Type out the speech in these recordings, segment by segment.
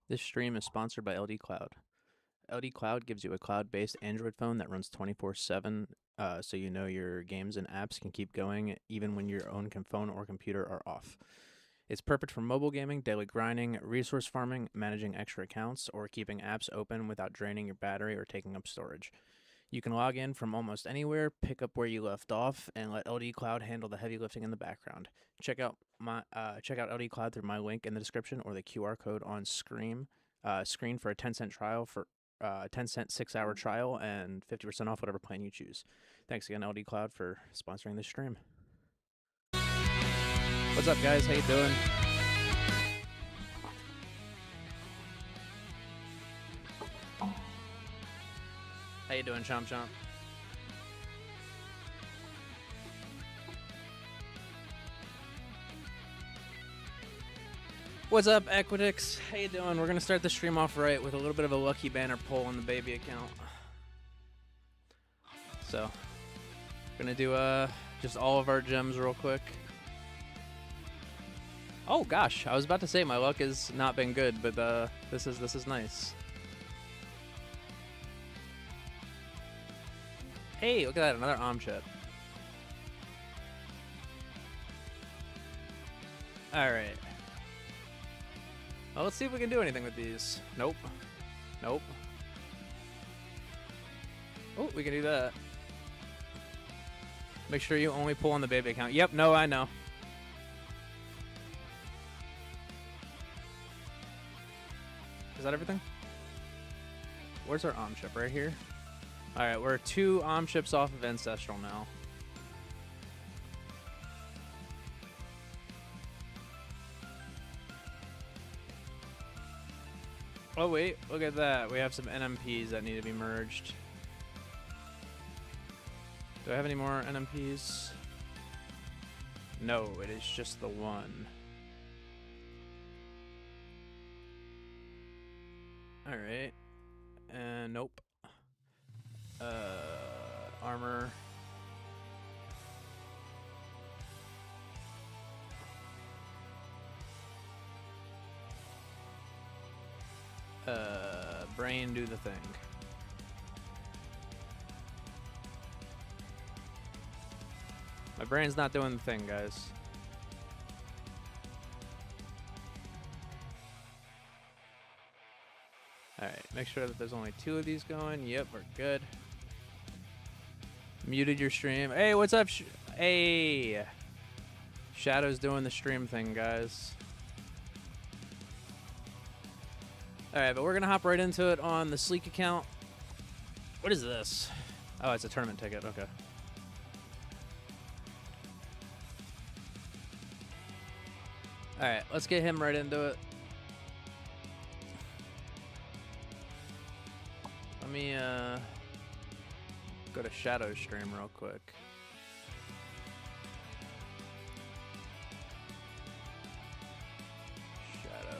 This stream is sponsored by LD Cloud. LD Cloud gives you a cloud-based Android phone that runs 24/7, so you know your games and apps can keep going even when your own phone or computer are off. It's perfect for mobile gaming, daily grinding, resource farming, managing extra accounts, or keeping apps open without draining your battery or taking up storage. You can log in from almost anywhere, pick up where you left off, and let LD Cloud handle the heavy lifting in the background. Check out LD Cloud through my link in the description or the QR code on screen for a 10-cent trial for 10-cent 6-hour trial and 50% off whatever plan you choose. Thanks again, LD Cloud, for sponsoring this stream. What's up, guys? How you doing? How you doing, Chomp Chomp? What's up, Equitix? How you doing? We're gonna start the stream off right with a little bit of a lucky banner pull on the baby account. So, gonna do just all of our gems real quick. Oh gosh, I was about to say my luck has not been good, but this is nice. Hey, look at that, another chip. Alright. Well, let's see if we can do anything with these. Nope. Nope. Oh, we can do that. Make sure you only pull on the baby account. Yep, no, I know. Is that everything? Where's our chip? Right here? Alright, we're 2 chips off of Ancestral now. Oh wait, look at that. We have some NMPs that need to be merged. Do I have any more NMPs? No, it is just the one. Alright. And nope. Armor. Brain, do the thing. My brain's not doing the thing, guys. Alright, make sure that there's only 2 of these going. Yep, we're good. Muted your stream. Hey, what's up? Hey! Shadow's doing the stream thing, guys. Alright, but we're going to hop right into it on the Sleek account. What is this? Oh, it's a tournament ticket. Okay. Alright, let's get him right into it. Let me go to Shadow's stream real quick. Shadow.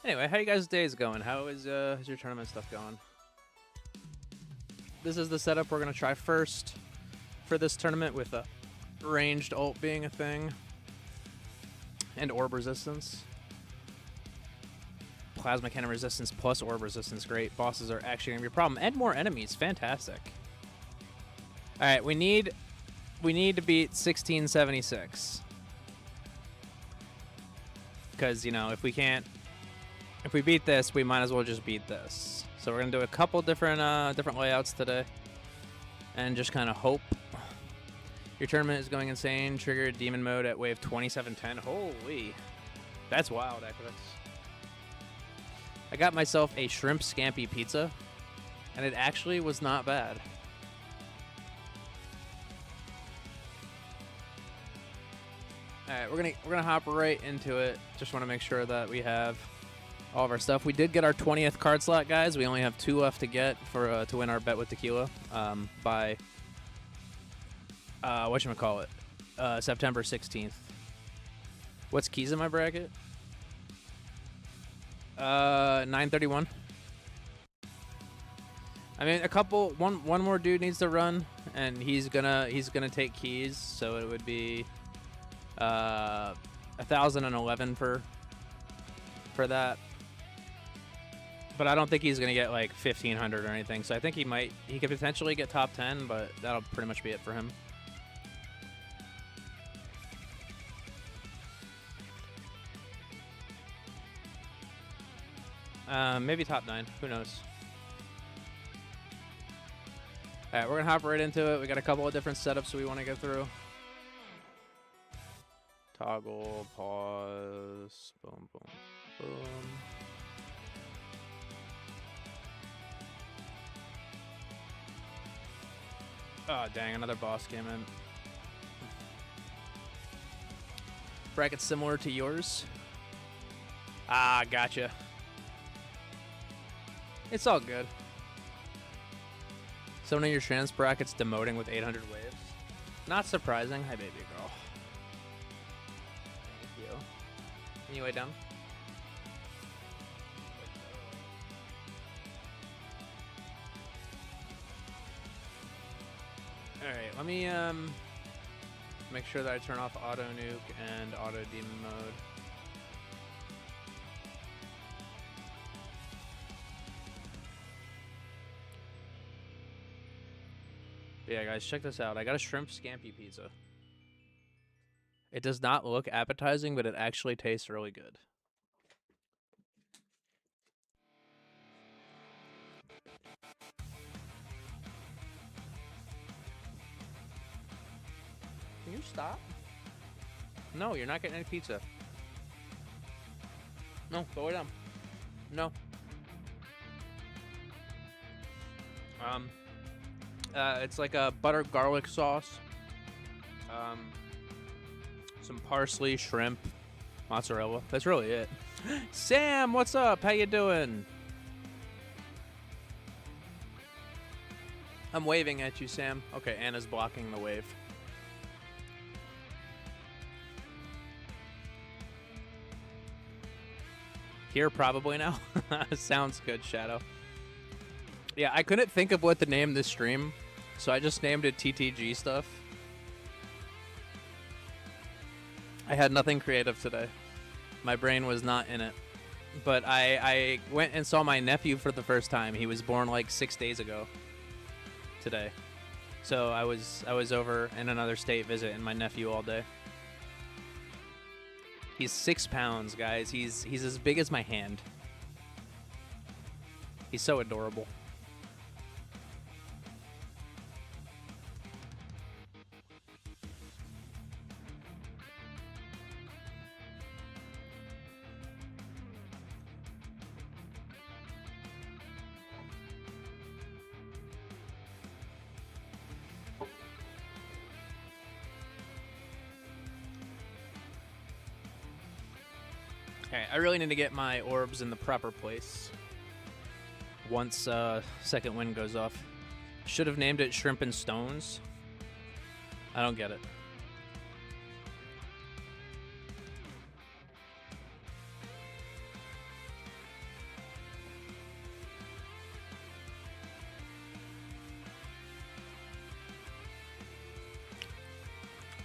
Anyway, how you guys' days going? How is your tournament stuff going? This is the setup we're gonna try first for this tournament, with a ranged ult being a thing and orb resistance. Plasma cannon resistance plus orb resistance, great. Bosses are actually gonna be a problem, and more enemies, fantastic. All right, we need to beat 1676, because you know, if we beat this, we might as well just beat this. So we're gonna do a couple different layouts today, and just kind of hope. Your tournament is going insane. Triggered demon mode at wave 2710. Holy, that's wild, Equinox. I got myself a shrimp scampi pizza, and it actually was not bad. All right, we're gonna hop right into it. Just want to make sure that we have all of our stuff. We did get our 20th card slot, guys. We only have 2 left to get for to win our bet with Tequila by Whatchamacallit? September 16th. What's keys in my bracket? 931. I mean, one more dude needs to run, and he's gonna take keys, so it would be 1,011 for that. But I don't think he's gonna get like 1,500 or anything. So I think he could potentially get top 10, but that'll pretty much be it for him. Maybe top 9. Who knows? All right, we're gonna hop right into it. We got a couple of different setups we want to get through. Toggle, pause, boom, boom, boom. Oh, dang, another boss came in. Bracket similar to yours. Ah, gotcha. It's all good. So one of your trans brackets demoting with 800 waves. Not surprising. Hi, baby girl. Thank you. Can you lay down? Alright, let me make sure that I turn off auto nuke and auto demon mode. Yeah, guys, check this out. I got a shrimp scampi pizza. It does not look appetizing, but it actually tastes really good. Can you stop? No, you're not getting any pizza. No, go way down. No. It's like a butter garlic sauce. Some parsley, shrimp, mozzarella. That's really it. Sam, what's up? How you doing? I'm waving at you, Sam. Okay, Anna's blocking the wave. Here, probably now. Sounds good, Shadow. Yeah, I couldn't think of what to name this stream, so I just named it TTG stuff. I had nothing creative today. My brain was not in it. But I went and saw my nephew for the first time. He was born like 6 days ago today. So I was over in another state visiting my nephew all day. He's 6 pounds, guys. He's as big as my hand. He's so adorable. Okay, I really need to get my orbs in the proper place once second wind goes off. Should have named it Shrimp and Stones. I don't get it.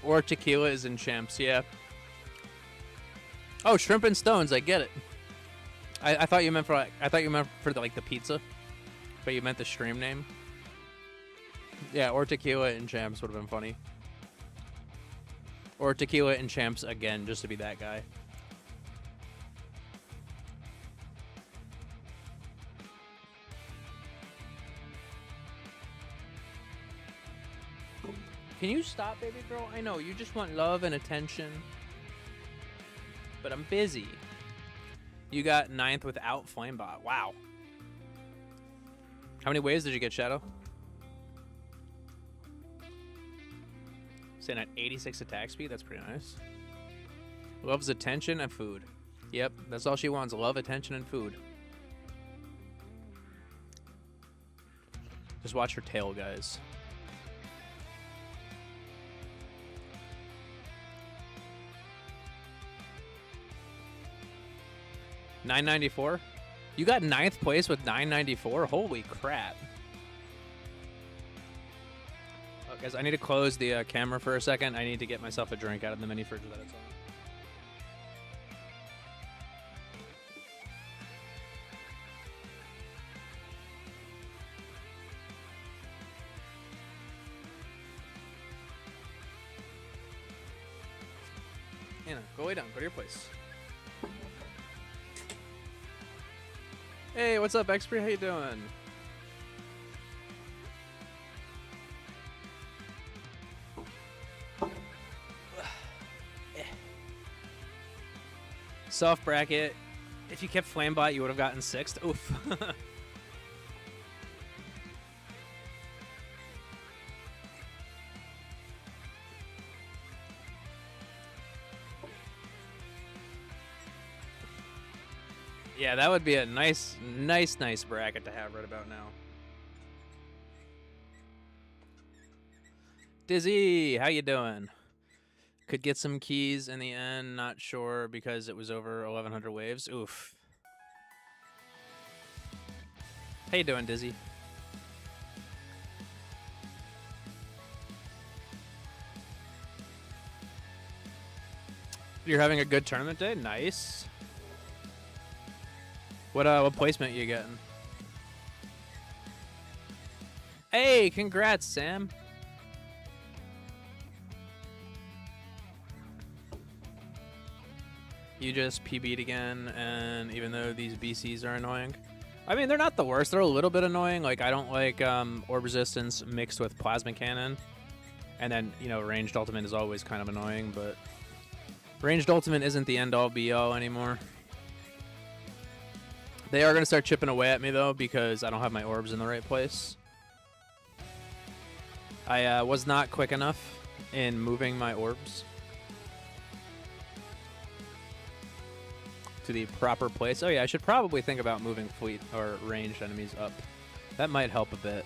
Or tequila is in champs, yeah. Oh, Shrimp and Stones, I get it. I thought you meant for like the pizza, but you meant the stream name. Yeah, or tequila and champs would have been funny. Or tequila and champs again, just to be that guy. Can you stop, baby girl? I know, you just want love and attention. But I'm busy. You got 9th without Flamebot. Wow. How many waves did you get, Shadow? Sitting at 86 attack speed. That's pretty nice. Loves attention and food. Yep, that's all she wants. Love, attention, and food. Just watch her tail, guys. 994? You got 9th place with 994? Holy crap. Oh, guys, I need to close the camera for a second. I need to get myself a drink out of the mini fridge that it's on. Anna, go lay down. Go to your place. Hey, what's up, Xpree? How you doing? Soft bracket. If you kept Flambot, you would have gotten 6th. Oof. Yeah, that would be a nice bracket to have right about now. Dizzy, how you doing? Could get some keys in the end, not sure because it was over 1100 waves. Oof. How you doing, Dizzy? You're having a good tournament day? Nice. What placement you getting? Hey, congrats, Sam. You just PB'd again, and even though these BCs are annoying. I mean, they're not the worst. They're a little bit annoying. Like, I don't like orb resistance mixed with plasma cannon. And then, you know, ranged ultimate is always kind of annoying, but ranged ultimate isn't the end-all be-all anymore. They are going to start chipping away at me, though, because I don't have my orbs in the right place. I was not quick enough in moving my orbs to the proper place. Oh, yeah, I should probably think about moving fleet or ranged enemies up. That might help a bit.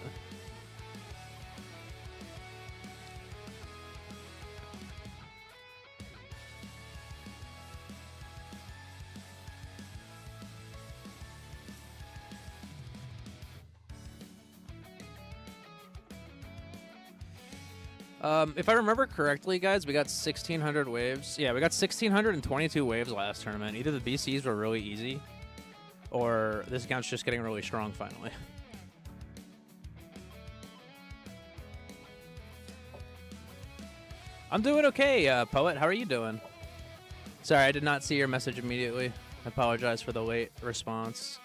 If I remember correctly, guys, we got 1,600 waves. Yeah, we got 1,622 waves last tournament. Either the BCs were really easy, or this account's just getting really strong finally. I'm doing okay, Poet. How are you doing? Sorry, I did not see your message immediately. I apologize for the late response.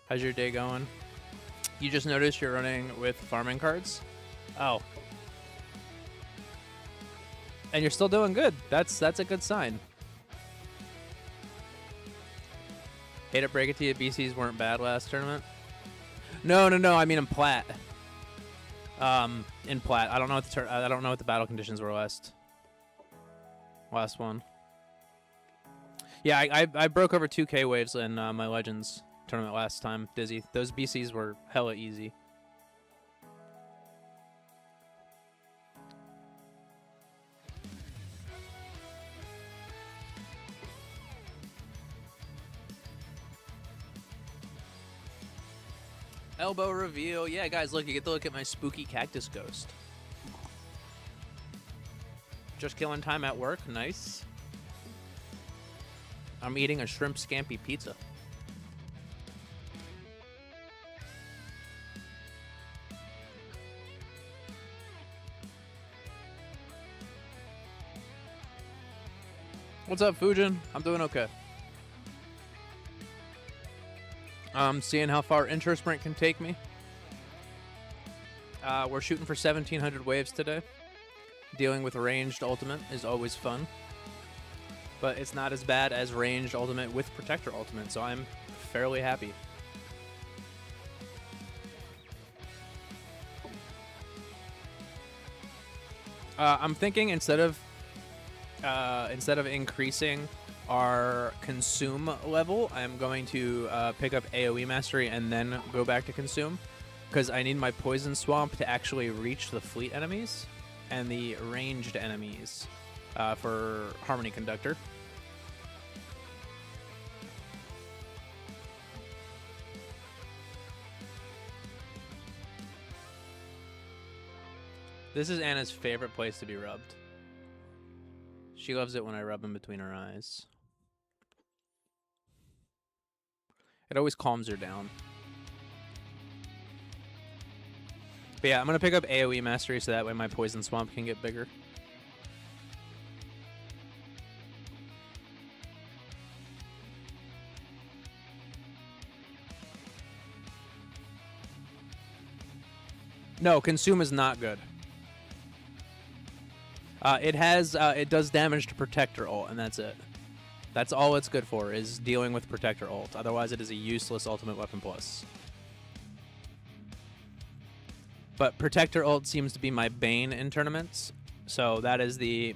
How's your day going? You just noticed you're running with farming cards? Oh. And you're still doing good. That's a good sign. Hate to break it to you, BCs weren't bad last tournament. No. I mean in Plat. In Plat. I don't know what the battle conditions were last one. Yeah, I broke over 2K waves in my Legends tournament last time, Dizzy. Those BCs were hella easy. Elbow reveal. Yeah, guys, look, you get to look at my spooky cactus ghost. Just killing time at work. Nice. I'm eating a shrimp scampi pizza. What's up, Fujin? I'm doing okay. Seeing how far Intro Sprint can take me. We're shooting for 1,700 waves today. Dealing with ranged ultimate is always fun. But it's not as bad as ranged ultimate with protector ultimate, so I'm fairly happy. I'm thinking instead of increasing our consume level, I'm going to pick up AoE mastery and then go back to consume, because I need my poison swamp to actually reach the fleet enemies and the ranged enemies for Harmony Conductor. This is Anna's favorite place to be rubbed. She loves it when I rub in between her eyes. It always calms her down. But yeah, I'm going to pick up AoE Mastery so that way my Poison Swamp can get bigger. No, Consume is not good. It does damage to Protector ult, and that's it. That's all it's good for, is dealing with Protector ult. Otherwise, it is a useless Ultimate Weapon Plus. But Protector ult seems to be my bane in tournaments, so that is the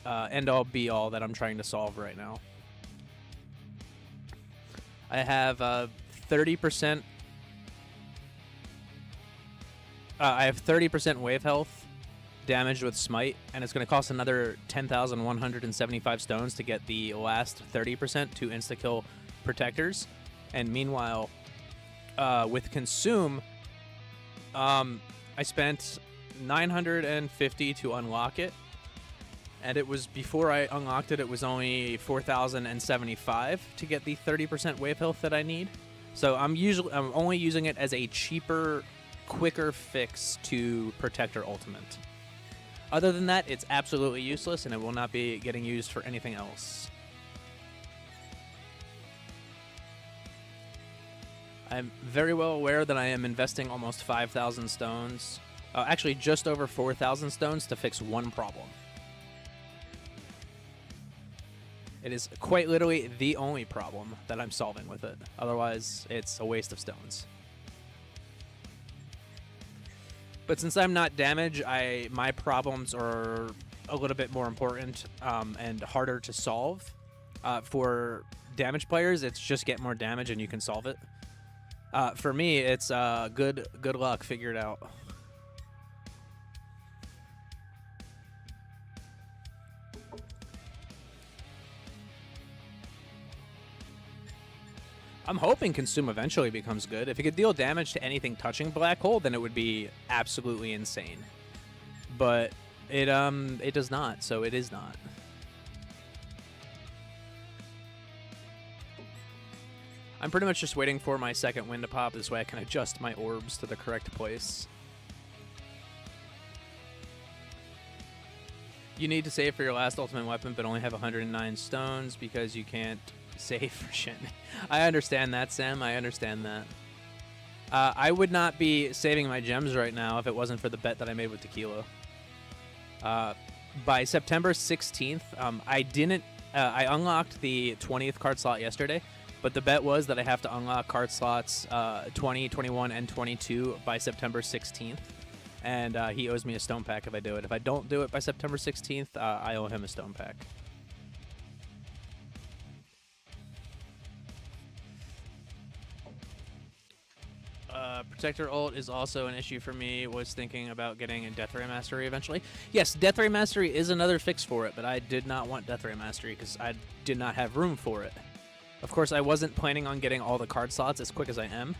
end-all be-all that I'm trying to solve right now. I have 30%. I have 30% wave health damaged with Smite, and it's going to cost another 10,175 stones to get the last 30% to insta-kill Protectors. And meanwhile, with Consume, I spent 950 to unlock it, and it was, before I unlocked it, it was only 4,075 to get the 30% wave health that I need. So I'm only using it as a cheaper, quicker fix to Protector Ultimate. Other than that, it's absolutely useless, and it will not be getting used for anything else. I'm very well aware that I am investing almost 5,000 stones, actually just over 4,000 stones to fix one problem. It is quite literally the only problem that I'm solving with it. Otherwise, it's a waste of stones. But since I'm not damage, my problems are a little bit more important and harder to solve. For damage players, it's just get more damage and you can solve it. For me, it's good luck, figure it out. I'm hoping Consume eventually becomes good. If it could deal damage to anything touching Black Hole, then it would be absolutely insane. But it does not, so it is not. I'm pretty much just waiting for my second wind to pop. This way I can adjust my orbs to the correct place. You need to save for your last ultimate weapon, but only have 109 stones because you can't save for shit. I understand that, Sam. I understand that. I would not be saving my gems right now if it wasn't for the bet that I made with Tequila. By September 16th, I unlocked the 20th card slot yesterday, but the bet was that I have to unlock card slots 20, 21, and 22 by September 16th. And he owes me a stone pack if I do it. If I don't do it by September 16th, I owe him a stone pack. Protector ult is also an issue for me. Was thinking about getting a Death Ray Mastery eventually. Yes, Death Ray Mastery is another fix for it, but I did not want Death Ray Mastery because I did not have room for it. Of course, I wasn't planning on getting all the card slots as quick as I am.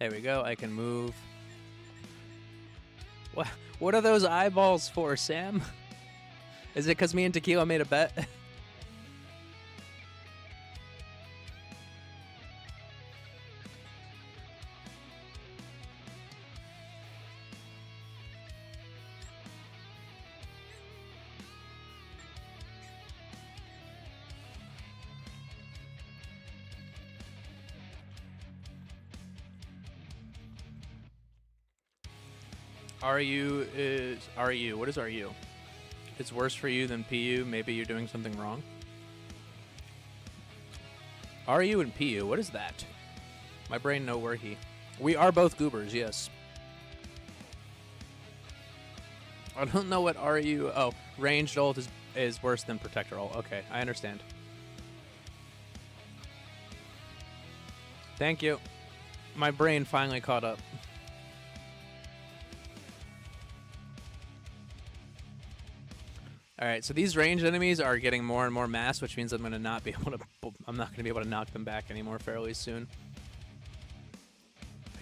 There we go. I can move. What are those eyeballs for, Sam? Is it because me and Tequila made a bet? RU is RU. What is RU? It's worse for you than PU. Maybe you're doing something wrong. RU and PU. What is that? My brain no worky. We are both goobers, yes. I don't know what RU. Oh, ranged ult is worse than protector ult. Okay, I understand. Thank you. My brain finally caught up. All right, so these ranged enemies are getting more and more mass, which means I'm not gonna be able to knock them back anymore fairly soon.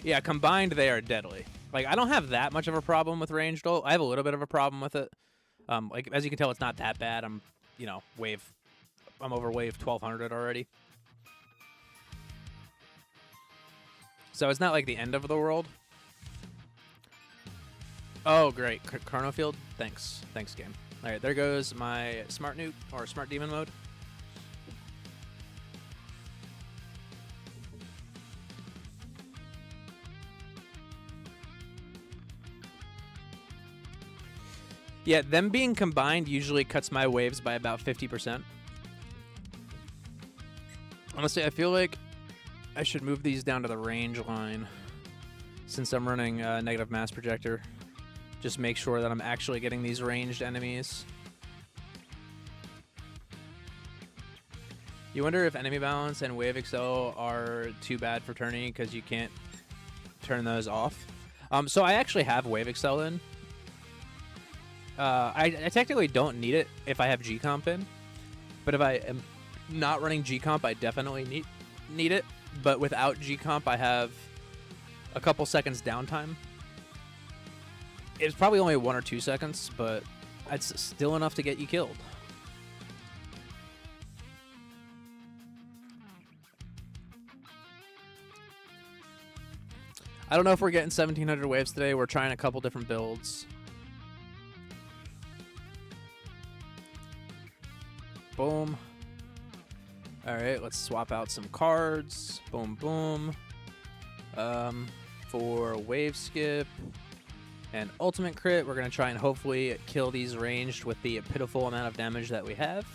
Yeah, combined they are deadly. Like I don't have that much of a problem with ranged ult. I have a little bit of a problem with it. Like as you can tell, it's not that bad. I'm over wave 1200 already. So it's not like the end of the world. Oh, great. Chrono Field? Thanks. Thanks, game. All right, there goes my Smart Nuke, or Smart Demon mode. Yeah, them being combined usually cuts my waves by about 50%. Honestly, I feel like I should move these down to the range line since I'm running negative mass projector. Just make sure that I'm actually getting these ranged enemies. You wonder if enemy balance and wave excel are too bad for turning because you can't turn those off. So I actually have wave excel in. I technically don't need it if I have G-Comp in, but if I am not running G-Comp, I definitely need it. But without G-Comp, I have a couple seconds downtime. It's probably only 1 or 2 seconds, but it's still enough to get you killed. I don't know if we're getting 1700 waves today. We're trying a couple different builds. Boom. All right, let's swap out some cards. Boom, boom. For wave skip and ultimate crit, we're going to try and hopefully kill these ranged with the pitiful amount of damage that we have.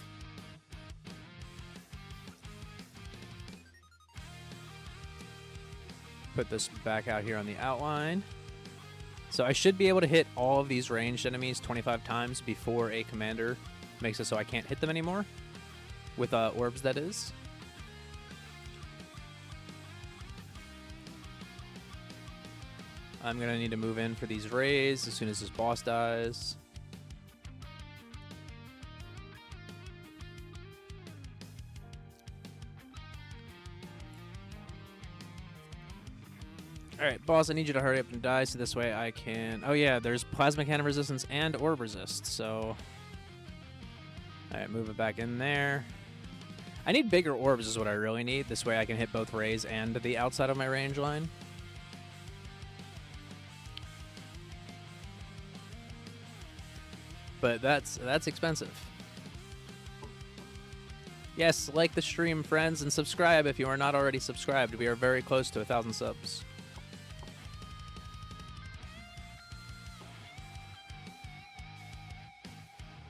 Put this back out here on the outline. So I should be able to hit all of these ranged enemies 25 times before a commander makes it so I can't hit them anymore. With orbs, that is. I'm going to need to move in for these rays as soon as this boss dies. Alright, boss, I need you to hurry up and die so this way I can... Oh yeah, there's plasma cannon resistance and orb resist, so... Alright, move it back in there. I need bigger orbs is what I really need. This way I can hit both rays and the outside of my range line. But that's expensive. Yes, like the stream, friends, and subscribe if you are not already subscribed. We are very close to 1,000 subs.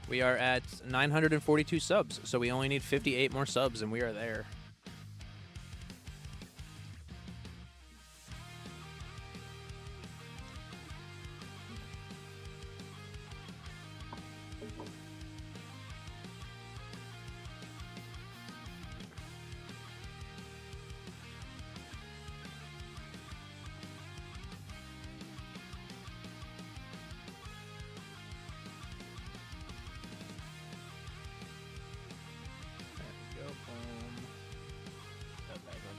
We are at 942 subs, so we only need 58 more subs, and we are there.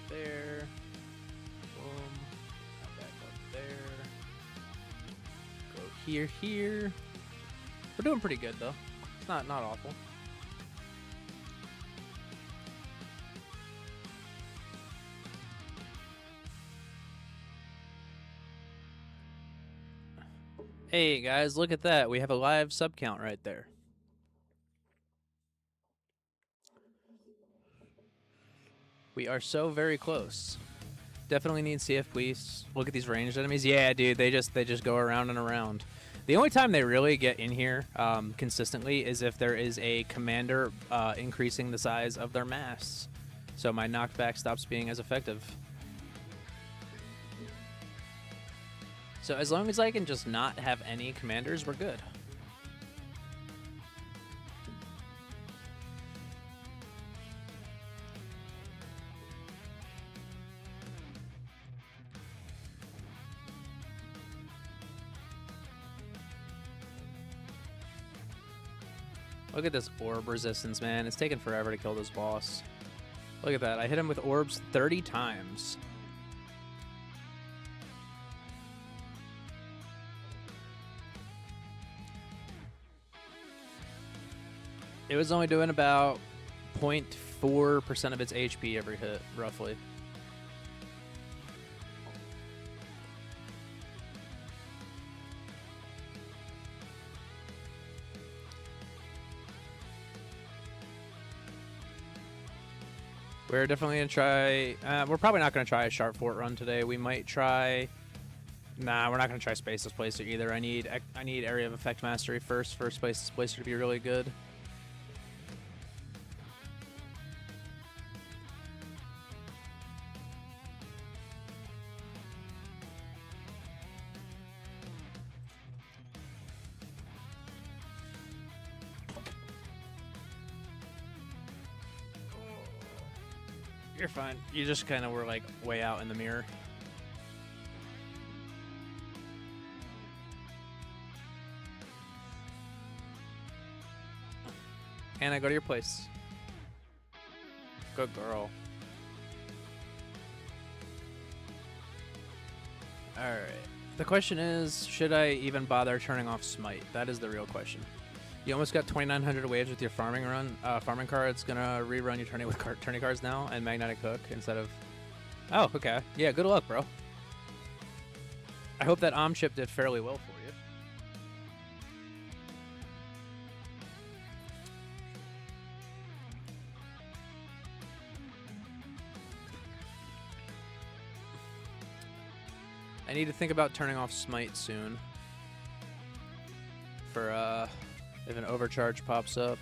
There. Boom. Back up there. Go here. We're doing pretty good though. It's not awful. Hey guys, look at that. We have a live sub count right there. We are so very close. Definitely need to see if we look at these ranged enemies. Yeah, dude, they just go around and around. The only time they really get in here consistently is if there is a commander increasing the size of their mass. So my knockback stops being as effective. So as long as I can just not have any commanders, we're good. Look at this orb resistance, man. It's taking forever to kill this boss. Look at that. I hit him with orbs 30 times. It was only doing about 0.4% of its HP every hit, roughly. We're definitely going to try... we're probably not going to try a Sharp Fort run today. We might try... Nah, we're not going to try Space Displacer either. I need Area of Effect Mastery first for Space Displacer to be really good. You're fine. You just kind of were like way out in the mirror. Anna, go to your place. Good girl. Alright. The question is, should I even bother turning off Smite? That is the real question. You almost got 2,900 waves with your farming run. Farming card. It's gonna rerun your tourney with tourney cards now and magnetic hook instead of. Oh, okay. Yeah, good luck, bro. I hope that chip did fairly well for you. I need to think about turning off Smite soon. For if an overcharge pops up.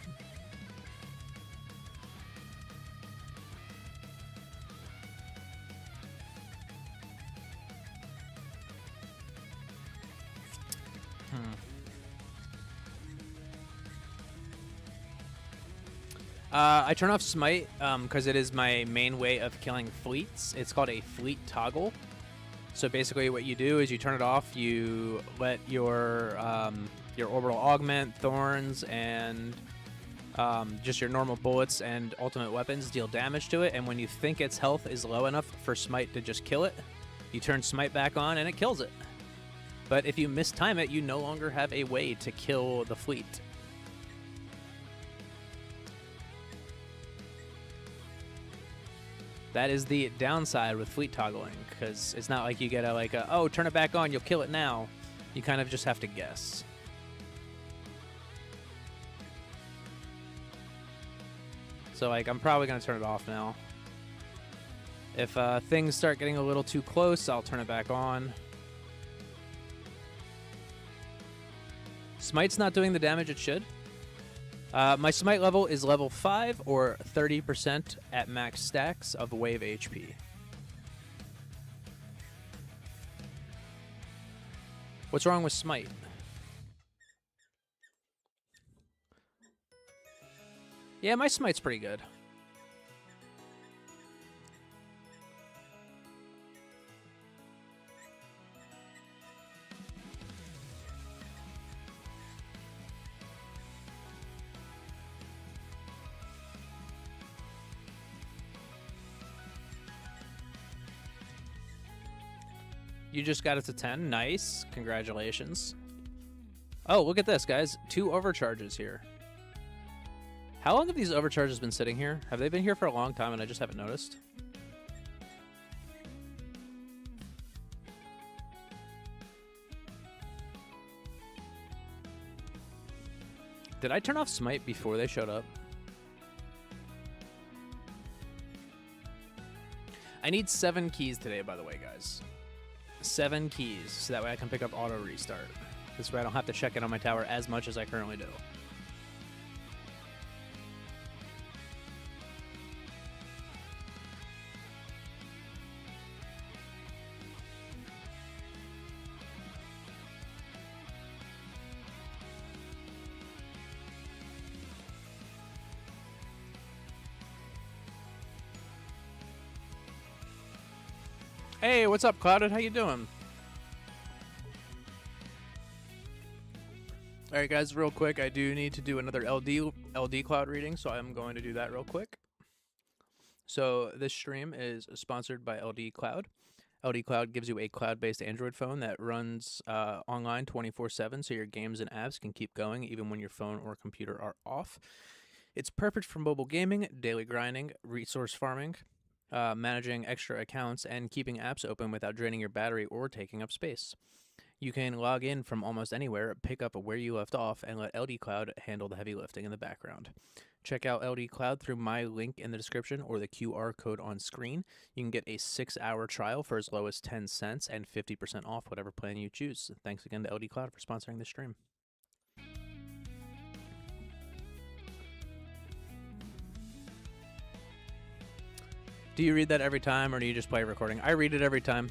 I turn off Smite because it is my main way of killing fleets. It's called a fleet toggle. So basically what you do is you turn it off, you let your orbital augment, thorns, and just your normal bullets and ultimate weapons deal damage to it, and when you think its health is low enough for Smite to just kill it, you turn Smite back on and it kills it. But if you mistime it, you no longer have a way to kill the fleet. That is the downside with fleet toggling, because it's not like you get oh, turn it back on, you'll kill it now. You kind of just have to guess. So, like, I'm probably going to turn it off now. If things start getting a little too close, I'll turn it back on. Smite's not doing the damage it should. My Smite level is level 5 or 30% at max stacks of wave HP. What's wrong with Smite? Yeah, my Smite's pretty good. You just got it to 10. Nice. Congratulations. Oh, look at this, guys. 2 overcharges here. How long have these overcharges been sitting here? Have they been here for a long time and I just haven't noticed? Did I turn off Smite before they showed up? I need 7 keys today, by the way, guys. 7 keys, so that way I can pick up auto restart. This way I don't have to check in on my tower as much as I currently do. Hey, what's up, Clouded? How you doing? All right, guys, real quick, I do need to do another LD cloud reading, so I'm going to do that real quick. So this stream is sponsored by LD Cloud. LD Cloud gives you a cloud-based Android phone that runs online 24/7, so your games and apps can keep going even when your phone or computer are off. It's perfect for mobile gaming, daily grinding, resource farming, managing extra accounts, and keeping apps open without draining your battery or taking up space. You can log in from almost anywhere, pick up where you left off, and let LD Cloud handle the heavy lifting in the background. Check out LD Cloud through my link in the description or the QR code on screen. You can get a 6-hour trial for as low as 10 cents and 50% off whatever plan you choose. Thanks again to LD Cloud for sponsoring this stream. Do you read that every time, or do you just play a recording? I read it every time.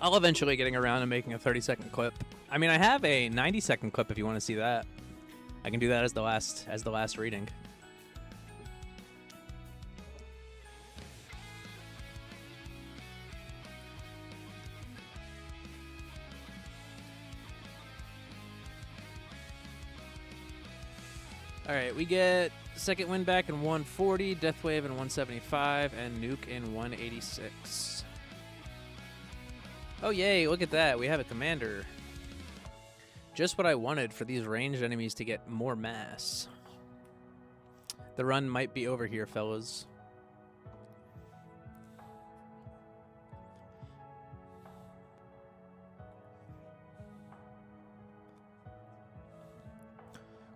I'll eventually getting around to making a 30-second clip. I mean, I have a 90-second clip if you want to see that. I can do that as the last reading. All right, we get Second Wind back in 140, Deathwave in 175, and Nuke in 186. Oh, yay, look at that. We have a commander. Just what I wanted for these ranged enemies to get more mass. The run might be over here, fellas.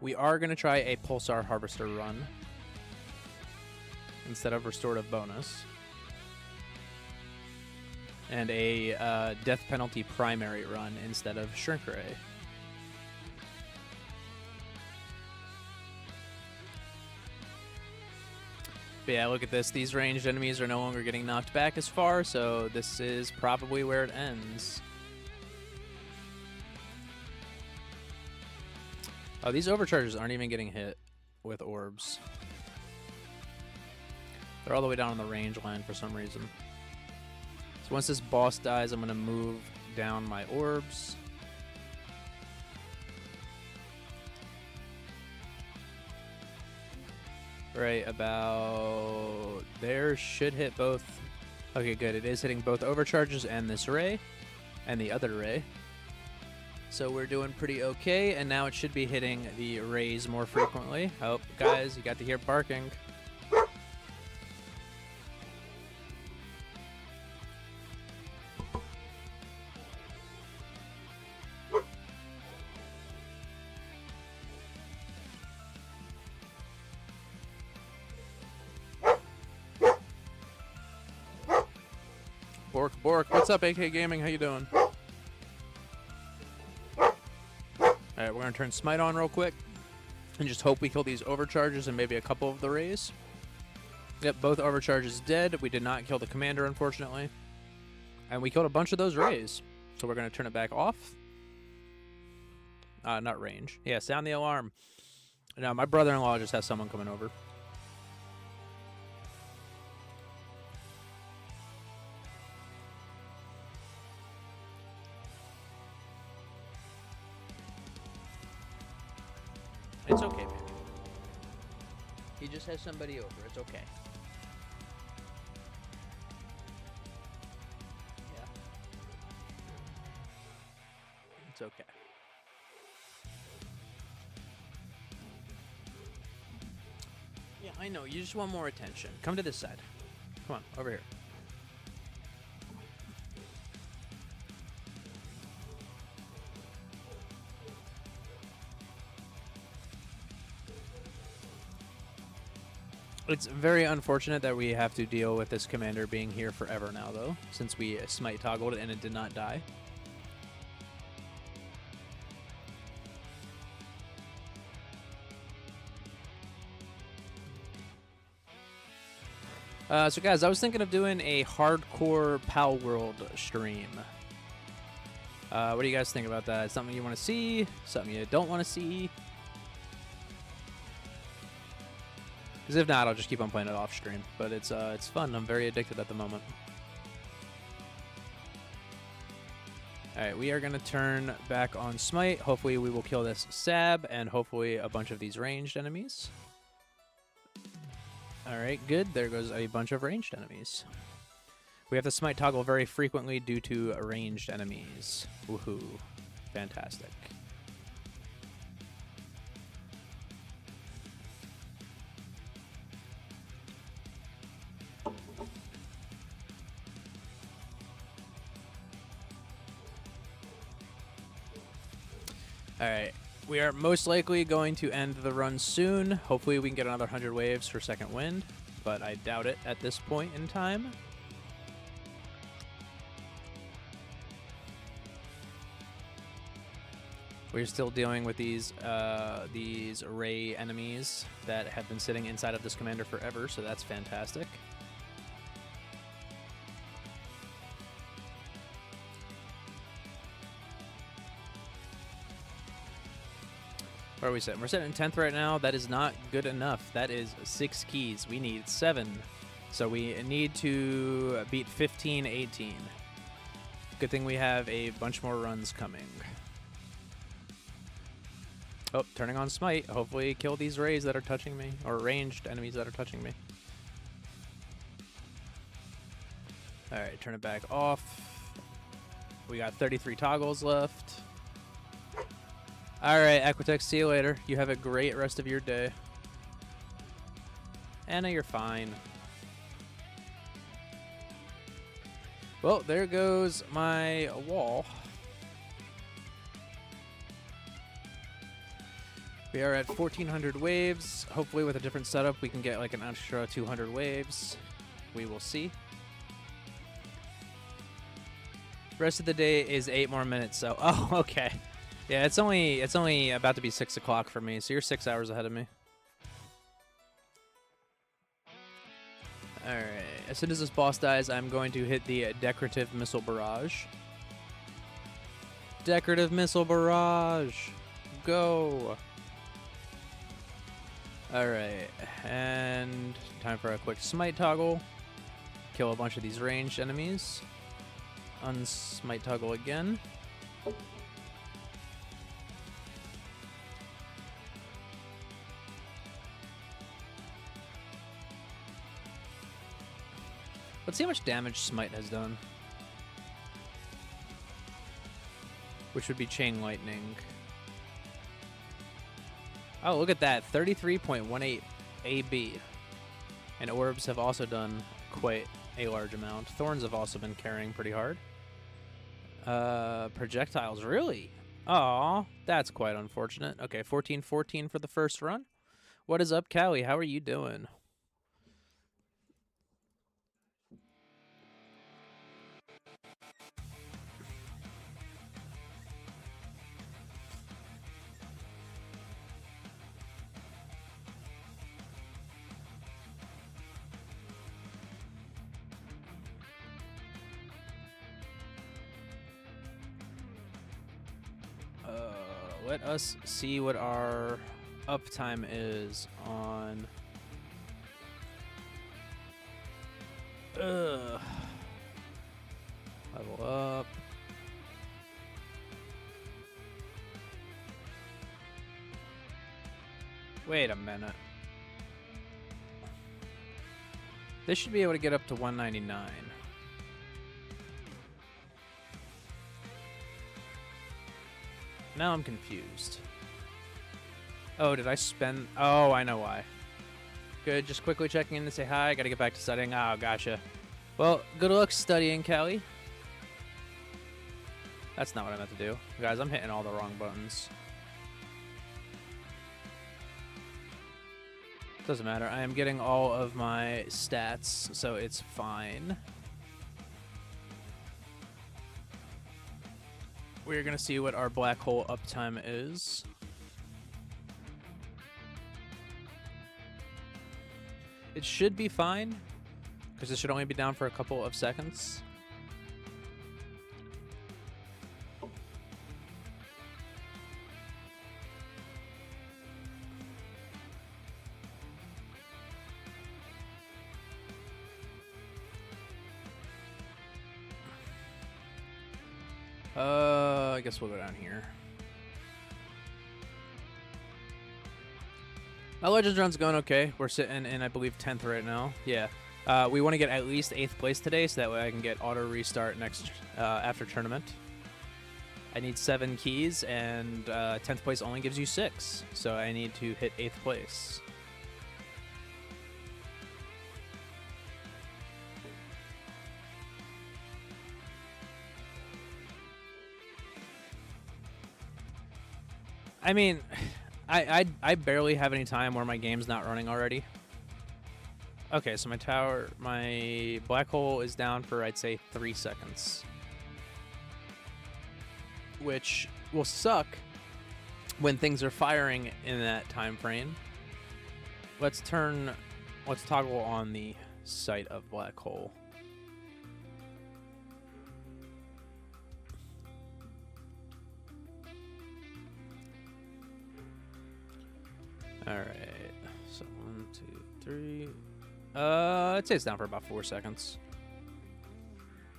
We are going to try a Pulsar Harvester run instead of Restorative Bonus. And a Death Penalty Primary run instead of Shrink Ray. But yeah, look at this. These ranged enemies are no longer getting knocked back as far, so this is probably where it ends. Oh, these overcharges aren't even getting hit with orbs. They're all the way down on the range line for some reason. So once this boss dies, I'm going to move down my orbs. Right about there. Should hit both. Okay, good. It is hitting both overcharges and this ray and the other ray. So we're doing pretty okay, and now it should be hitting the rays more frequently. Oh, guys, you got to hear barking. Bork, what's up, AK Gaming? How you doing? Alright, we're going to turn Smite on real quick and just hope we kill these overcharges and maybe a couple of the rays. Yep, both overcharges dead. We did not kill the commander, unfortunately. And we killed a bunch of those rays. So we're going to turn it back off. Not range. Yeah, sound the alarm. Now, my brother-in-law just has someone coming over. It's okay, baby. He just has somebody over. It's okay. Yeah. It's okay. Yeah, I know. You just want more attention. Come to this side. Come on, over here. It's very unfortunate that we have to deal with this commander being here forever now, though, since we smite toggled it and it did not die. So guys, I was thinking of doing a hardcore Pal World stream. What do you guys think about that? Something you want to see? Something you don't want to see? Because if not, I'll just keep on playing it off stream. But it's fun. I'm very addicted at the moment. Alright, we are going to turn back on Smite. Hopefully we will kill this Sab, and hopefully a bunch of these ranged enemies. Alright, good. There goes a bunch of ranged enemies. We have to Smite toggle very frequently due to ranged enemies. Woohoo. Fantastic. Alright, we are most likely going to end the run soon. Hopefully we can get another 100 waves for second wind, but I doubt it at this point in time. We're still dealing with these array enemies that have been sitting inside of this commander forever, so that's fantastic. Where are we sitting? We're sitting in 10th right now. That is not good enough. That is 6 keys. We need 7. So we need to beat 15, 18. Good thing we have a bunch more runs coming. Oh, turning on Smite. Hopefully kill these rays that are touching me, or ranged enemies that are touching me. Alright, turn it back off. We got 33 toggles left. Alright, Equitech, see you later. You have a great rest of your day. Anna, you're fine. Well, there goes my wall. We are at 1,400 waves. Hopefully with a different setup, we can get like an extra 200 waves. We will see. Rest of the day is 8 more minutes, so... Oh, okay. Yeah, it's only about to be 6 o'clock for me, so you're 6 hours ahead of me. Alright, as soon as this boss dies, I'm going to hit the Decorative Missile Barrage. Decorative Missile Barrage! Go! Alright, and time for a quick Smite toggle. Kill a bunch of these ranged enemies. Unsmite toggle again. Let's see how much damage Smite has done. Which would be Chain Lightning. Oh, look at that. 33.18 AB. And Orbs have also done quite a large amount. Thorns have also been carrying pretty hard. Projectiles, really? Aw, that's quite unfortunate. Okay, 14-14 for the first run. What is up, Callie? How are you doing? Let us see what our uptime is on... Level up. Wait a minute. This should be able to get up to 199. Now I'm confused. Oh, did I spend... Oh, I know why. Good, just quickly checking in to say hi. Gotta get back to studying. Oh, gotcha. Well, good luck studying, Callie. That's not what I meant to do. Guys, I'm hitting all the wrong buttons. Doesn't matter. I am getting all of my stats, so it's fine. We're going to see what our black hole uptime is. It should be fine, because it should only be down for a couple of seconds. I guess we'll go down here. My Legends run's going okay. We're sitting in, I believe, 10th right now. Yeah. We want to get at least 8th place today, so that way I can get auto restart next after tournament. I need 7 keys, and 10th place only gives you 6, so I need to hit 8th place. I mean, I barely have any time where my game's not running already. Okay, so my black hole is down for, I'd say, 3 seconds. Which will suck when things are firing in that time frame. Let's toggle on the sight of black hole. Alright, so 1, 2, 3. I'd say it's down for about 4 seconds.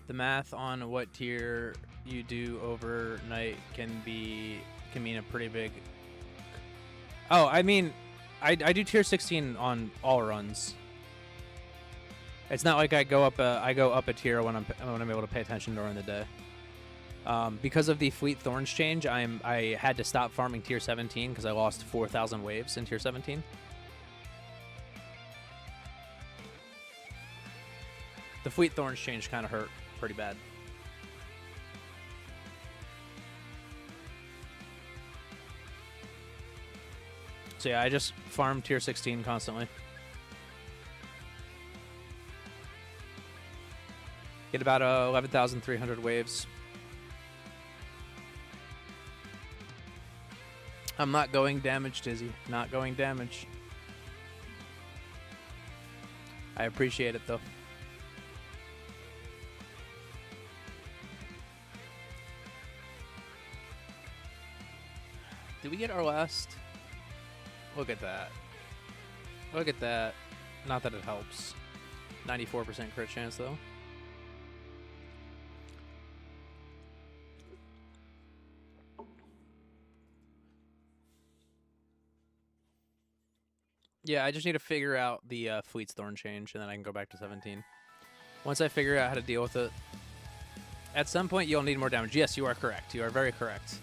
The math on what tier you do overnight can mean a pretty big. Oh, I mean, I do tier 16 on all runs. It's not like I go up a tier when I'm able to pay attention during the day. Because of the Fleet Thorns change, I had to stop farming tier 17 because I lost 4,000 waves in tier 17. The Fleet Thorns change kind of hurt pretty bad. So yeah, I just farm tier 16 constantly. Get about 11,300 waves. I'm not going damage, Dizzy. Not going damage. I appreciate it, though. Did we get our last? Look at that. Look at that. Not that it helps. 94% crit chance, though. Yeah, I just need to figure out the Fleet's Thorn change, and then I can go back to 17. Once I figure out how to deal with it, at some point you'll need more damage. Yes, you are correct. You are very correct.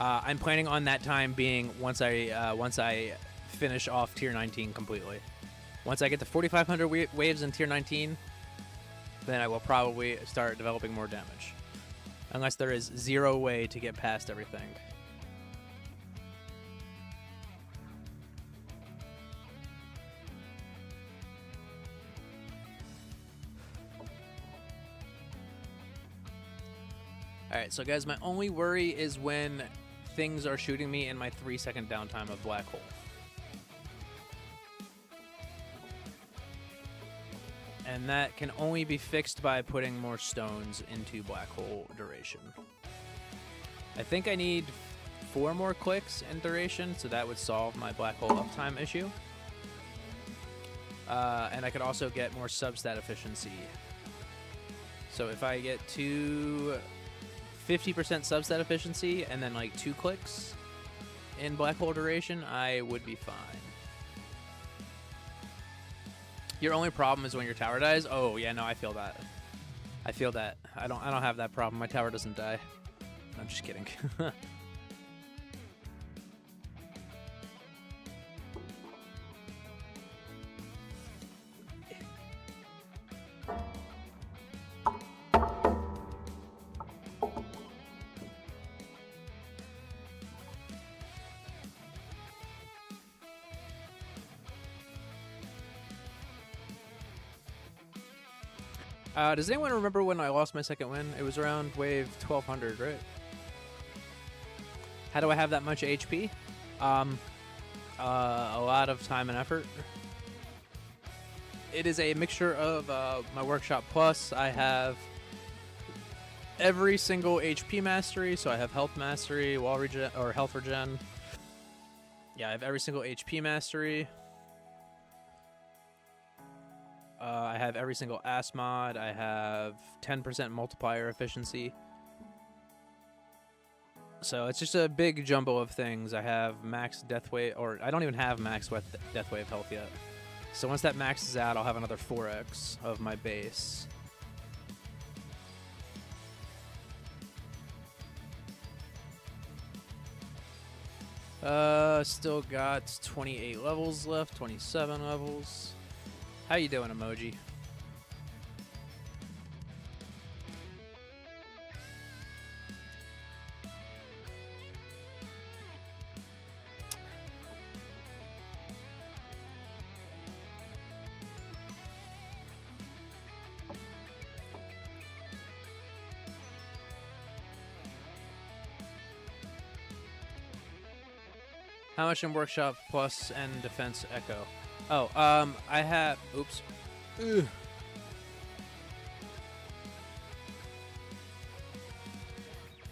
I'm planning on that time being once I finish off tier 19 completely. Once I get to 4,500 waves in tier 19, then I will probably start developing more damage. Unless there is zero way to get past everything. Alright, so guys, my only worry is when things are shooting me in my 3-second downtime of black hole. And that can only be fixed by putting more stones into black hole duration. I think I need 4 more clicks in duration, so that would solve my black hole uptime issue. And I could also get more substat efficiency. So if I get to 50% substat efficiency and then like 2 clicks in black hole duration, I would be fine. Your only problem is when your tower dies? Oh yeah, no, I feel that. I feel that. I don't have that problem. My tower doesn't die. I'm just kidding. Does anyone remember when I lost my second win? It was around wave 1200, right? How do I have that much HP? A lot of time and effort. It is a mixture of my Workshop Plus. I have every single HP mastery, so I have Health Mastery, Wall Regen, or Health Regen. Yeah, I have every single HP mastery. I have every single AS mod. I have 10% multiplier efficiency. So it's just a big jumble of things. I have max death wave, or I don't even have max death wave health yet. So once that maxes out, I'll have another 4x of my base. Still got 28 levels left, 27 levels. How you doing, Emoji? How much in Workshop Plus and Defense Echo? Oh, I have... Oops. Ugh.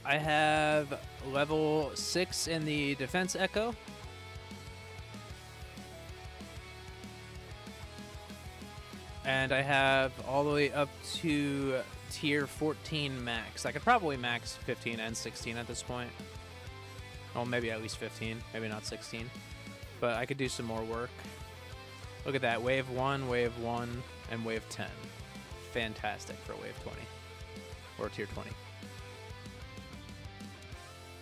I have level 6 in the Defense Echo. And I have all the way up to tier 14 max. I could probably max 15 and 16 at this point. Well, maybe at least 15, maybe not 16. But I could do some more work. Look at that, wave 1, and wave 10. Fantastic for wave 20, or tier 20.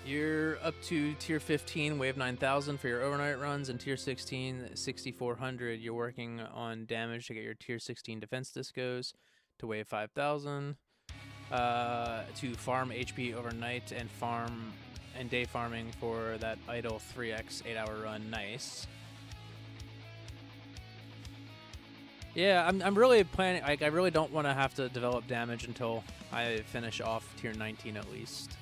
You're up to tier 15, wave 9,000 for your overnight runs, and tier 16, 6,400. You're working on damage to get your tier 16 defense discos to wave 5,000. To farm HP overnight and day farming for that idle 3x 8-hour run. Nice. Yeah, I'm really planning. Like, I really don't want to have to develop damage until I finish off tier 19 at least.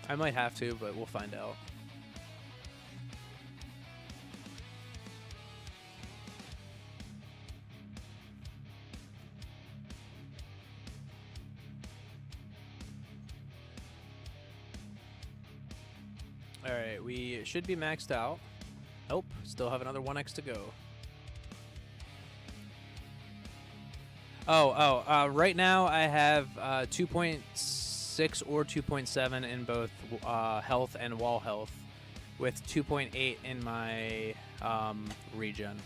I might have to, but we'll find out. Alright, we should be maxed out. Nope, still have another 1x to go. Right now I have 2.6 or 2.7 in both health and wall health, with 2.8 in my regen.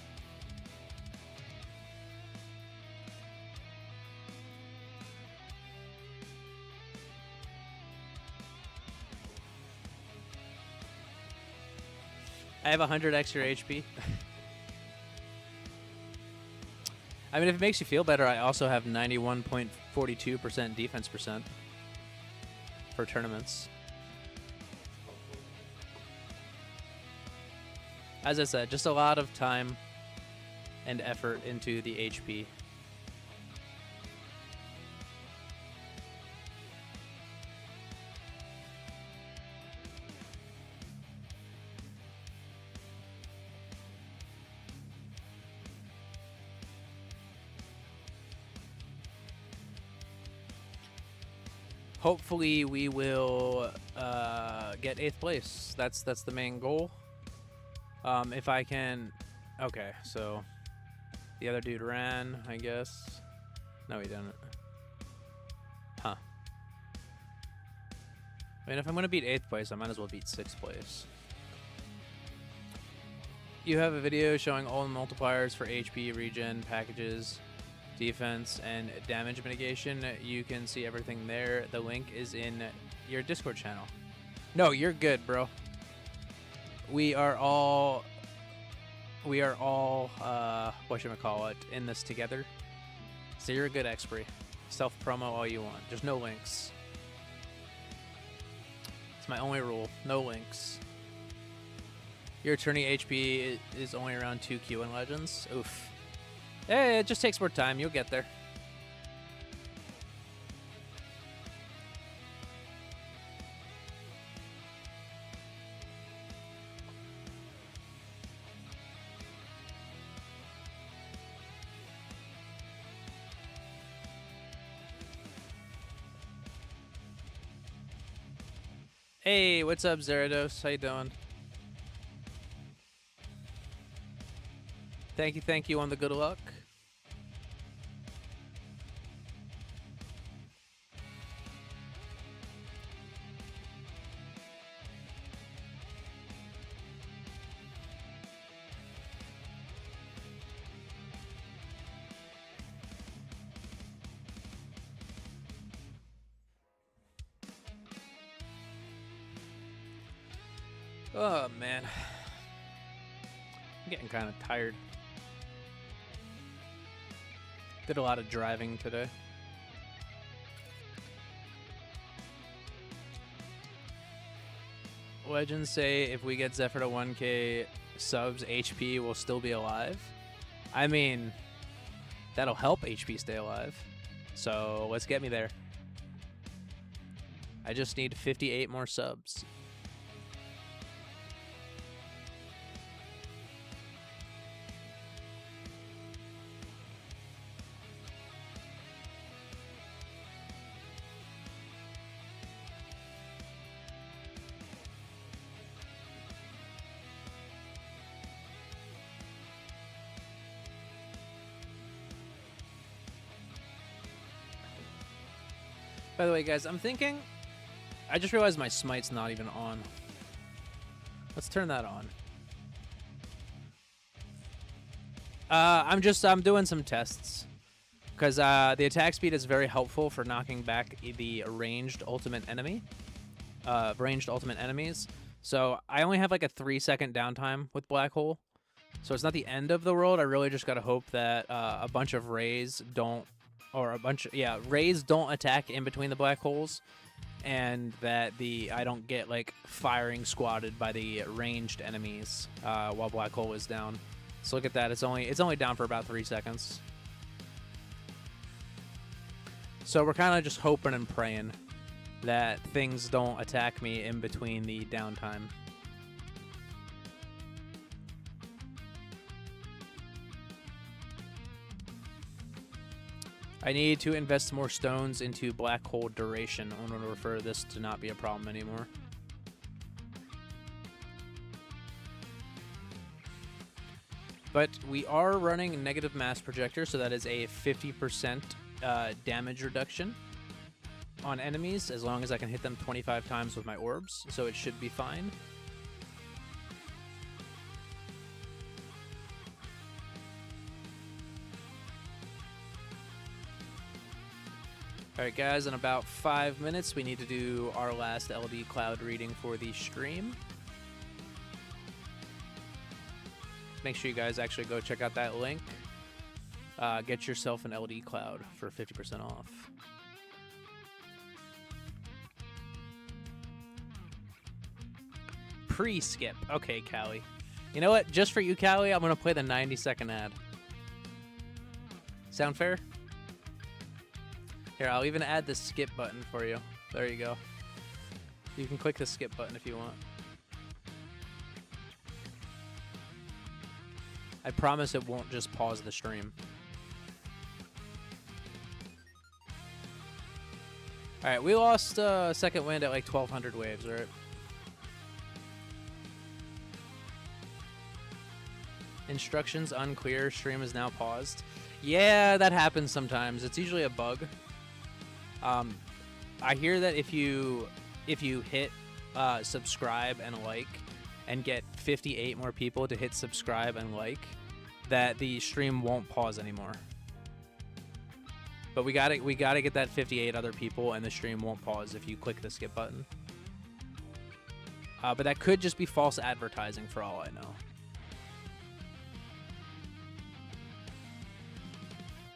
I have 100 extra HP. I mean, if it makes you feel better, I also have 91.42% defense percent for tournaments. As I said, just a lot of time and effort into the HP. Hopefully we will get 8th place. That's the main goal. If I can... Okay, so the other dude ran, I guess. No, he didn't. Huh. I mean, if I'm going to beat 8th place, I might as well beat 6th place. You have a video showing all the multipliers for HP, regen, packages, defense, and damage mitigation. You can see everything there. The link is in your Discord channel. No, you're good, bro. We are all whatchamacallit, in this together. So you're a good expree. Self-promo all you want. There's no links. It's my only rule. No links. Your attorney HP is only around 2Q in Legends. Oof. Hey, it just takes more time. You'll get there. Hey, what's up, Zerados? How you doing? Thank you on the good luck. Oh, man. I'm getting kind of tired. Did a lot of driving today. Legends say if we get Zephyr to 1k subs, HP will still be alive. I mean, that'll help HP stay alive. So let's get me there. I just need 58 more subs. By the way, guys, I'm thinking... I just realized my smite's not even on. Let's turn that on. I'm doing some tests. Because the attack speed is very helpful for knocking back the ranged ultimate enemy. Ranged ultimate enemies. So I only have like a 3-second downtime with Black Hole. So it's not the end of the world. I really just gotta hope that a bunch of rays don't... rays don't attack in between the black holes, and that I don't get like firing squatted by the ranged enemies while black hole is down. So look at that. It's only down for about 3 seconds. So we're kind of just hoping and praying that things don't attack me in between the downtime. I need to invest more stones into black hole duration in order for this to not be a problem anymore. But we are running negative mass projector, so that is a 50% damage reduction on enemies as long as I can hit them 25 times with my orbs, so it should be fine. Alright guys, in about 5 minutes we need to do our last LD cloud reading for the stream. Make sure you guys actually go check out that link. Get yourself an LD cloud for 50% off. Pre-skip. Okay, Callie. You know what? Just for you, Callie, I'm going to play the 90-second ad. Sound fair? Here, I'll even add the skip button for you. There you go. You can click the skip button if you want. I promise it won't just pause the stream. Alright, we lost second wind at like 1200 waves, right? Instructions unclear, stream is now paused. Yeah, that happens sometimes. It's usually a bug. I hear that if you hit subscribe and like and get 58 more people to hit subscribe and like, that the stream won't pause anymore. But we gotta get that 58 other people and the stream won't pause if you click the skip button. But that could just be false advertising for all I know.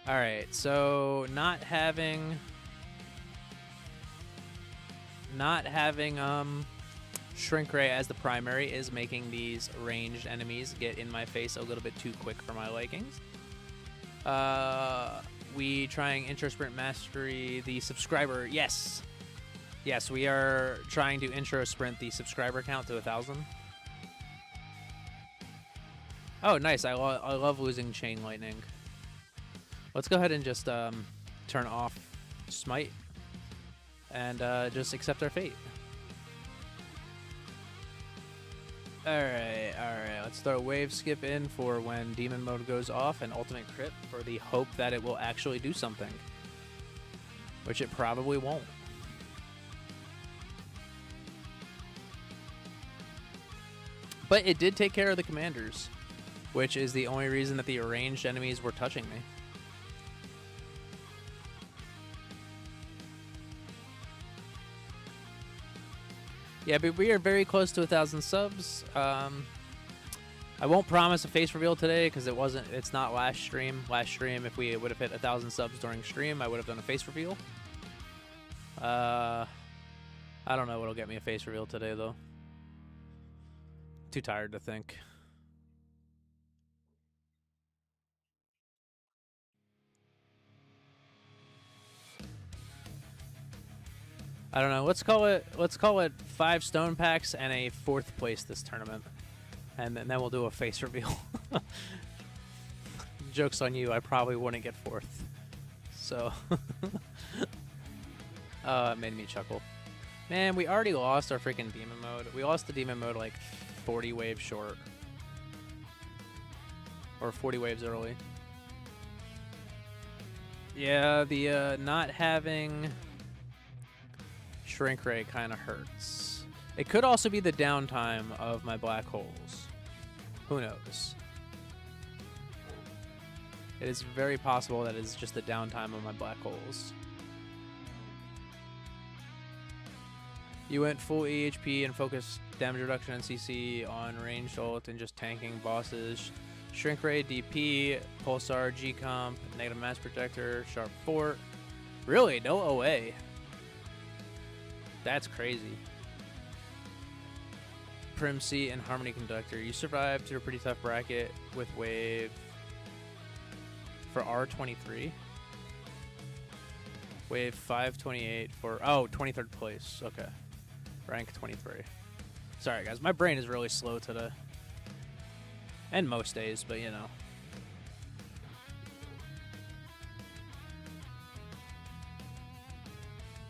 Alright, so not having Shrink Ray as the primary is making these ranged enemies get in my face a little bit too quick for my likings. We trying intro sprint mastery the subscriber. Yes, we are trying to intro sprint the subscriber count to 1,000. Oh, nice. I love losing chain lightning. Let's go ahead and just turn off smite and just accept our fate. Alright, let's throw wave skip in for when demon mode goes off and ultimate crit for the hope that it will actually do something, which it probably won't. But it did take care of the commanders, which is the only reason that the ranged enemies were touching me. Yeah, but we are very close to 1,000 subs. I won't promise a face reveal today because it's not last stream. Last stream, if we would have hit 1,000 subs during stream, I would have done a face reveal. I don't know what'll get me a face reveal today, though. Too tired to think. I don't know. Let's call it 5 stone packs and a 4th place this tournament. And then we'll do a face reveal. Joke's on you, I probably wouldn't get 4th. So it made me chuckle. Man, we already lost our freaking demon mode. We lost the demon mode like 40 waves short. Or 40 waves early. Yeah, the not having shrink ray kind of hurts. It could also be the downtime of my black holes. Who knows? It is very possible that it's just the downtime of my black holes. You went full EHP and focused damage reduction and CC on ranged ult and just tanking bosses. Shrink ray, DP, pulsar, G-comp, negative mass protector, sharp fort. Really? No OA? That's crazy. Prim C and Harmony Conductor. You survived through a pretty tough bracket with wave for R23. Wave 528 for 23rd place. Okay. Rank 23. Sorry guys, my brain is really slow today. And most days, but you know.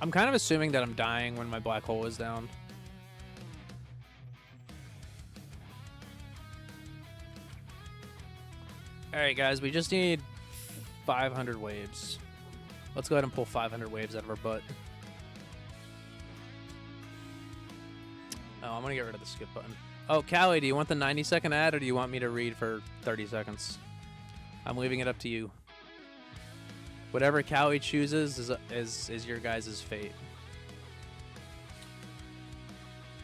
I'm kind of assuming that I'm dying when my black hole is down. Alright guys, we just need 500 waves. Let's go ahead and pull 500 waves out of our butt. Oh, I'm gonna get rid of the skip button. Oh, Callie, do you want the 90-second ad or do you want me to read for 30 seconds? I'm leaving it up to you. Whatever Callie chooses is your guys' fate.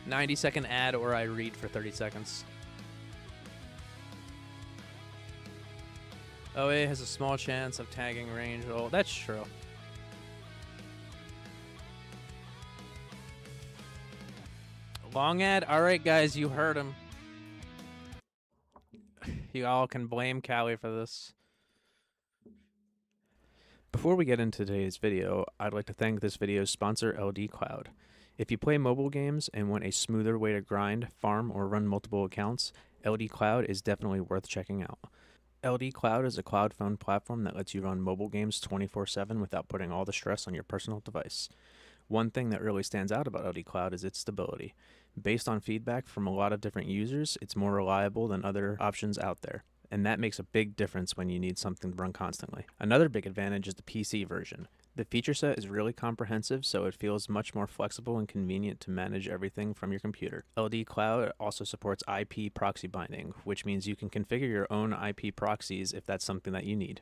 90-second ad or I read for 30 seconds. OA has a small chance of tagging range. Oh, that's true. Long ad? Alright guys, you heard him. You all can blame Callie for this. Before we get into today's video, I'd like to thank this video's sponsor, LD Cloud. If you play mobile games and want a smoother way to grind, farm, or run multiple accounts, LD Cloud is definitely worth checking out. LD Cloud is a cloud phone platform that lets you run mobile games 24/7 without putting all the stress on your personal device. One thing that really stands out about LD Cloud is its stability. Based on feedback from a lot of different users, it's more reliable than other options out there. And that makes a big difference when you need something to run constantly. Another big advantage is the PC version. The feature set is really comprehensive, so it feels much more flexible and convenient to manage everything from your computer. LD Cloud also supports IP proxy binding, which means you can configure your own IP proxies if that's something that you need.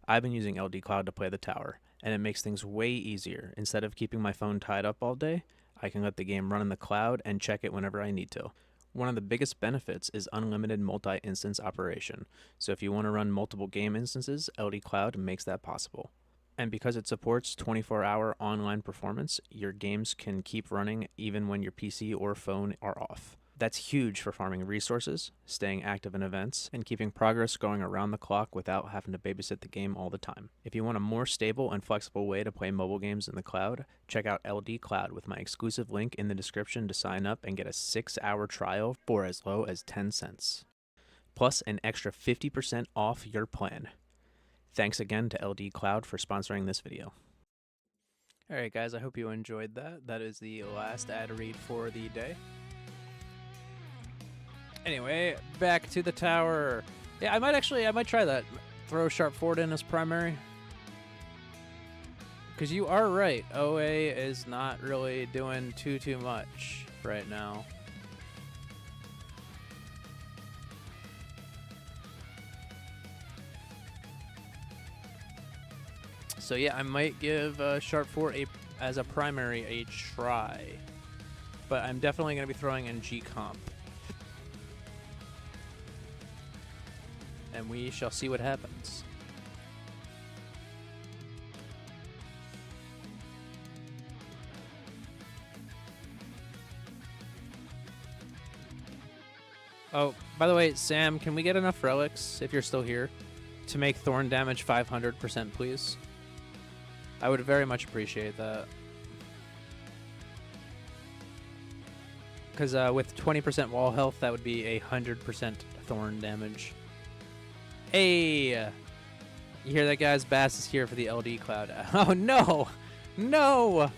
I've been using LD Cloud to play the tower, and it makes things way easier. Instead of keeping my phone tied up all day, I can let the game run in the cloud and check it whenever I need to. One of the biggest benefits is unlimited multi-instance operation, so if you want to run multiple game instances, LD Cloud makes that possible. And because it supports 24-hour online performance, your games can keep running even when your PC or phone are off. That's huge for farming resources, staying active in events, and keeping progress going around the clock without having to babysit the game all the time. If you want a more stable and flexible way to play mobile games in the cloud, check out LD Cloud with my exclusive link in the description to sign up and get a 6-hour trial for as low as 10 cents. Plus an extra 50% off your plan. Thanks again to LD Cloud for sponsoring this video. Alright guys, I hope you enjoyed that. That is the last ad read for the day. Anyway, back to the tower. Yeah, I might try that. Throw Sharp Fort in as primary. Because you are right, OA is not really doing too much right now. So yeah, I might give Sharp Fort as a primary a try. but I'm definitely going to be throwing in G-Comp. And we shall see what happens. Oh, by the way, Sam, can we get enough relics, if you're still here, to make Thorn damage 500%, please? I would very much appreciate that. Because with 20% wall health, that would be 100% Thorn damage. Hey! You hear that, guys? Bass is here for the LD Cloud. Oh, no! No!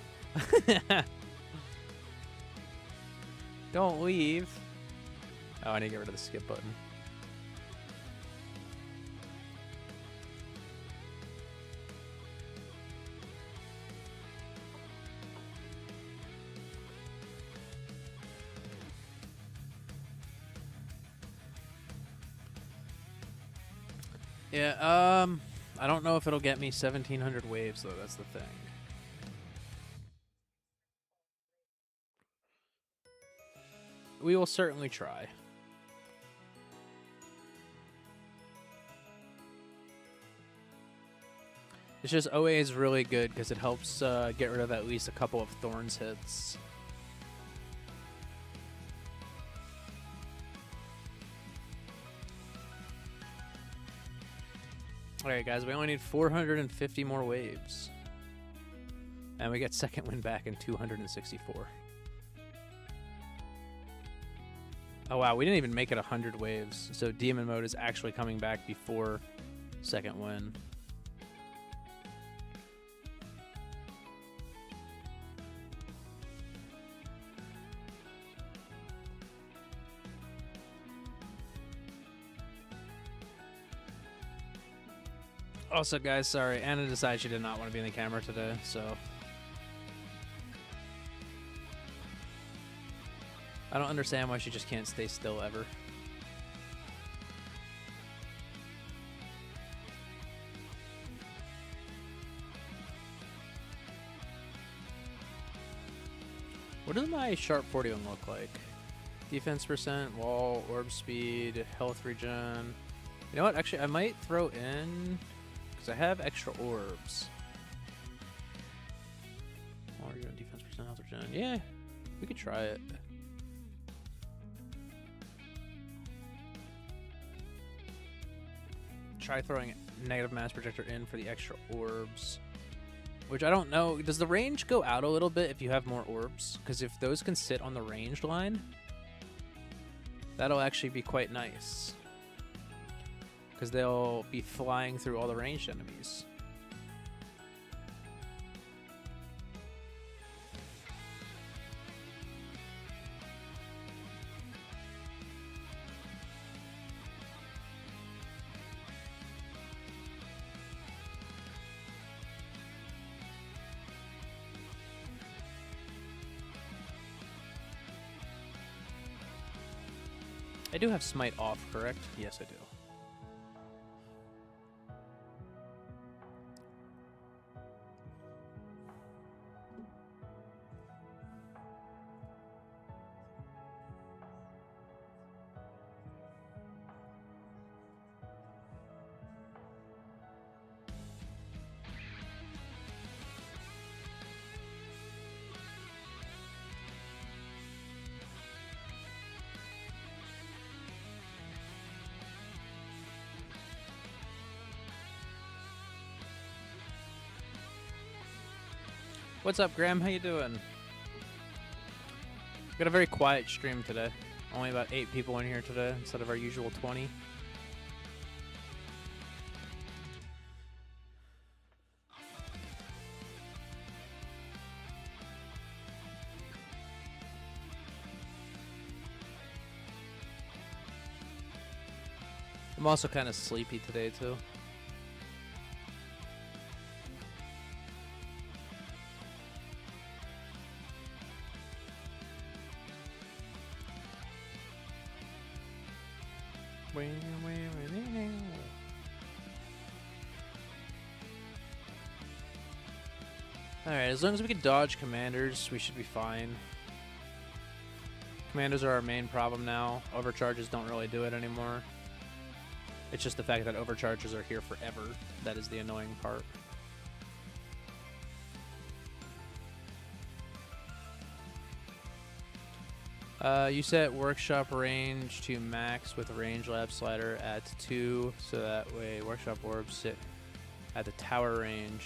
Don't leave. Oh, I need to get rid of the skip button. Yeah, I don't know if it'll get me 1,700 waves, though. That's the thing. We will certainly try. It's just OA is really good because it helps get rid of at least a couple of Thorns hits. Alright guys, we only need 450 more waves. And we get second win back in 264. Oh wow, we didn't even make it 100 waves. So Demon Mode is actually coming back before second win. Also, guys, sorry, Anna decided she did not want to be in the camera today, so... I don't understand why she just can't stay still ever. What does my Sharp 41 look like? Defense percent, wall, orb speed, health regen. You know what? Actually, I might throw in... because I have extra orbs. Or you defense percent, health regen. Yeah, we could try it. Try throwing negative mass projector in for the extra orbs. Which I don't know. Does the range go out a little bit if you have more orbs? Because if those can sit on the ranged line, that'll actually be quite nice. Because they'll be flying through all the ranged enemies. I do have Smite off, correct? Yes, I do. What's up, Graham? How you doing? Got a very quiet stream today. Only about 8 people in here today instead of our usual 20. I'm also kind of sleepy today, too. Alright, as long as we can dodge commanders, we should be fine. Commandos are our main problem now. Overcharges don't really do it anymore. It's just the fact that overcharges are here forever. That is the annoying part. You set workshop range to max with range lab slider at 2, so that way workshop orbs sit at the tower range,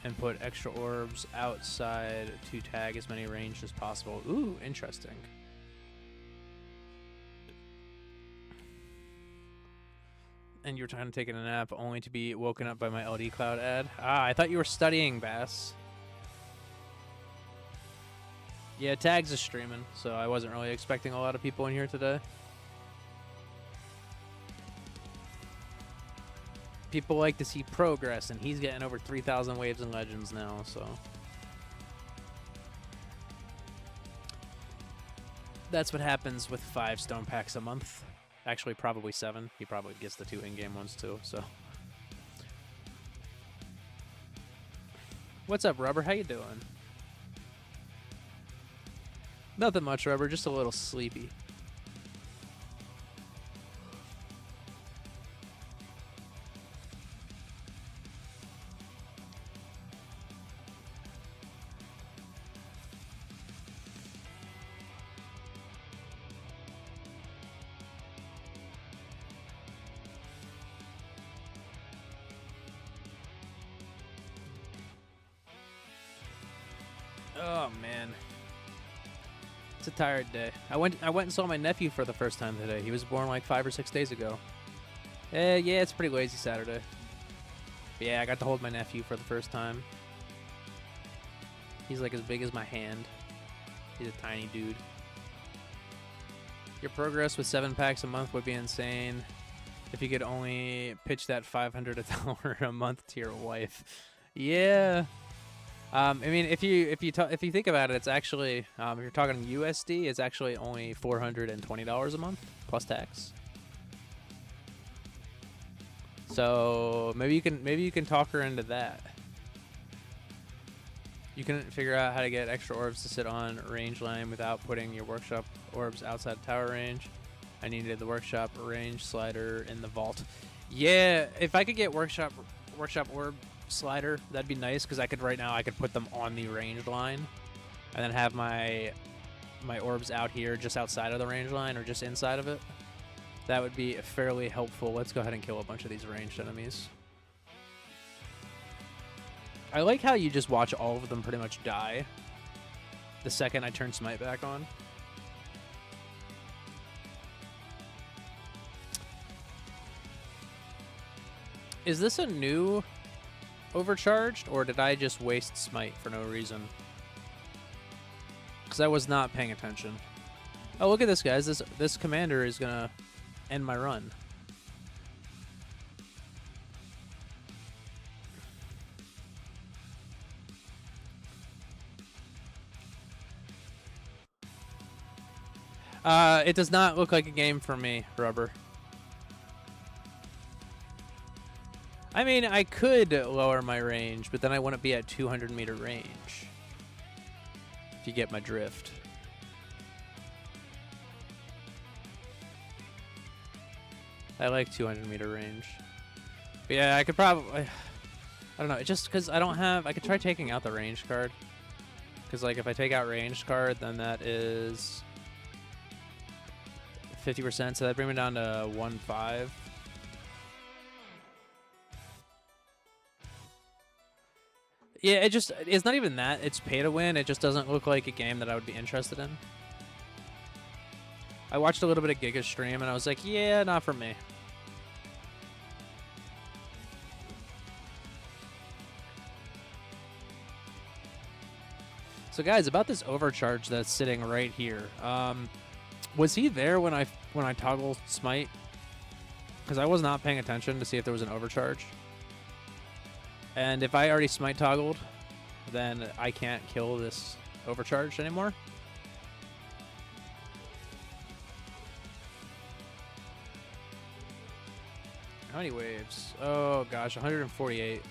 and put extra orbs outside to tag as many range as possible. Ooh, interesting. And you're trying to take a nap only to be woken up by my LD Cloud ad. Ah, I thought you were studying, Bass. Yeah, Tags is streaming, so I wasn't really expecting a lot of people in here today. People like to see progress, and he's getting over 3,000 waves and legends now, so. That's what happens with 5 stone packs a month. Actually, probably 7. He probably gets the 2 in-game ones, too, so. What's up, Rubber? How you doing? Nothing much, Rubber. Just a little sleepy. Oh, man. It's a tired day. I went and saw my nephew for the first time today. He was born like 5 or 6 days ago. Yeah, it's a pretty lazy Saturday. But yeah, I got to hold my nephew for the first time. He's like as big as my hand. He's a tiny dude. Your progress with 7 packs a month would be insane if you could only pitch that $500 a month to your wife. Yeah. I mean, if you think about it, it's actually if you're talking USD, it's actually only $420 a month plus tax. So maybe you can talk her into that. You can figure out how to get extra orbs to sit on range line without putting your workshop orbs outside tower range. I needed the workshop range slider in the vault. Yeah, if I could get workshop orb slider, that'd be nice, because I could put them on the range line and then have my orbs out here just outside of the range line or just inside of it. That would be fairly helpful. Let's go ahead and kill a bunch of these ranged enemies. I like how you just watch all of them pretty much die the second I turn smite back on. Is this a new overcharged, or did I just waste smite for no reason? Because I was not paying attention. Oh, look at this, guys. This commander is gonna end my run. It does not look like a game for me, Rubber. I mean, I could lower my range, but then I wouldn't be at 200 meter range. If you get my drift. I like 200 meter range. But yeah, I could probably... I don't know, it's just because I don't have... I could try taking out the range card. Because, like, if I take out range card, then that is 50%, so that brings me down to 1.5. Yeah, it's not even that. It's pay to win. It just doesn't look like a game that I would be interested in. I watched a little bit of Giga's stream, and I was like, yeah, not for me. So, guys, about this overcharge that's sitting right here. Was he there when I toggled smite? Because I was not paying attention to see if there was an overcharge. And if I already smite toggled, then I can't kill this overcharge anymore. How many waves? Oh gosh, 148.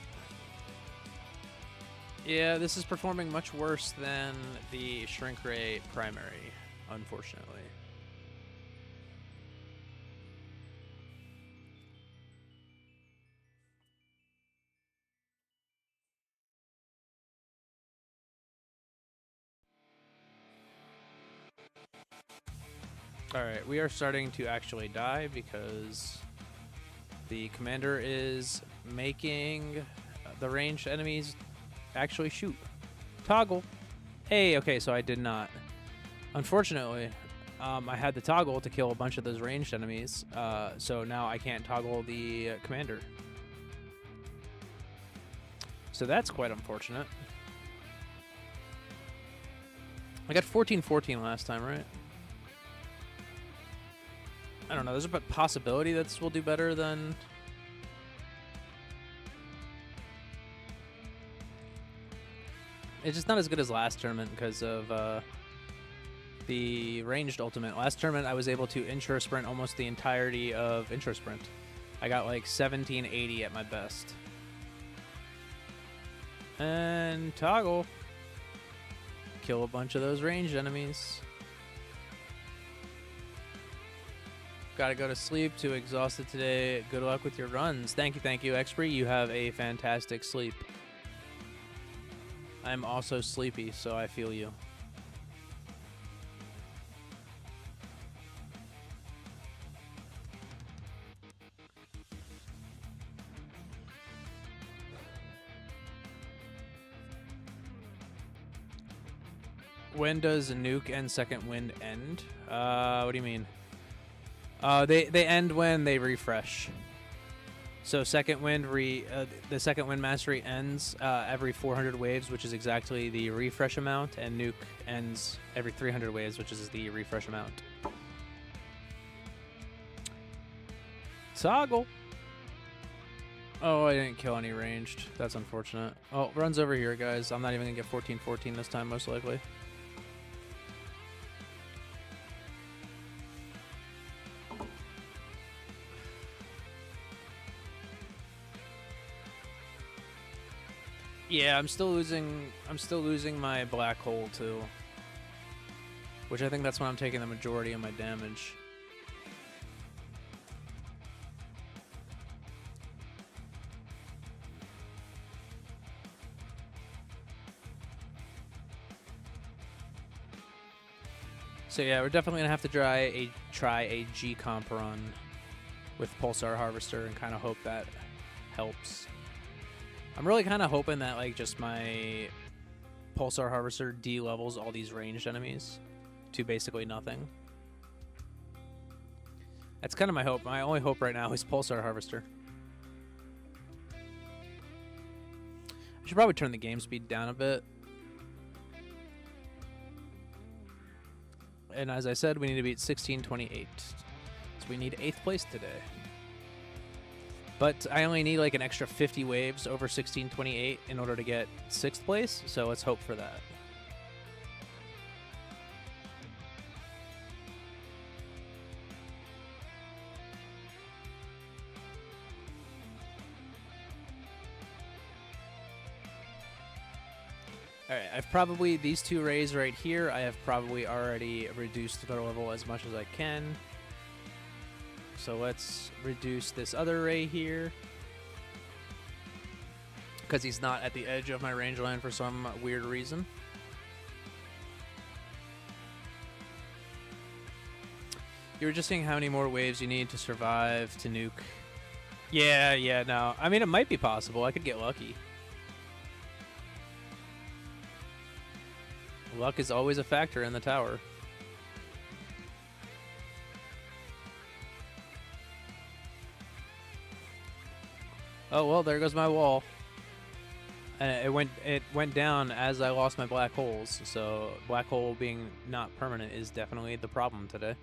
Yeah, this is performing much worse than the Shrink Ray primary. unfortunately. Alright, we are starting to actually die because the commander is making the ranged enemies actually shoot. Toggle. Hey, okay, so I did not. Unfortunately, I had the toggle to kill a bunch of those ranged enemies, so now I can't toggle the commander. So that's quite unfortunate. I got 14-14 last time, right? I don't know, there's a possibility that this will do better than... It's just not as good as last tournament because of the ranged ultimate. Last tournament, I was able to intro sprint almost the entirety of intro sprint. I got like 1780 at my best. And toggle. Kill a bunch of those ranged enemies. Gotta go to sleep, too exhausted today. Good luck with your runs. Thank you, Expree. You have a fantastic sleep. I'm also sleepy, so I feel you. When does nuke and second wind end? What do you mean? They end when they refresh. So second wind the second wind mastery ends every 400 waves, which is exactly the refresh amount, and nuke ends every 300 waves, which is the refresh amount. Toggle. Oh, I didn't kill any ranged. That's unfortunate. Oh, runs over here, guys. I'm not even gonna get 14-14 this time, most likely. Yeah, I'm still losing my black hole too. Which I think that's when I'm taking the majority of my damage. So yeah, we're definitely gonna have to try a G comp run with Pulsar Harvester and kind of hope that helps. I'm really kind of hoping that like just my Pulsar Harvester de-levels all these ranged enemies to basically nothing. That's kind of my hope. My only hope right now is Pulsar Harvester. I should probably turn the game speed down a bit. And as I said, we need to beat 1628. So we need 8th place today. But I only need like an extra 50 waves over 1628 in order to get 6th place, so let's hope for that. Alright, I've probably, these two rays right here, I have probably already reduced their level as much as I can. So let's reduce this other ray here. Because he's not at the edge of my range line for some weird reason. You were just saying how many more waves you need to survive to nuke. Yeah, no. I mean, it might be possible. I could get lucky. Luck is always a factor in the tower. Oh, well, there goes my wall. And it went down as I lost my black holes, so black hole being not permanent is definitely the problem today.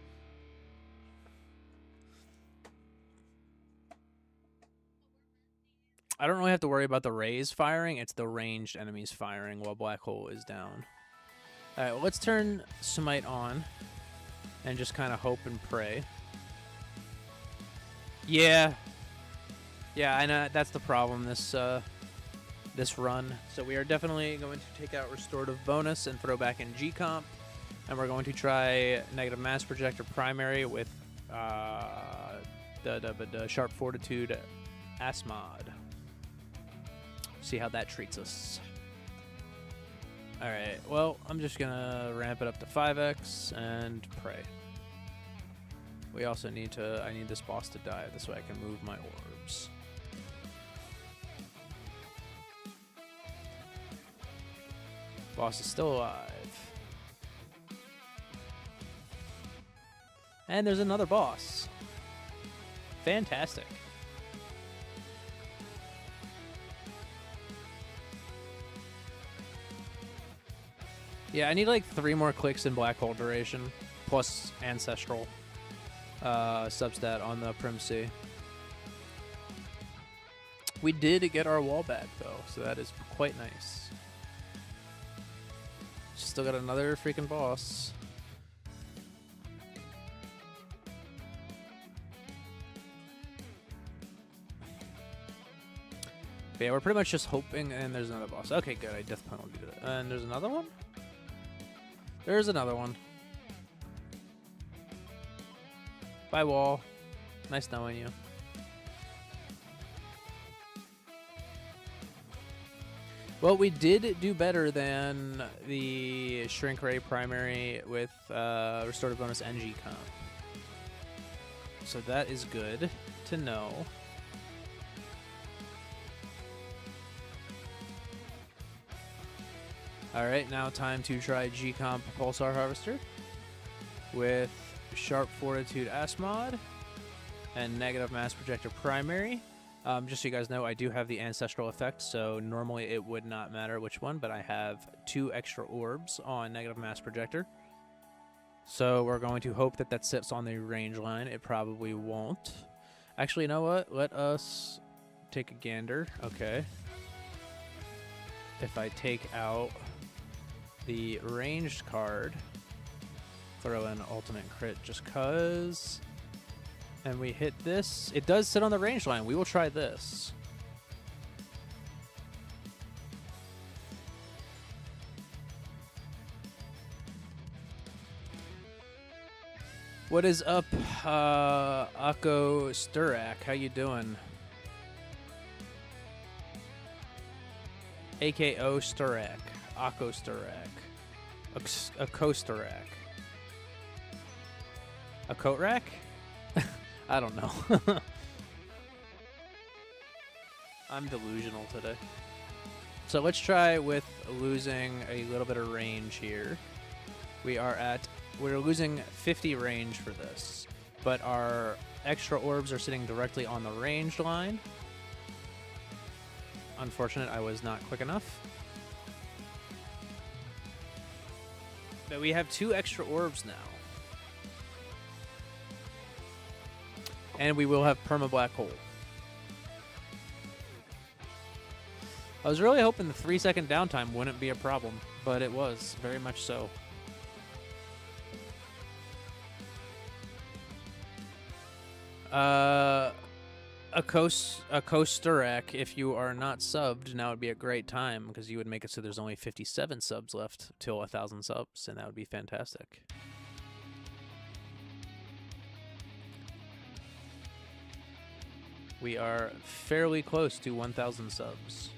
I don't really have to worry about the rays firing, it's the ranged enemies firing while black hole is down. Alright, well, let's turn Smite on and just kind of hope and pray. Yeah, I know that's the problem this run. So we are definitely going to take out Restorative Bonus and throw back in G-Comp. And we're going to try negative mass projector primary with the sharp fortitude Asmod. See how that treats us. Alright, well, I'm just gonna ramp it up to 5x and pray. We also need to, I need this boss to die, this way I can move my orbs. Boss is still alive. And there's another boss. Fantastic. Yeah, I need like 3 more clicks in black hole duration, plus ancestral substat on the Prim C. We did get our wall back though, so that is quite nice. Still got another freaking boss. But yeah, we're pretty much just hoping, and there's another boss. Okay, good, I death penalty did it. And there's another one? There's another one. Bye, wall. Nice knowing you. Well, we did do better than the Shrink Ray primary with Restorative Bonus NG comp. So that is good to know. Alright, now time to try G-Comp Pulsar Harvester with Sharp Fortitude Asmod and Negative Mass Projector Primary. Just so you guys know, I do have the Ancestral effect, so normally it would not matter which one, but I have 2 extra orbs on Negative Mass Projector. So we're going to hope that that sits on the range line. It probably won't. Actually, you know what? Let us take a gander. Okay. If I take out the ranged card, throw in ultimate crit just cuz, and we hit this, it does sit on the range line. We will try this. What is up, Akko Sturak? How you doing? AKO Sturak. Akko Sturak. A Kostarak. A coat rack? I don't know. I'm delusional today. So let's try with losing a little bit of range here. We're losing 50 range for this, but our extra orbs are sitting directly on the range line. Unfortunate, I was not quick enough. But we have 2 extra orbs now. And we will have perma black hole. I was really hoping the 3-second downtime wouldn't be a problem, but it was, very much so. A Kostarak, if you are not subbed, now would be a great time, because you would make it so there's only 57 subs left till 1,000 subs, and that would be fantastic. We are fairly close to 1,000 subs.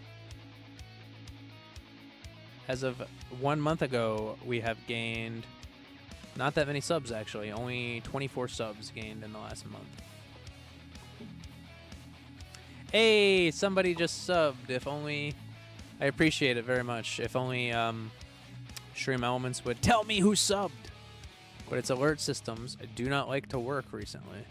As of 1 month ago, we have gained not that many subs, actually. Only 24 subs gained in the last month. Hey, somebody just subbed. If only... I appreciate it very much. If only Stream Elements would tell me who subbed. But its alert systems do not like to work recently.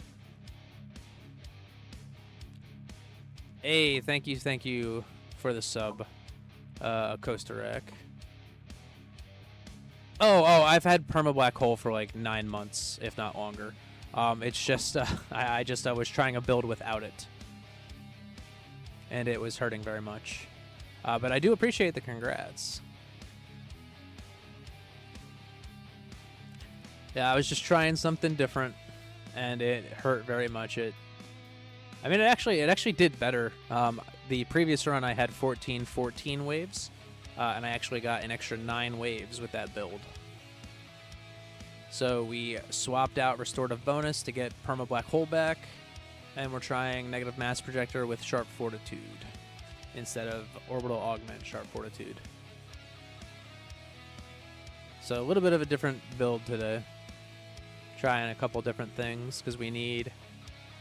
Hey, thank you for the sub, Kostarak. Oh, I've had perma black hole for like 9 months, if not longer. It's just I was trying a build without it, and it was hurting very much. But I do appreciate the congrats. Yeah, I was just trying something different, and it hurt very much. I mean, it actually did better. The previous run, I had 14 waves, and I actually got an extra 9 waves with that build. So we swapped out Restorative Bonus to get Perma Black Hole back, and we're trying Negative Mass Projector with Sharp Fortitude instead of Orbital Augment Sharp Fortitude. So a little bit of a different build today. Trying a couple different things because we need,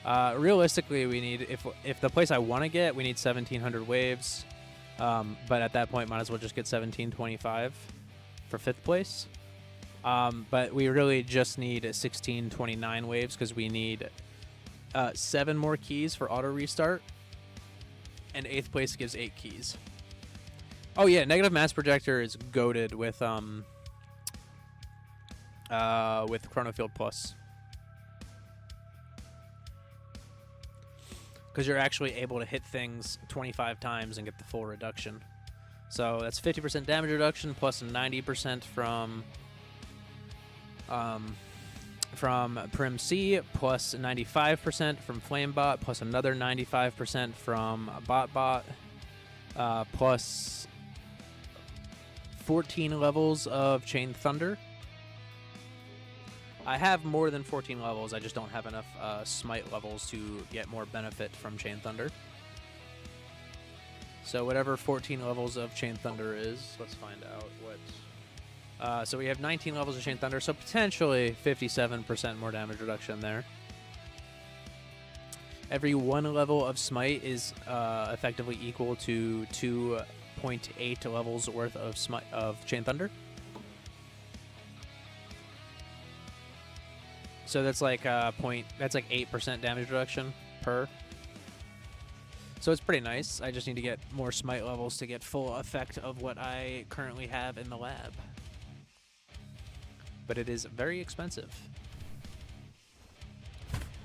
realistically, we need, if the place I want to get, we need 1,700 waves. But at that point, might as well just get 1,725 for 5th place. But we really just need 1,629 waves because we need 7 more keys for auto restart. And 8th place gives 8 keys. Oh yeah, Negative Mass Projector is goated with Chronofield Plus. Because you're actually able to hit things 25 times and get the full reduction. So that's 50% damage reduction plus 90% from Prim C, plus 95% from Flamebot, plus another 95% from BotBot, plus 14 levels of Chain Thunder. I have more than 14 levels, I just don't have enough Smite levels to get more benefit from Chain Thunder. So whatever 14 levels of Chain Thunder is, let's find out what... so we have 19 levels of Chain Thunder, so potentially 57% more damage reduction there. Every 1 level of Smite is effectively equal to 2.8 levels worth of Smite of Chain Thunder. So that's like that's like 8% damage reduction per. So it's pretty nice. I just need to get more Smite levels to get full effect of what I currently have in the lab. But it is very expensive.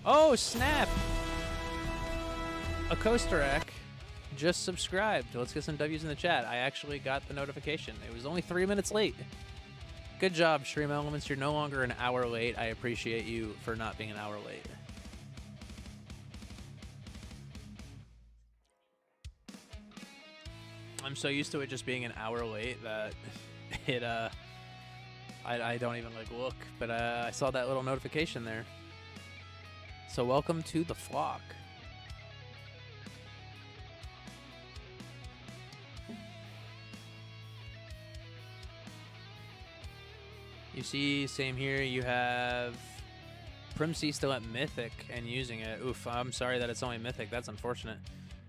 Oh, snap! A Coasterak just subscribed. Let's get some W's in the chat. I actually got the notification. It was only 3 minutes late. Good job, Stream Elements. You're no longer an hour late. I appreciate you for not being an hour late. I'm so used to it just being an hour late that it I don't even like look, but I saw that little notification there. So welcome to the flock. You see, same here, you have Prim C still at Mythic and using it. Oof, I'm sorry that it's only Mythic, that's unfortunate.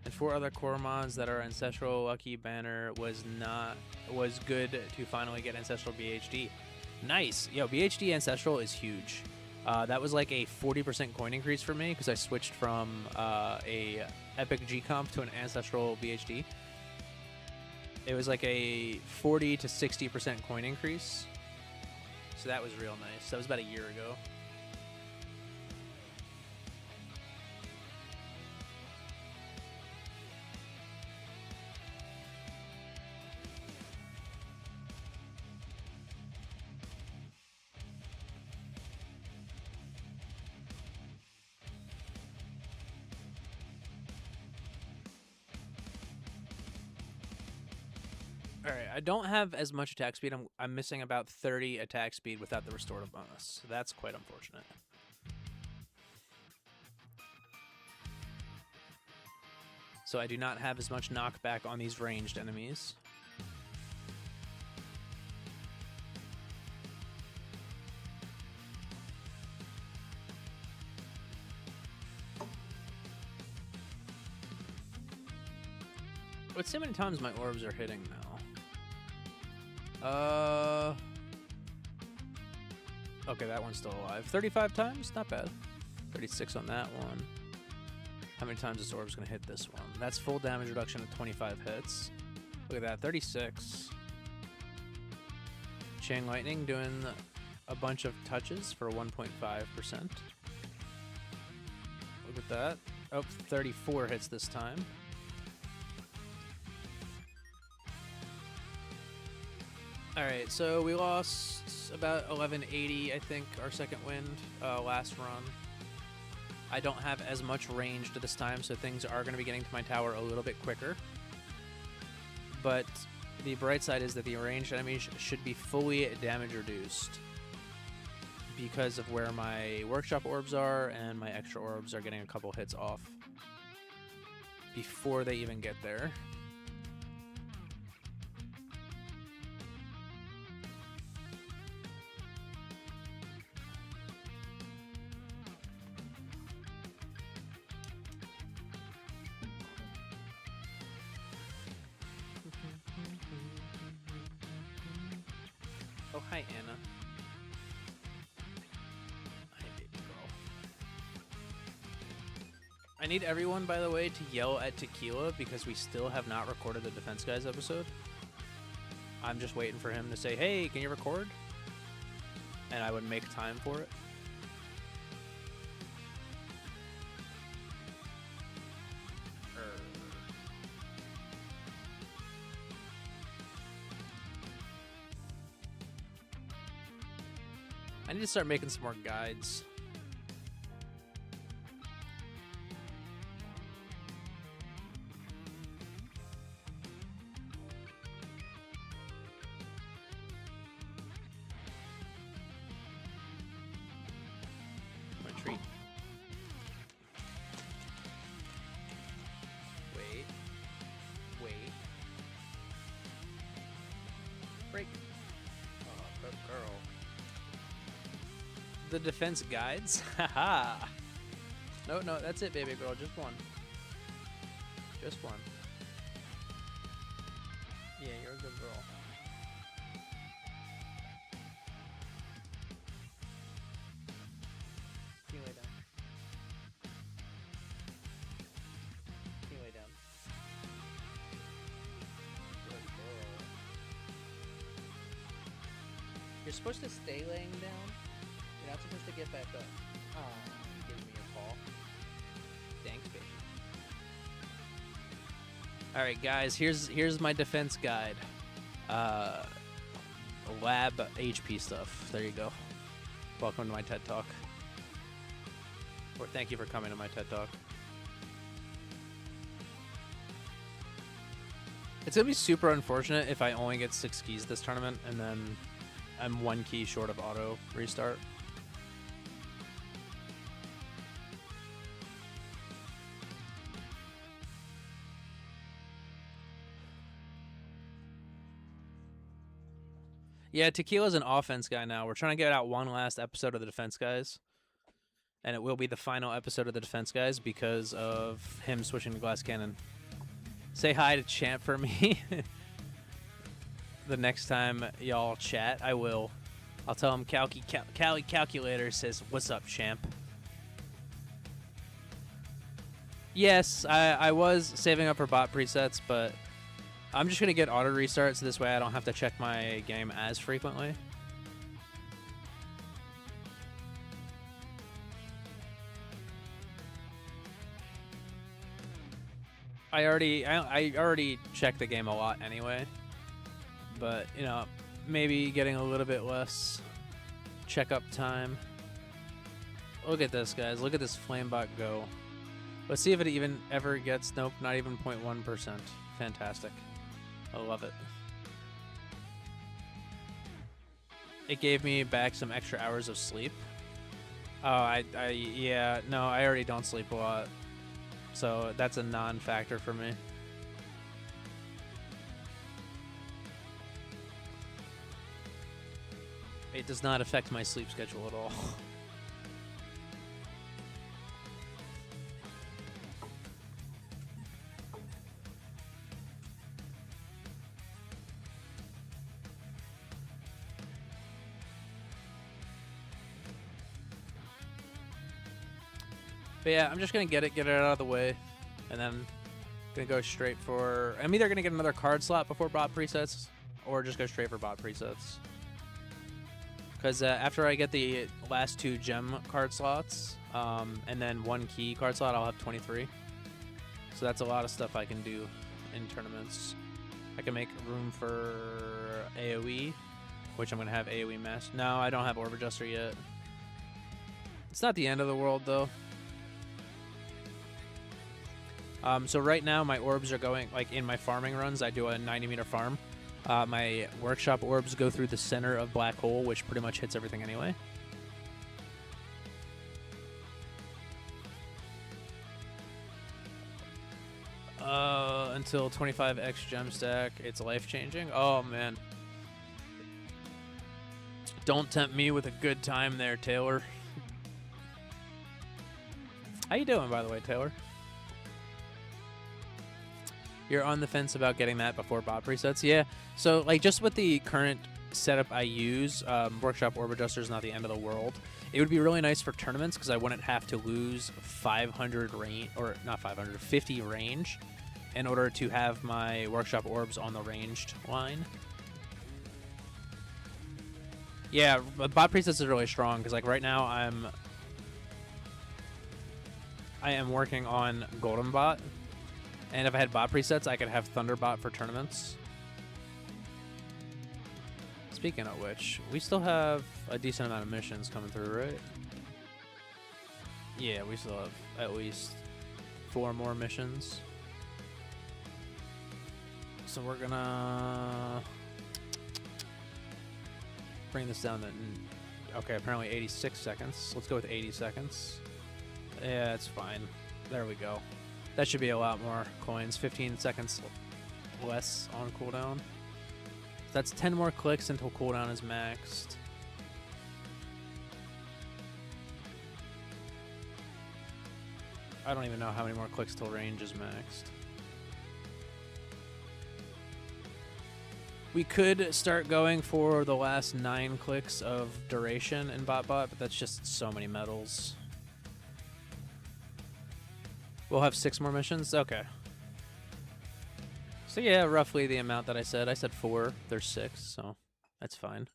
And 4 other core mods that are Ancestral Lucky Banner was good to finally get Ancestral BHD. Nice. Yo, BHD Ancestral is huge. That was like a 40% coin increase for me because I switched from a Epic G Comp to an Ancestral BHD. It was like a 40 to 60% coin increase. So that was real nice. That was about a year ago. Alright, I don't have as much attack speed. I'm missing about 30 attack speed without the restorative bonus. So that's quite unfortunate. So I do not have as much knockback on these ranged enemies. Let's see how many times my orbs are hitting now. Okay, that one's still alive. 35 times? Not bad. 36 on that one. How many times this orb's gonna hit this one? That's full damage reduction of 25 hits. Look at that, 36. Chain Lightning doing a bunch of touches for 1.5%. Look at that. Oh, 34 hits this time. Alright, so we lost about 1180, I think, our second wind last run. I don't have as much range to this time, so things are going to be getting to my tower a little bit quicker. But the bright side is that the ranged enemies should be fully damage reduced because of where my workshop orbs are, and my extra orbs are getting a couple hits off before they even get there. Oh, hi, Anna. Hi, baby girl. I need everyone, by the way, to yell at Tequila because we still have not recorded the Defense Guys episode. I'm just waiting for him to say, hey, can you record? And I would make time for it. I need to start making some more guides. My treat. Wait. Break. Oh, good girl. The defense guides? Haha. No, that's it, baby girl. Just one. Just one. Yeah, you're a good girl. Can you lay down? Can you lay down? Good girl. You're supposed to stay laying down. You're not supposed to get back up. Oh, give me a call. Thanks, baby. All right, guys. Here's my defense guide. Lab HP stuff. There you go. Welcome to my TED Talk. Or thank you for coming to my TED Talk. It's gonna be super unfortunate if I only get 6 keys this tournament, and then I'm 1 key short of auto restart. Yeah, Tequila's an offense guy now. We're trying to get out one last episode of the Defense Guys. And it will be the final episode of the Defense Guys because of him switching to Glass Cannon. Say hi to Champ for me. The next time y'all chat, I will. I'll tell him Cali Calculator says, "What's up, Champ?" Yes, I was saving up for bot presets, but I'm just going to get auto restart so this way I don't have to check my game as frequently. I already check the game a lot anyway. But, you know, maybe getting a little bit less checkup time. Look at this, guys. Look at this Flamebot go. Let's see if it even ever gets... Nope, not even 0.1%. Fantastic. I love it. It gave me back some extra hours of sleep. Oh, yeah, no, I already don't sleep a lot. So that's a non-factor for me. It does not affect my sleep schedule at all. But yeah, I'm just gonna get it out of the way, and then gonna go straight for... I'm either gonna get another card slot before bot presets, or just go straight for bot presets. Because after I get the last 2 gem card slots, and then 1 key card slot, I'll have 23. So that's a lot of stuff I can do in tournaments. I can make room for AoE, which I'm gonna have AoE mass. No, I don't have Orb Adjuster yet. It's not the end of the world, though. So right now my orbs are going, like in my farming runs, I do a 90-meter farm. My workshop orbs go through the center of Black Hole, which pretty much hits everything anyway. until 25x gem stack. It's life-changing. Oh, man. Don't tempt me with a good time there, Taylor. How you doing, by the way, Taylor? You're on the fence about getting that before bot presets? Yeah. So, like, just with the current setup I use, Workshop Orb Adjuster is not the end of the world. It would be really nice for tournaments because I wouldn't have to lose 500 range, or not 500, 50 range in order to have my Workshop Orbs on the ranged line. Yeah, but bot presets is really strong because, like, right now I am working on Golden Bot, and if I had bot presets, I could have Thunderbot for tournaments. Speaking of which, we still have a decent amount of missions coming through, right? Yeah, we still have at least 4 more missions. So we're gonna bring this down to, okay, apparently 86 seconds. Let's go with 80 seconds. Yeah, it's fine. There we go. That should be a lot more coins. 15 seconds less on cooldown. That's 10 more clicks until cooldown is maxed. I don't even know how many more clicks till range is maxed. We could start going for the last 9 clicks of duration in BotBot, but that's just so many medals. We'll have 6 more missions? Okay. So yeah, roughly the amount that I said. I said 4. There's 6, so that's fine.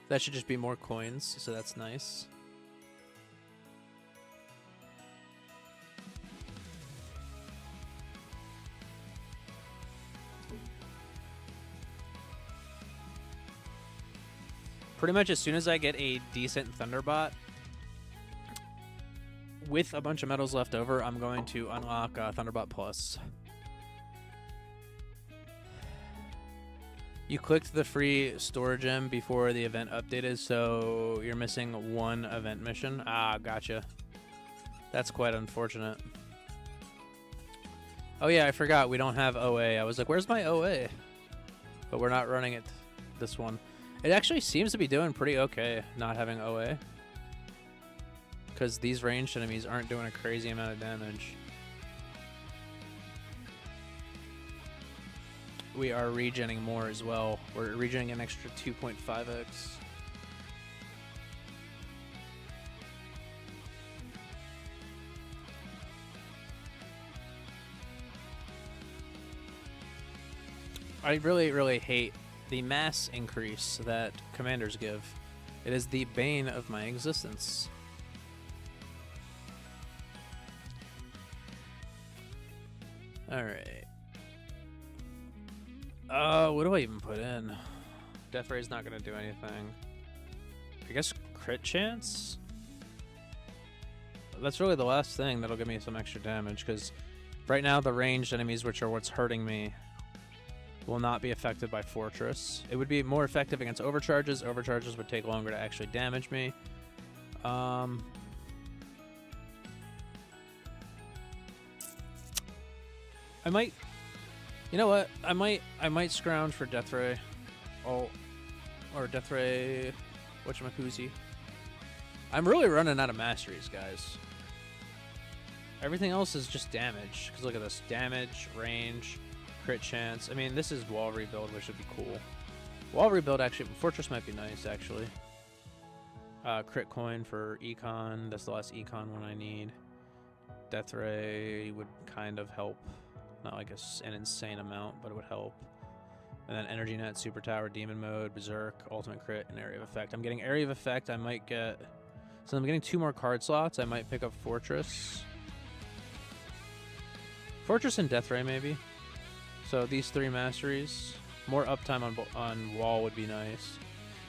That should just be more coins, so that's nice. Pretty much as soon as I get a decent Thunderbot, with a bunch of medals left over, I'm going to unlock Thunderbot Plus. You clicked the free store gem before the event updated, so you're missing 1 event mission. Ah, gotcha. That's quite unfortunate. Oh yeah, I forgot we don't have OA. I was like, where's my OA? But we're not running it this one. It actually seems to be doing pretty okay not having OA. Because these ranged enemies aren't doing a crazy amount of damage. We are regenning more as well. We're regenning an extra 2.5x. I really, really hate the mass increase that commanders give. It is the bane of my existence. Alright. What do I even put in? Death Ray's not gonna do anything. I guess crit chance? That's really the last thing that'll give me some extra damage, because right now the ranged enemies, which are what's hurting me, will not be affected by Fortress. It would be more effective against overcharges. Overcharges would take longer to actually damage me. I might, you know what? I might scrounge for Death Ray, or Death Ray, whatchamacoozy. I'm really running out of masteries, guys. Everything else is just damage. Cause look at this: damage, range, crit chance. I mean, this is wall rebuild, which would be cool. Wall rebuild, actually, Fortress might be nice, actually. Crit coin for econ. That's the last econ one I need. Death Ray would kind of help. Not like an insane amount, but it would help. And then Energy Net, Super Tower, Demon Mode, Berserk, Ultimate Crit, and Area of Effect. I'm getting Area of Effect. I might get... So I'm getting 2 more card slots. I might pick up Fortress. Fortress and Death Ray, maybe. So these 3 masteries. More uptime on wall would be nice.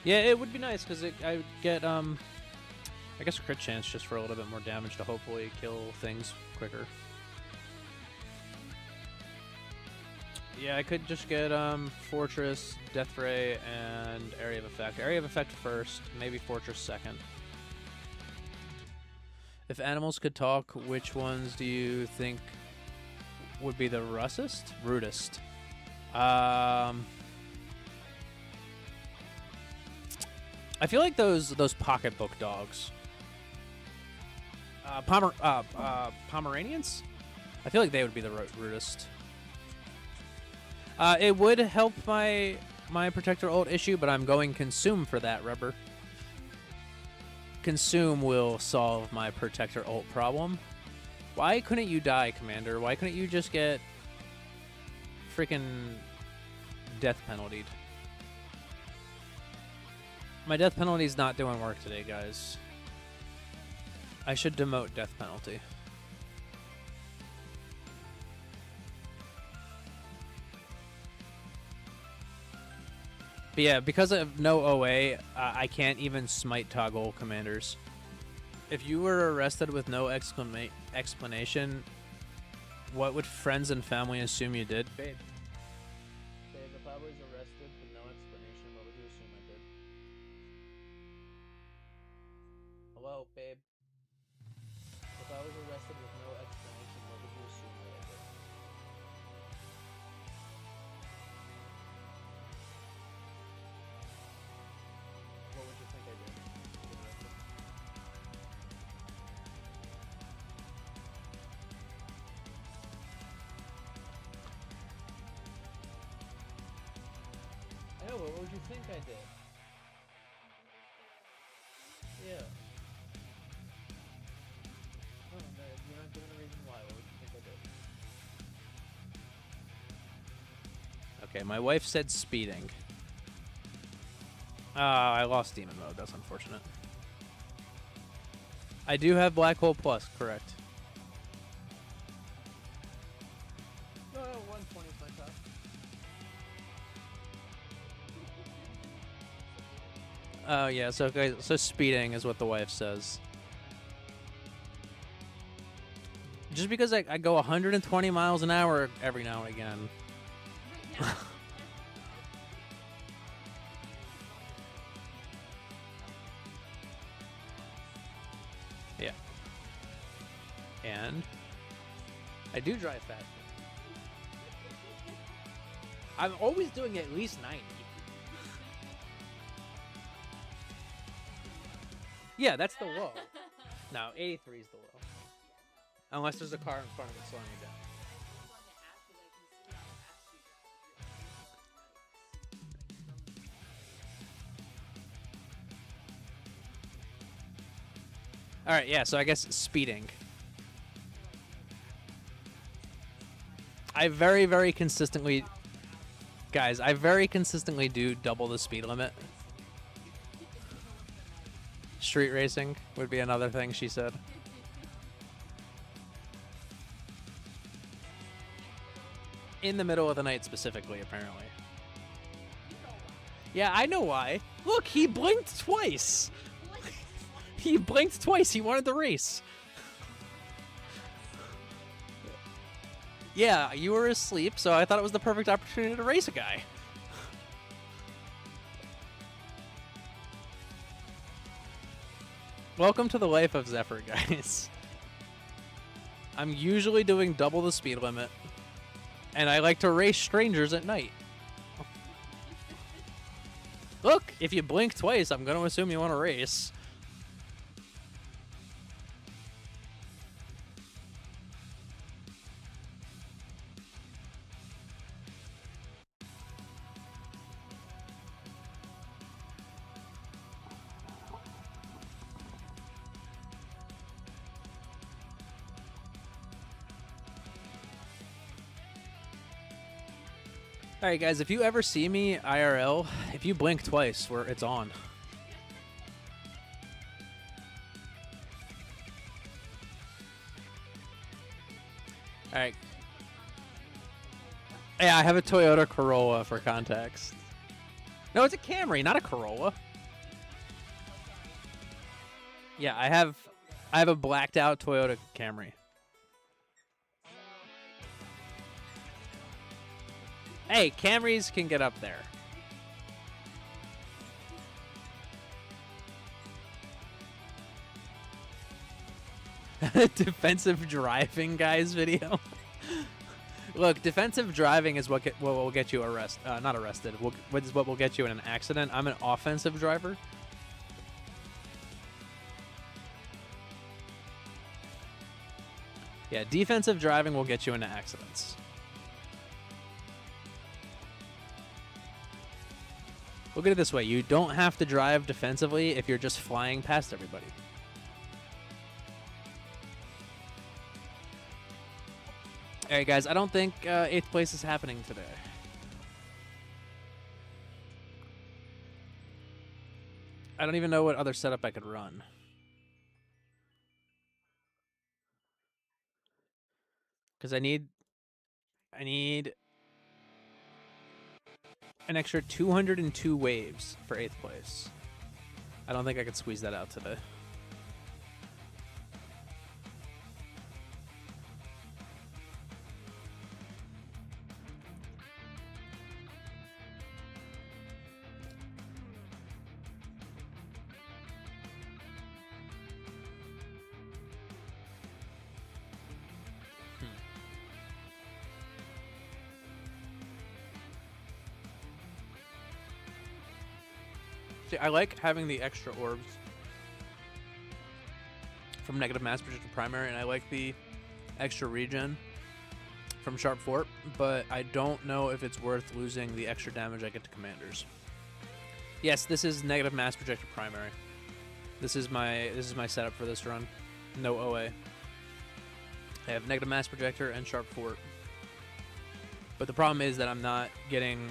Yeah, it would be nice, because I would get, I guess crit chance just for a little bit more damage to hopefully kill things quicker. Yeah, I could just get Fortress, Death Ray, and Area of Effect. Area of Effect first, maybe Fortress second. If animals could talk, which ones do you think would be the rudest? I feel like those pocketbook dogs. Pomeranians? I feel like they would be the rudest. It would help my protector ult issue, but I'm going consume for that, Rubber. Consume will solve my protector ult problem. Why couldn't you die, Commander? Why couldn't you just get freaking death penaltied? My death penalty's not doing work today, guys. I should demote death penalty. But yeah, because of no OA, I can't even smite toggle commanders. If you were arrested with no explanation, what would friends and family assume you did? Babe, if I was arrested with no explanation, what would you assume I did? Hello, babe. If I was arrested with no explanation, what would you assume that I did? What would you think I did? I know, but what would you think I did? Yeah. Oh, no, you're not giving a reason why. What would you think I did? Okay, my wife said speeding. I lost demon mode. That's unfortunate. I do have Black Hole Plus, correct. No, 120 is my top. Oh, yeah, so guys, so speeding is what the wife says. Just because I go 120 miles an hour every now and again. Yeah. And I do drive fast. I'm always doing at least 90. Yeah, that's the low. No, 83 is the low. Unless there's a car in front of it slowing you down. Alright, yeah, so I guess speeding. I very consistently... Guys, I very consistently do double the speed limit. Street racing would be another thing she said. In the middle of the night specifically, apparently. Yeah, I know why. Look, he blinked twice. He blinked twice. He wanted the race. Yeah, you were asleep, so I thought it was the perfect opportunity to race a guy. Welcome to the life of Zephyr, guys. I'm usually doing double the speed limit, and I like to race strangers at night. Look, if you blink twice, I'm going to assume you want to race. Alright guys, if you ever see me IRL, if you blink twice, it's on. Alright. Yeah, I have a Toyota Corolla for context. No, it's a Camry, not a Corolla. Yeah, I have a blacked out Toyota Camry. Hey, Camrys can get up there. Defensive driving guys video. Look, defensive driving is what will get you not arrested. What is what will get you in an accident. I'm an offensive driver. Yeah, defensive driving will get you into accidents. Look at it this way. You don't have to drive defensively if you're just flying past everybody. All right, guys, I don't think 8th place is happening today. I don't even know what other setup I could run. Because I need an extra 202 waves for 8th place. I don't think I could squeeze that out today. See, I like having the extra orbs from negative mass projected primary, and I like the extra regen from Sharp Fort, but I don't know if it's worth losing the extra damage I get to commanders. Yes, this is negative mass projected primary. This is my setup for this run. No OA. I have negative mass projector and Sharp Fort. But the problem is that I'm not getting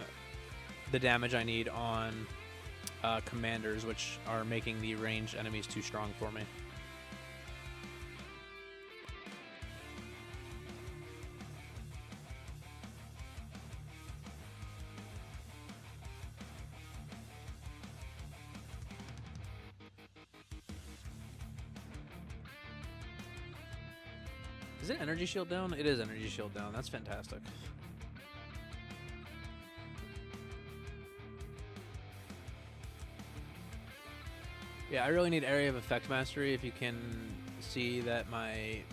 the damage I need on commanders, which are making the ranged enemies too strong for me. Is it energy shield down? It is energy shield down. That's fantastic. Yeah, I really need area of effect mastery. If you can see that my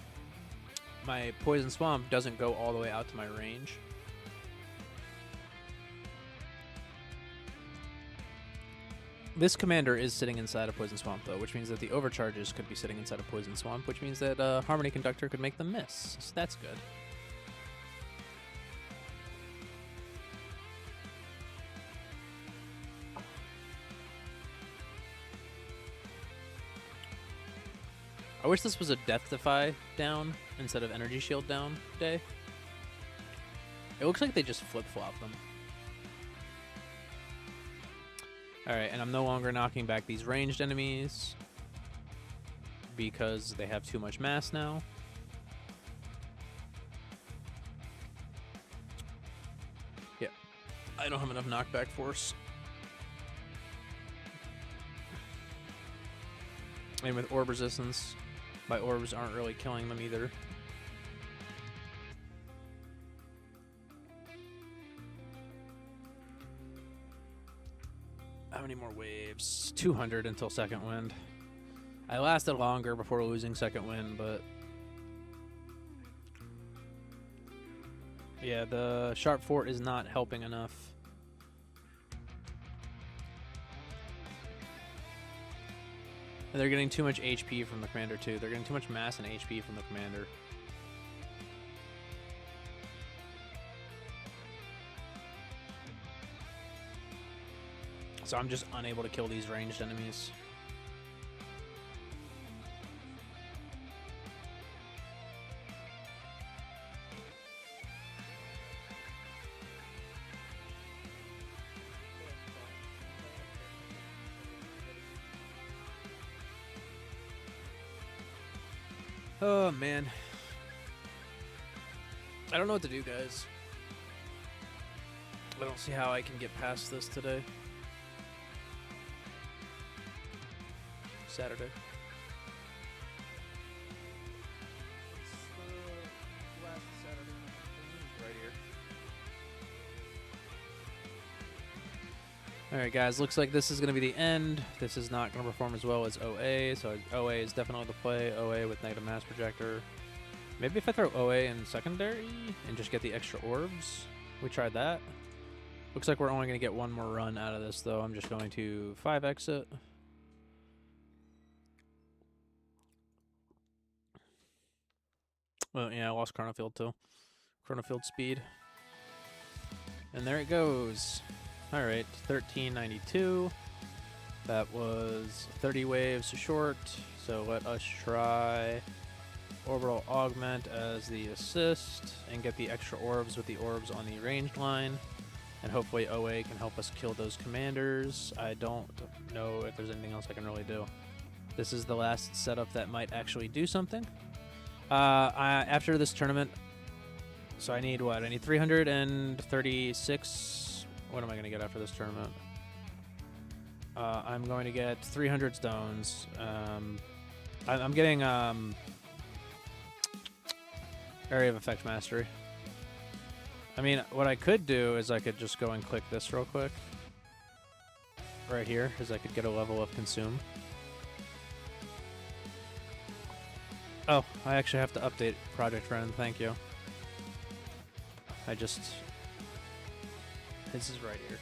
poison swamp doesn't go all the way out to my range. This commander is sitting inside a poison swamp though, which means that the overcharges could be sitting inside a poison swamp, which means that Harmony Conductor could make them miss. So that's good. I wish this was a Death Defy down instead of Energy Shield down day. It looks like they just flip-flop them. Alright, and I'm no longer knocking back these ranged enemies because they have too much mass now. Yeah, I don't have enough knockback force. And with orb resistance, my orbs aren't really killing them either. How many more waves? 200 until second wind. I lasted longer before losing second wind, but yeah, the Sharp Fort is not helping enough. And they're getting too much HP from the commander too. They're getting too much mass and HP from the commander. So I'm just unable to kill these ranged enemies. Oh, man. I don't know what to do, guys. I don't see how I can get past this today. Saturday. It's the last Saturday right here. Alright guys, looks like this is going to be the end. This is not going to perform as well as OA, so OA is definitely the play. OA with negative mass projector. Maybe if I throw OA in secondary and just get the extra orbs. We tried that. Looks like we're only going to get one more run out of this though. I'm just going to 5x it. Well, yeah, I lost Chronofield too. Chronofield speed. And there it goes. Alright, 1392. That was 30 waves short. So let us try Orbital Augment as the assist and get the extra orbs with the orbs on the ranged line. And hopefully OA can help us kill those commanders. I don't know if there's anything else I can really do. This is the last setup that might actually do something. After this tournament, so I need what? I need 336. What am I going to get after this tournament? I'm going to get 300 stones. I'm getting Area of Effect Mastery. I mean, what I could do is I could just go and click this real quick. Right here, is I could get a level of Consume. Oh, I actually have to update Project Ren, thank you. This is right here.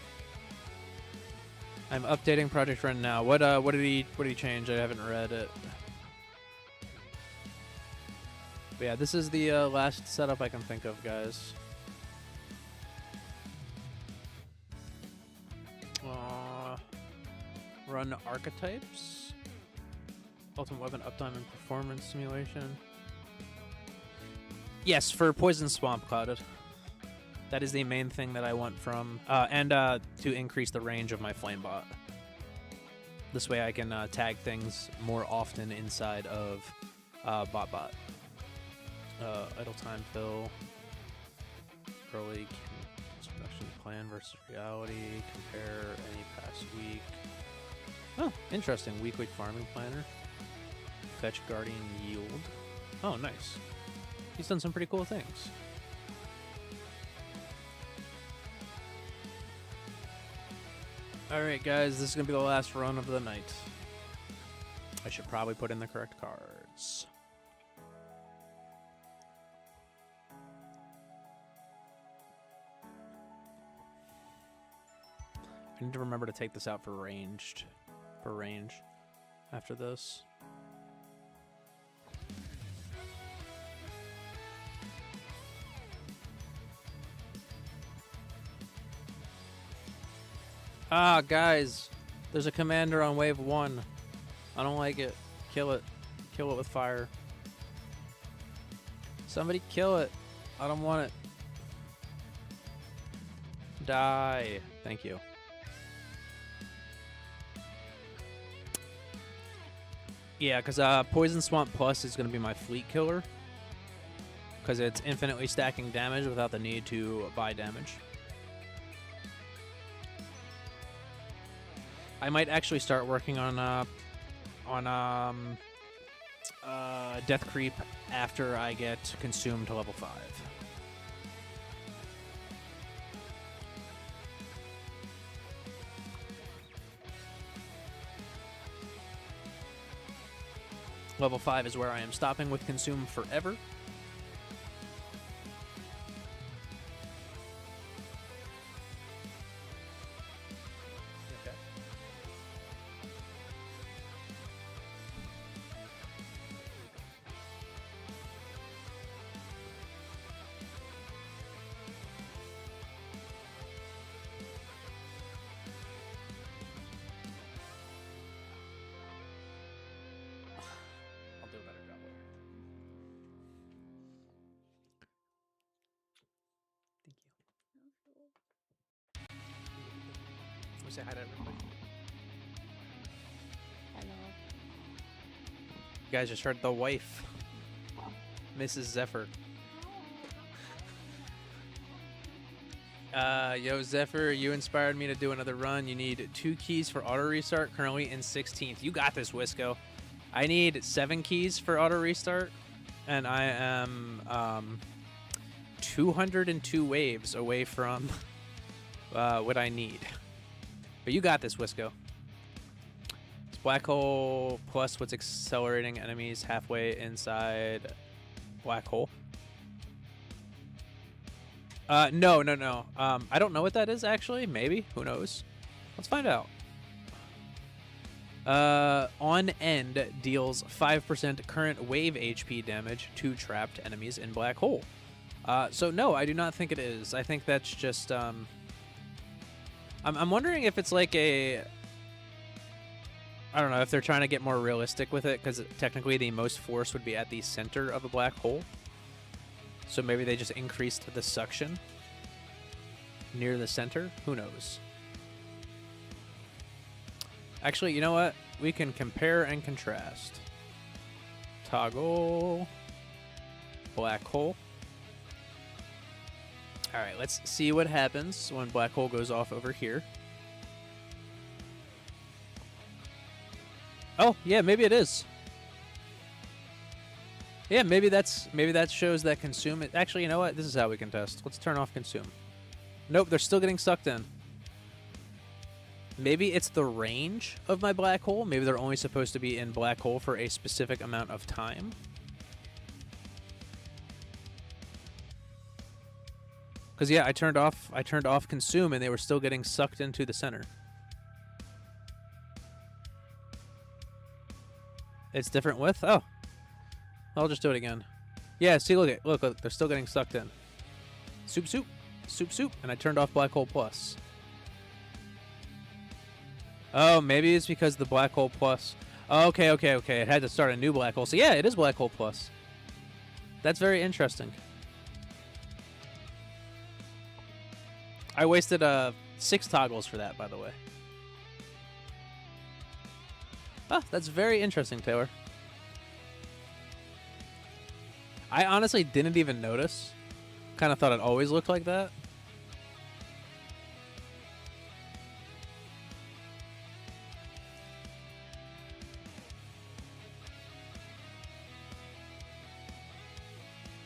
I'm updating Project Ren now. What did he change? I haven't read it. But yeah, this is the last setup I can think of, guys. Run archetypes. Ultimate weapon uptime and performance simulation. Yes, for Poison Swamp Clouded. That is the main thing that I want from, and to increase the range of my Flamebot. This way I can tag things more often inside of BotBot. Idle time fill. Early production plan versus reality. Compare any past week. Oh, interesting. Weekly farming planner. Fetch Guardian Yield. Oh, nice. He's done some pretty cool things. Alright guys, this is going to be the last run of the night. I should probably put in the correct cards. I need to remember to take this out for range after this. Ah, guys, there's a commander on wave 1. I don't like it. Kill it. Kill it with fire. Somebody kill it. I don't want it. Die. Thank you. Yeah, because Poison Swamp Plus is going to be my fleet killer. Because it's infinitely stacking damage without the need to buy damage. I might actually start working on Death Creep after I get consumed to level 5. Level 5 is where I am stopping with Consume forever. Say hi to everybody. Hello. You guys just heard the wife, Mrs. Zephyr. Yo, Zephyr, you inspired me to do another run. You need 2 keys for auto restart, currently in 16th. You got this, Wisco. I need 7 keys for auto restart, and I am 202 waves away from what I need. But you got this, Wisco. It's black hole plus what's accelerating enemies halfway inside black hole. No. I don't know what that is, actually. Maybe. Who knows? Let's find out. On end deals 5% current wave HP damage to trapped enemies in black hole. So no, I do not think it is. I think that's just, I'm wondering if it's like a... I don't know, if they're trying to get more realistic with it, because technically the most force would be at the center of a black hole. So maybe they just increased the suction near the center? Who knows? Actually, you know what? We can compare and contrast. Toggle. Black hole. Alright, let's see what happens when black hole goes off over here. Oh, yeah, maybe it is. Yeah, maybe that shows that consume it. Actually, you know what? This is how we can test. Let's turn off consume. Nope, they're still getting sucked in. Maybe it's the range of my black hole. Maybe they're only supposed to be in black hole for a specific amount of time. Because yeah, I turned off consume and they were still getting sucked into the center. It's different width? Oh. I'll just do it again. Yeah, see, look, they're still getting sucked in. Soup, soup, soup, soup, and I turned off black hole plus. Oh, maybe it's because the black hole plus. Oh, okay. It had to start a new black hole. So yeah, it is black hole plus. That's very interesting. I wasted 6 toggles for that, by the way. Oh, that's very interesting, Taylor. I honestly didn't even notice. Kind of thought it always looked like that.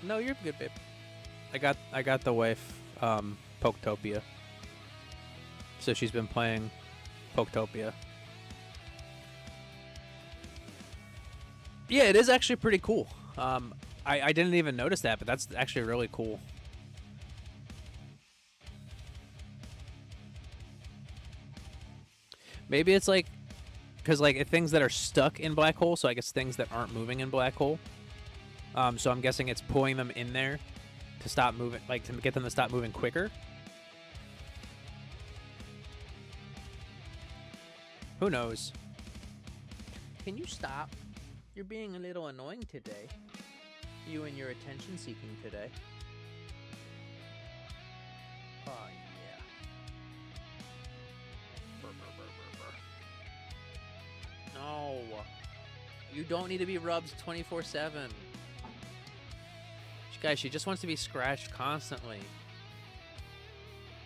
No, you're good, babe. I got the wife, Poketopia. So she's been playing Poketopia. Yeah, it is actually pretty cool. I didn't even notice that, but that's actually really cool. Maybe it's like, because like things that are stuck in black hole, so I guess things that aren't moving in black hole. So I'm guessing it's pulling them in there to stop moving, like to get them to stop moving quicker. Who knows? Can you stop? You're being a little annoying today. You and your attention seeking today. Oh, yeah. Burr, burr, burr, burr, burr. No. You don't need to be rubbed 24/7. Guys, she just wants to be scratched constantly.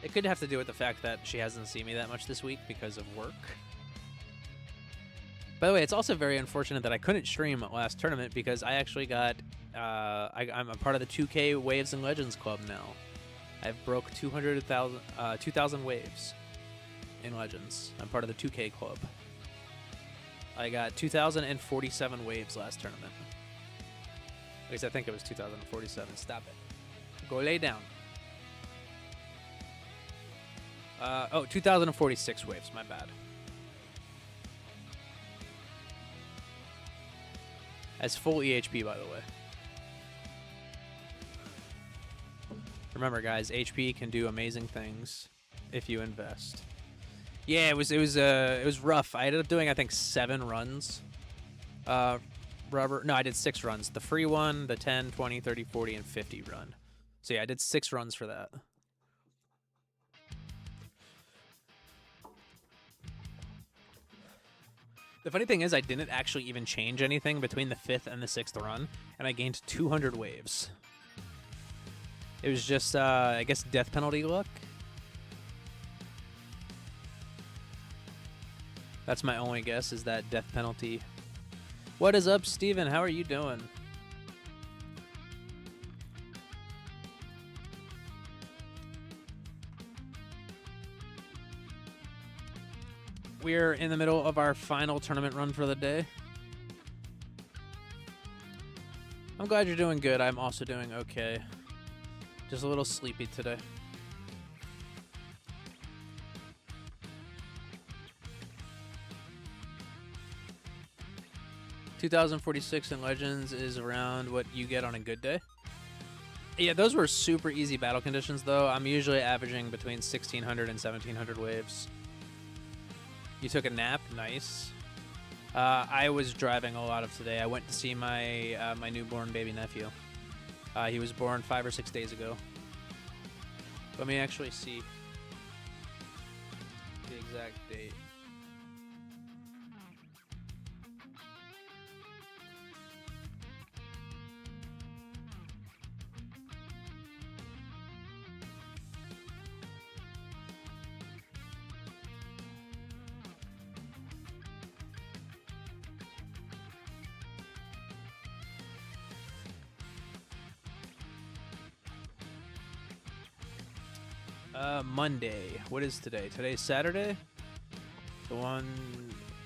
It could have to do with the fact that she hasn't seen me that much this week because of work. By the way, it's also very unfortunate that I couldn't stream last tournament because I actually got... I'm a part of the 2K Waves and Legends Club now. I've broke 2,000 waves in Legends. I'm part of the 2K Club. I got 2,047 waves last tournament. At least I think it was 2,047. Stop it. Go lay down. Oh, 2,046 waves. My bad. As full EHP, by the way. Remember, guys, HP can do amazing things if you invest. Yeah, it was rough. I ended up doing, I think, 7 runs. No, I did 6 runs. The free one, the 10, 20, 30, 40, and 50 run. So yeah, I did 6 runs for that. The funny thing is I didn't actually even change anything between the 5th and the 6th run, and I gained 200 waves. It was just, I guess, death penalty luck. That's my only guess, is that death penalty. What is up, Steven? How are you doing? We're in the middle of our final tournament run for the day. I'm glad you're doing good. I'm also doing okay. Just a little sleepy today. $2,046 in Legends is around what you get on a good day. Yeah, those were super easy battle conditions, though. I'm usually averaging between 1,600 and 1,700 waves. You took a nap? Nice. I was driving a lot of today. I went to see my my newborn baby nephew. He was born 5 or 6 days ago. Let me actually see the exact date. Monday. What is today? Today's Saturday? So 1,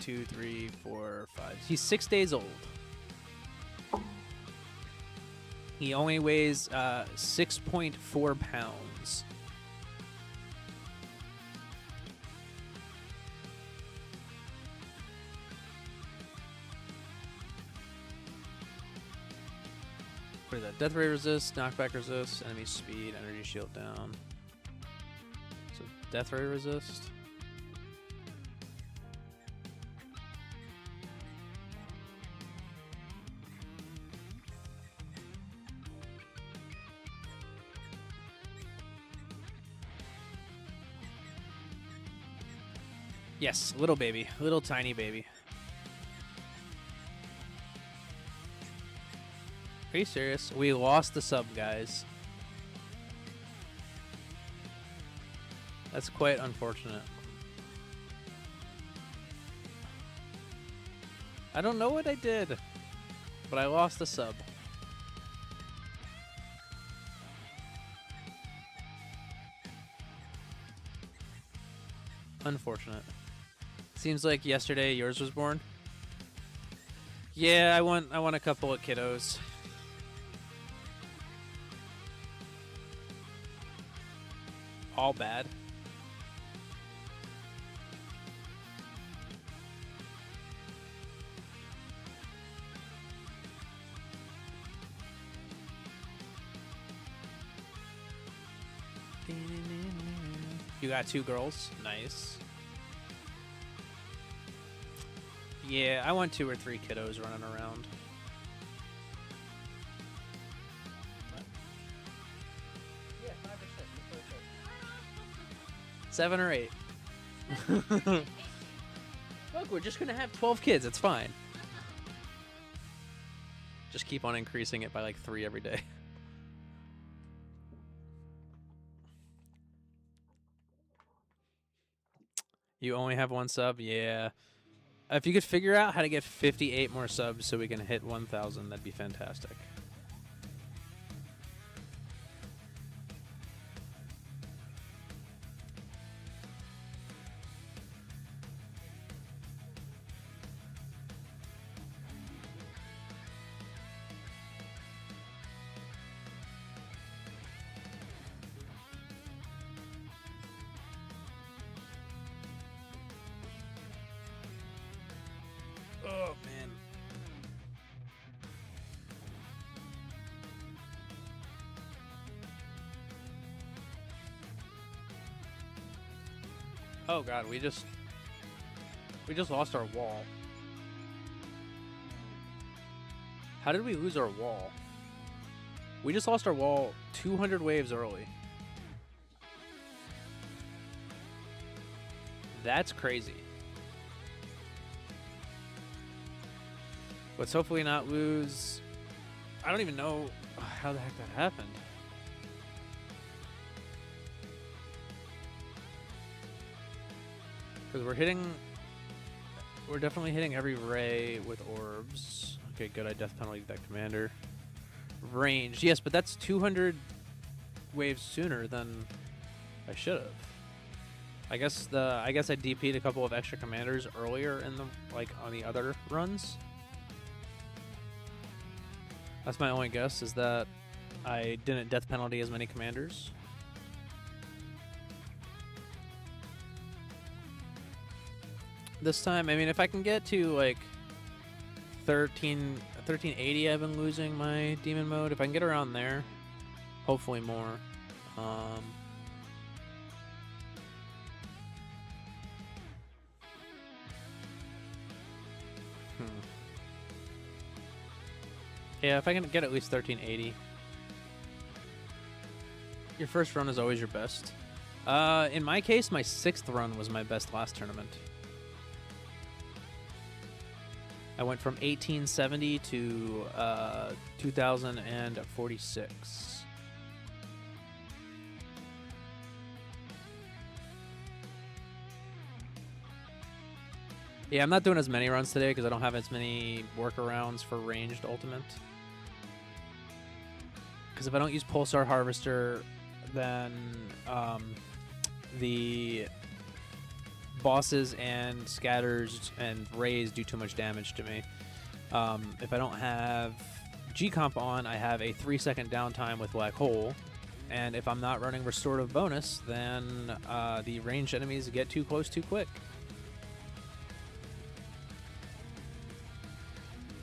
2, 3, 4, 5. He's 6 days old. He only weighs 6.4 pounds. What is that? Death ray resist, knockback resist, enemy speed, energy shield down. So death ray resist. Yes, little baby, little tiny baby. Are you serious? We lost the sub, guys. That's quite unfortunate. I don't know what I did, but I lost the sub. Unfortunate. Seems like yesterday yours was born. Yeah, I want a couple of kiddos. All bad. You got 2 girls. Nice. Yeah, I want 2 or 3 kiddos running around. Yeah, 5 or 6. 7 or 8. Look, we're just gonna have 12 kids. It's fine. Just keep on increasing it by like 3 every day. You only have 1 sub? Yeah. If you could figure out how to get 58 more subs so we can hit 1,000, that'd be fantastic. Oh, man. Oh, God, we just lost our wall. How did we lose our wall? We just lost our wall 200 waves early. That's crazy. Let's hopefully not lose. I don't even know how the heck that happened. Because we're definitely hitting every ray with orbs. Okay, good. I death penalty that commander. Range, yes, but that's 200 waves sooner than I should have. I guess I DP'd a couple of extra commanders earlier in the on the other runs. That's my only guess, is that I didn't death penalty as many commanders. This time, I mean, if I can get to like 1380, I've been losing my demon mode. If I can get around there, hopefully more. Yeah, if I can get at least 1380. Your first run is always your best. In my case, my 6th run was my best last tournament. I went from 1870 to 2046. Yeah, I'm not doing as many runs today because I don't have as many workarounds for ranged ultimate. Because if I don't use Pulsar Harvester, then the bosses and scatters and rays do too much damage to me. If I don't have G-Comp on, I have a 3-second downtime with Black Hole. And if I'm not running Restorative Bonus, then the ranged enemies get too close too quick.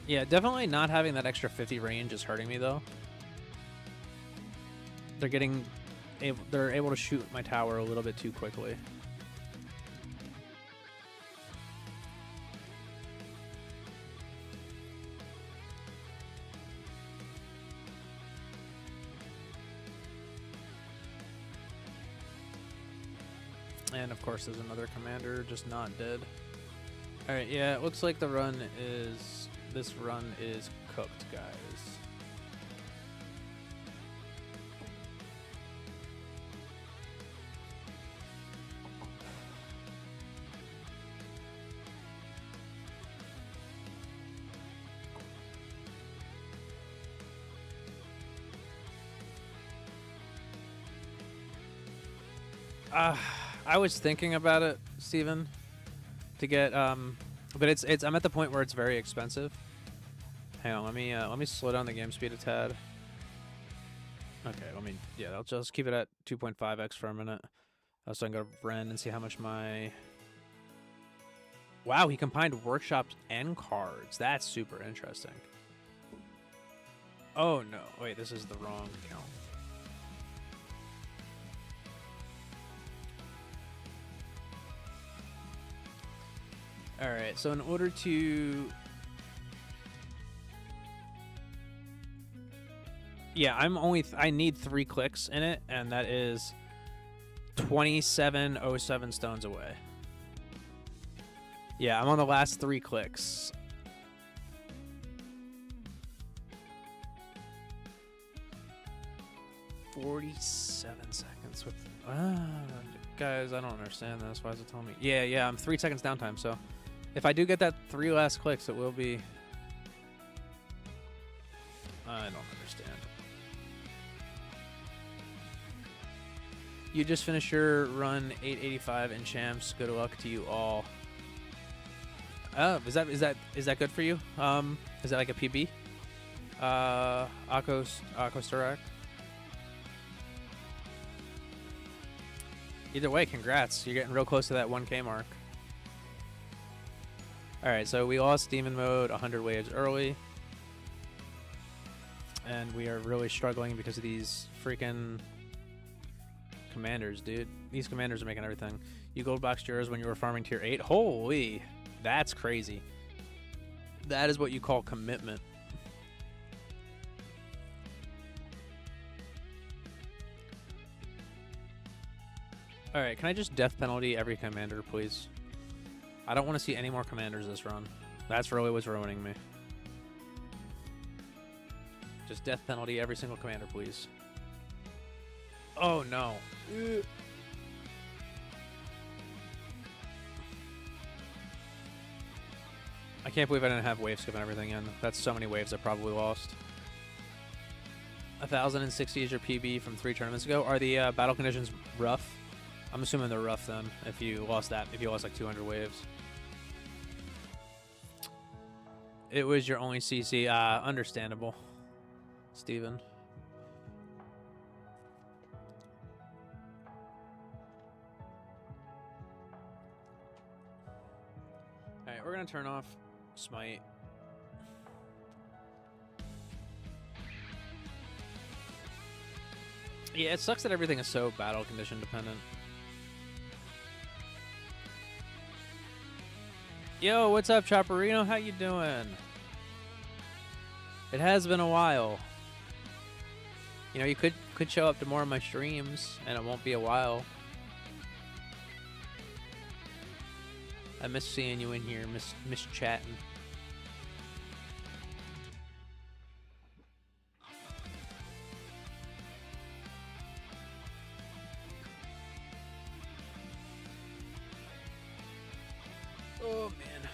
Yeah, definitely not having that extra 50 range is hurting me, though. They're able to shoot my tower a little bit too quickly. And of course, there's another commander just not dead. All right, yeah, it looks like this run is cooked, guys. I was thinking about it, Steven, to get but I'm at the point where it's very expensive. Hang on, let me slow down the game speed a tad. Okay, I'll just keep it at 2.5x for a minute. So I can go to Ren and see how much my... Wow, he combined workshops and cards. That's super interesting. Oh no, wait, this is the wrong count. All right, so in order to... Yeah, I need 3 clicks in it, and that is 2707 stones away. Yeah, I'm on the last 3 clicks. "47 seconds with... guys, I don't understand this. Why is it telling me? Yeah, I'm 3 seconds downtime, so... If I do get that 3 last clicks, it will be... I don't understand. You just finished your run 885 in champs. Good luck to you all. Oh, is that good for you? Is that like a PB? Akostarak. Either way, congrats. You're getting real close to that 1K mark. Alright, so we lost Demon Mode 100 waves early. And we are really struggling because of these freaking commanders, dude. These commanders are making everything. You gold boxed yours when you were farming tier 8? Holy! That's crazy. That is what you call commitment. Alright, can I just death penalty every commander, please? I don't want to see any more commanders this run. That's really what's ruining me. Just death penalty every single commander, please. Oh, no. I can't believe I didn't have wave skip and everything in. That's so many waves I probably lost. 1060 is your PB from 3 tournaments ago. Are the battle conditions rough? I'm assuming they're rough then. If you lost like 200 waves. It was your only CC. Understandable, Steven. Alright, we're gonna turn off Smite. Yeah, it sucks that everything is so battle condition dependent. Yo, what's up, Chopperino? How you doing? It has been a while. You know, you could show up to more of my streams, and it won't be a while. I miss seeing you in here, miss chatting. Oh man.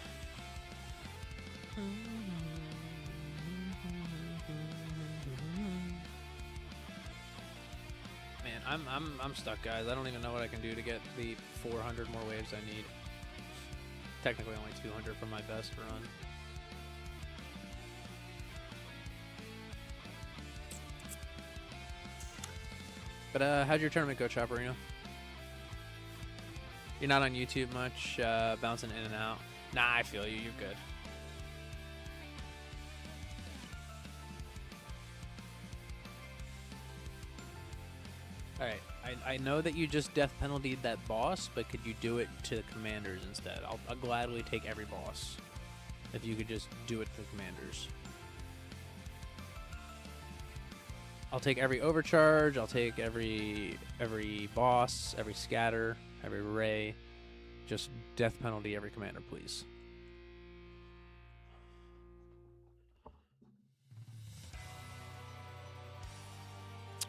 Man, I'm stuck, guys. I don't even know what I can do to get the 400 more waves I need. Technically only 200 for my best run. But how'd your tournament go, Chopperino? You're not on YouTube much, bouncing in and out. Nah, I feel you. You're good. Alright, I know that you just death penaltied that boss, but could you do it to the commanders instead? I'll gladly take every boss if you could just do it to the commanders. I'll take every overcharge, I'll take every boss, every scatter, every ray. Just death penalty every commander, please.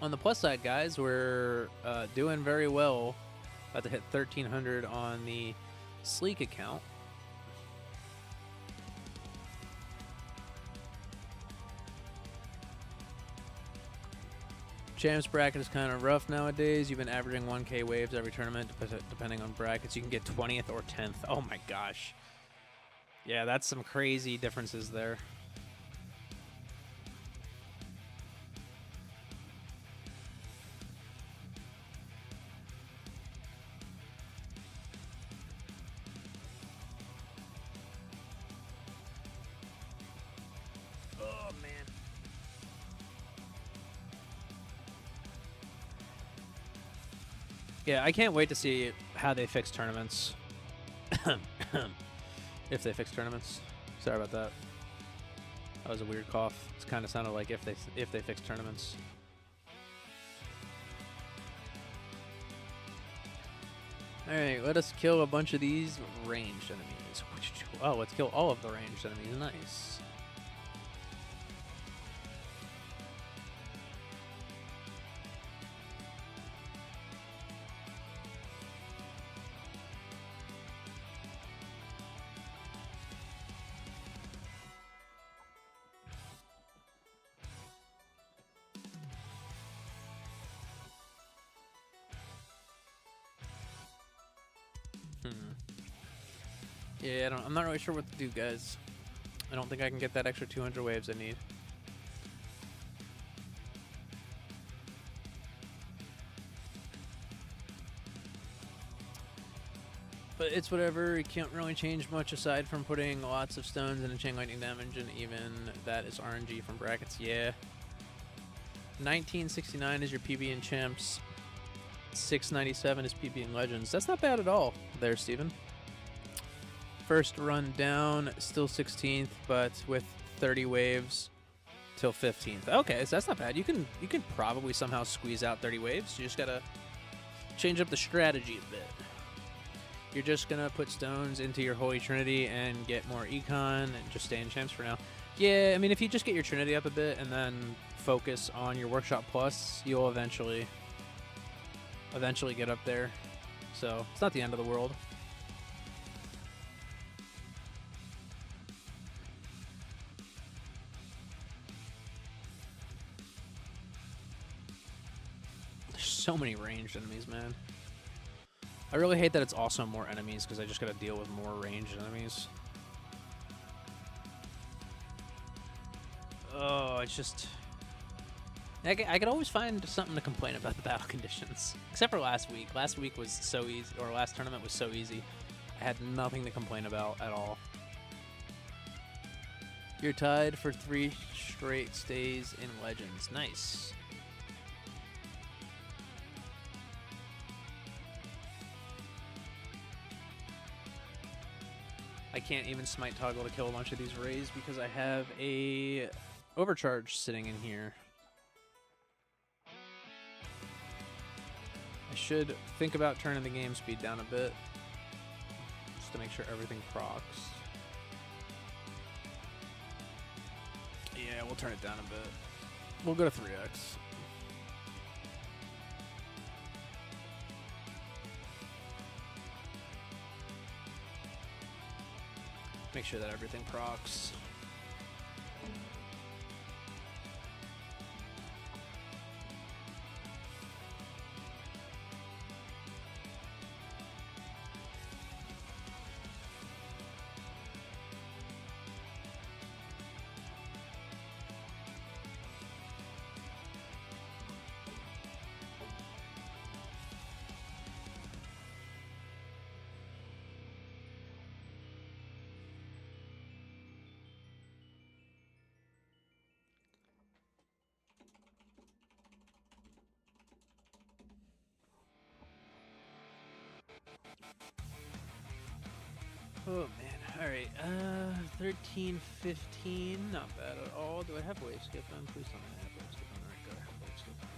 On the plus side, guys, we're doing very well. About to hit 1,300 on the Sleek account. Champs bracket is kind of rough nowadays. You've been averaging 1K waves every tournament, depending on brackets. You can get 20th or 10th. Oh my gosh. Yeah, that's some crazy differences there. Yeah, I can't wait to see how they fix tournaments. If they fix tournaments. Sorry about that. That was a weird cough. It kind of sounded like if they fix tournaments. Alright, let us kill a bunch of these ranged enemies. Oh, let's kill all of the ranged enemies. Nice. Yeah, I'm not really sure what to do, guys. I don't think I can get that extra 200 waves I need. But it's whatever. You can't really change much aside from putting lots of stones and a chain lightning damage, and even that is RNG from brackets. Yeah. 1969 is your PB and champs. 697 is PB and legends. That's not bad at all there, Steven. First run down, still 16th, but with 30 waves till 15th. Okay, so that's not bad. You can probably somehow squeeze out 30 waves. You just gotta change up the strategy a bit. You're just gonna put stones into your Holy Trinity and get more econ and just stay in champs for now. Yeah, I mean, if you just get your Trinity up a bit and then focus on your Workshop Plus, you'll eventually get up there. So it's not the end of the world. So many ranged enemies, man. I really hate that it's also more enemies because I just gotta deal with more ranged enemies. Oh, it's just... I could always find something to complain about the battle conditions. Except for last week. Last week was so easy, or last tournament was so easy. I had nothing to complain about at all. You're tied for 3 straight stays in Legends. Nice. I can't even smite toggle to kill a bunch of these rays because I have a overcharge sitting in here. I should think about turning the game speed down a bit just to make sure everything procs. Yeah, we'll turn it down a bit. We'll go to 3x. Make sure that everything procs. Oh man, alright, 13, 15, not bad at all. Do I have wave skip on? Please tell me I have wave skip on. Alright, good, I have wave skip on.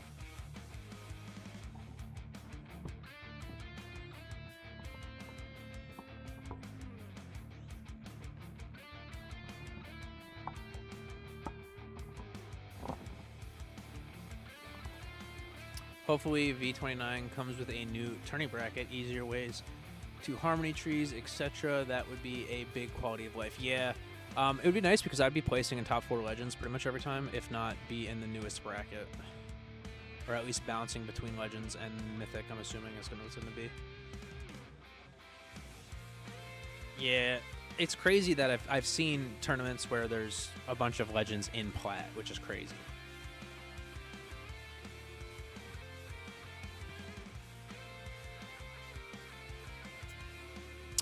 Hopefully V29 comes with a new turning bracket, easier ways to harmony trees, etc. That would be a big quality of life. Yeah, it would be nice because I'd be placing in top 4 legends pretty much every time, if not be in the newest bracket, or at least bouncing between legends and mythic. I'm assuming is going to be. Yeah, it's crazy that I've seen tournaments where there's a bunch of legends in plat, which is crazy.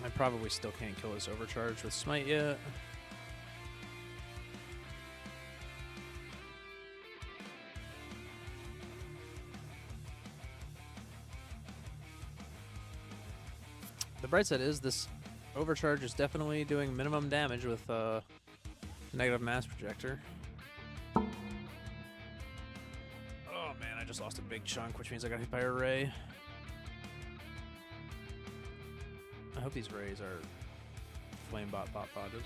I probably still can't kill his overcharge with smite yet. The bright side is this overcharge is definitely doing minimum damage with negative mass projector. Oh man, I just lost a big chunk, which means I got hit by a ray. I hope these rays are flame bot botted.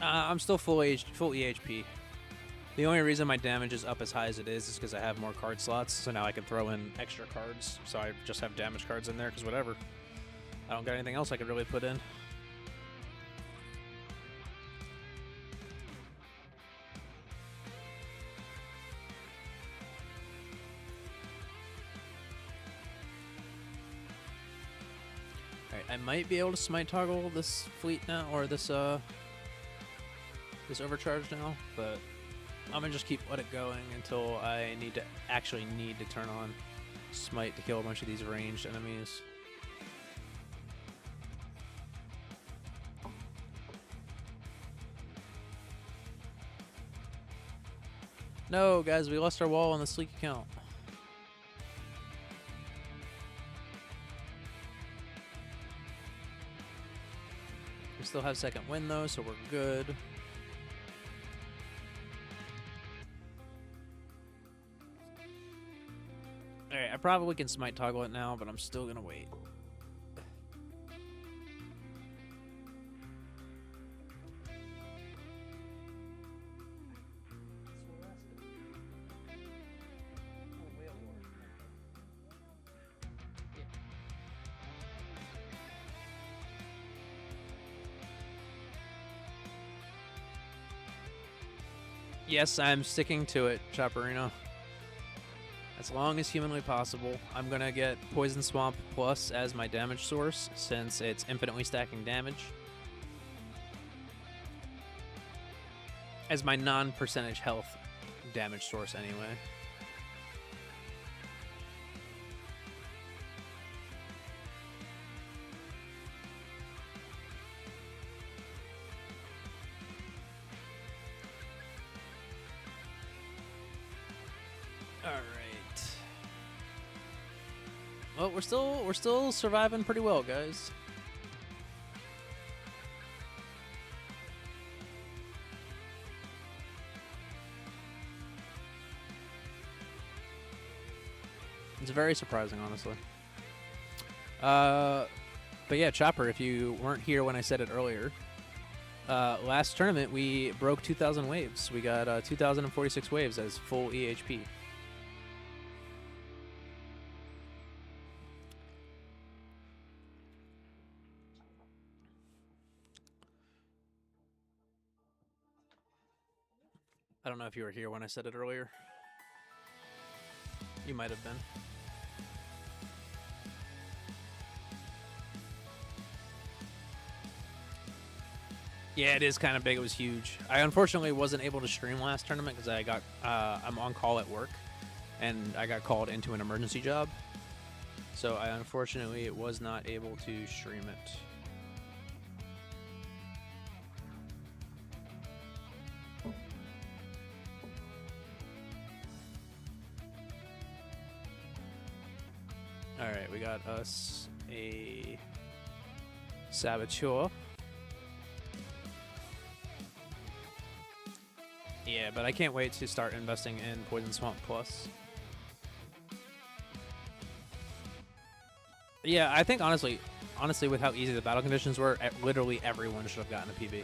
I'm still full EHP. The only reason my damage is up as high as it is because I have more card slots, so now I can throw in extra cards. So I just have damage cards in there because whatever. I don't got anything else I could really put in. I might be able to smite toggle this fleet now, or this this overcharge now, but I'm gonna just let it going until I actually need to turn on smite to kill a bunch of these ranged enemies. No, guys, we lost our wall on the Sleek account. We still have second win though, so we're good. Alright, I probably can smite toggle it now, but I'm still gonna wait. Yes, I'm sticking to it, Chopperino. as long as humanly possible. I'm going to get Poison Swamp Plus as my damage source, since it's infinitely stacking damage. As my non-percentage health damage source, anyway. Well, we're still surviving pretty well, guys. It's very surprising, honestly. But yeah, Chopper, if you weren't here when I said it earlier, last tournament we broke 2,000 waves. We got 2,046 waves as full EHP. I don't know if you were here when I said it earlier. You might have been. Yeah, it is kind of big. It was huge. I unfortunately wasn't able to stream last tournament because I got I'm on call at work, and I got called into an emergency job. So I unfortunately was not able to stream it. Alright, we got us a Saboteur. Yeah, but I can't wait to start investing in Poison Swamp Plus. Yeah, I think honestly, with how easy the battle conditions were, literally everyone should have gotten a PB.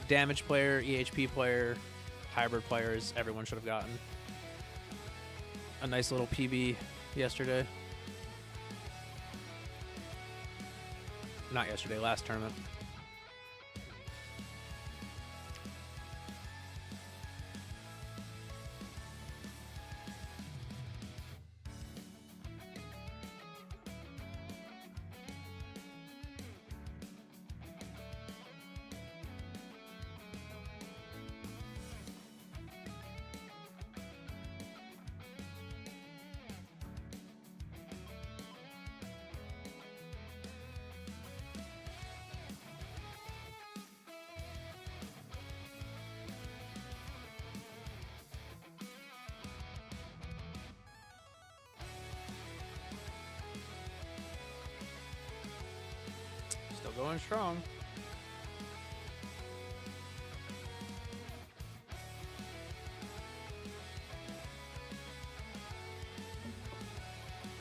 Damage player, EHP player, hybrid players, everyone should have gotten a nice little PB yesterday. Not yesterday, last tournament. Still going strong.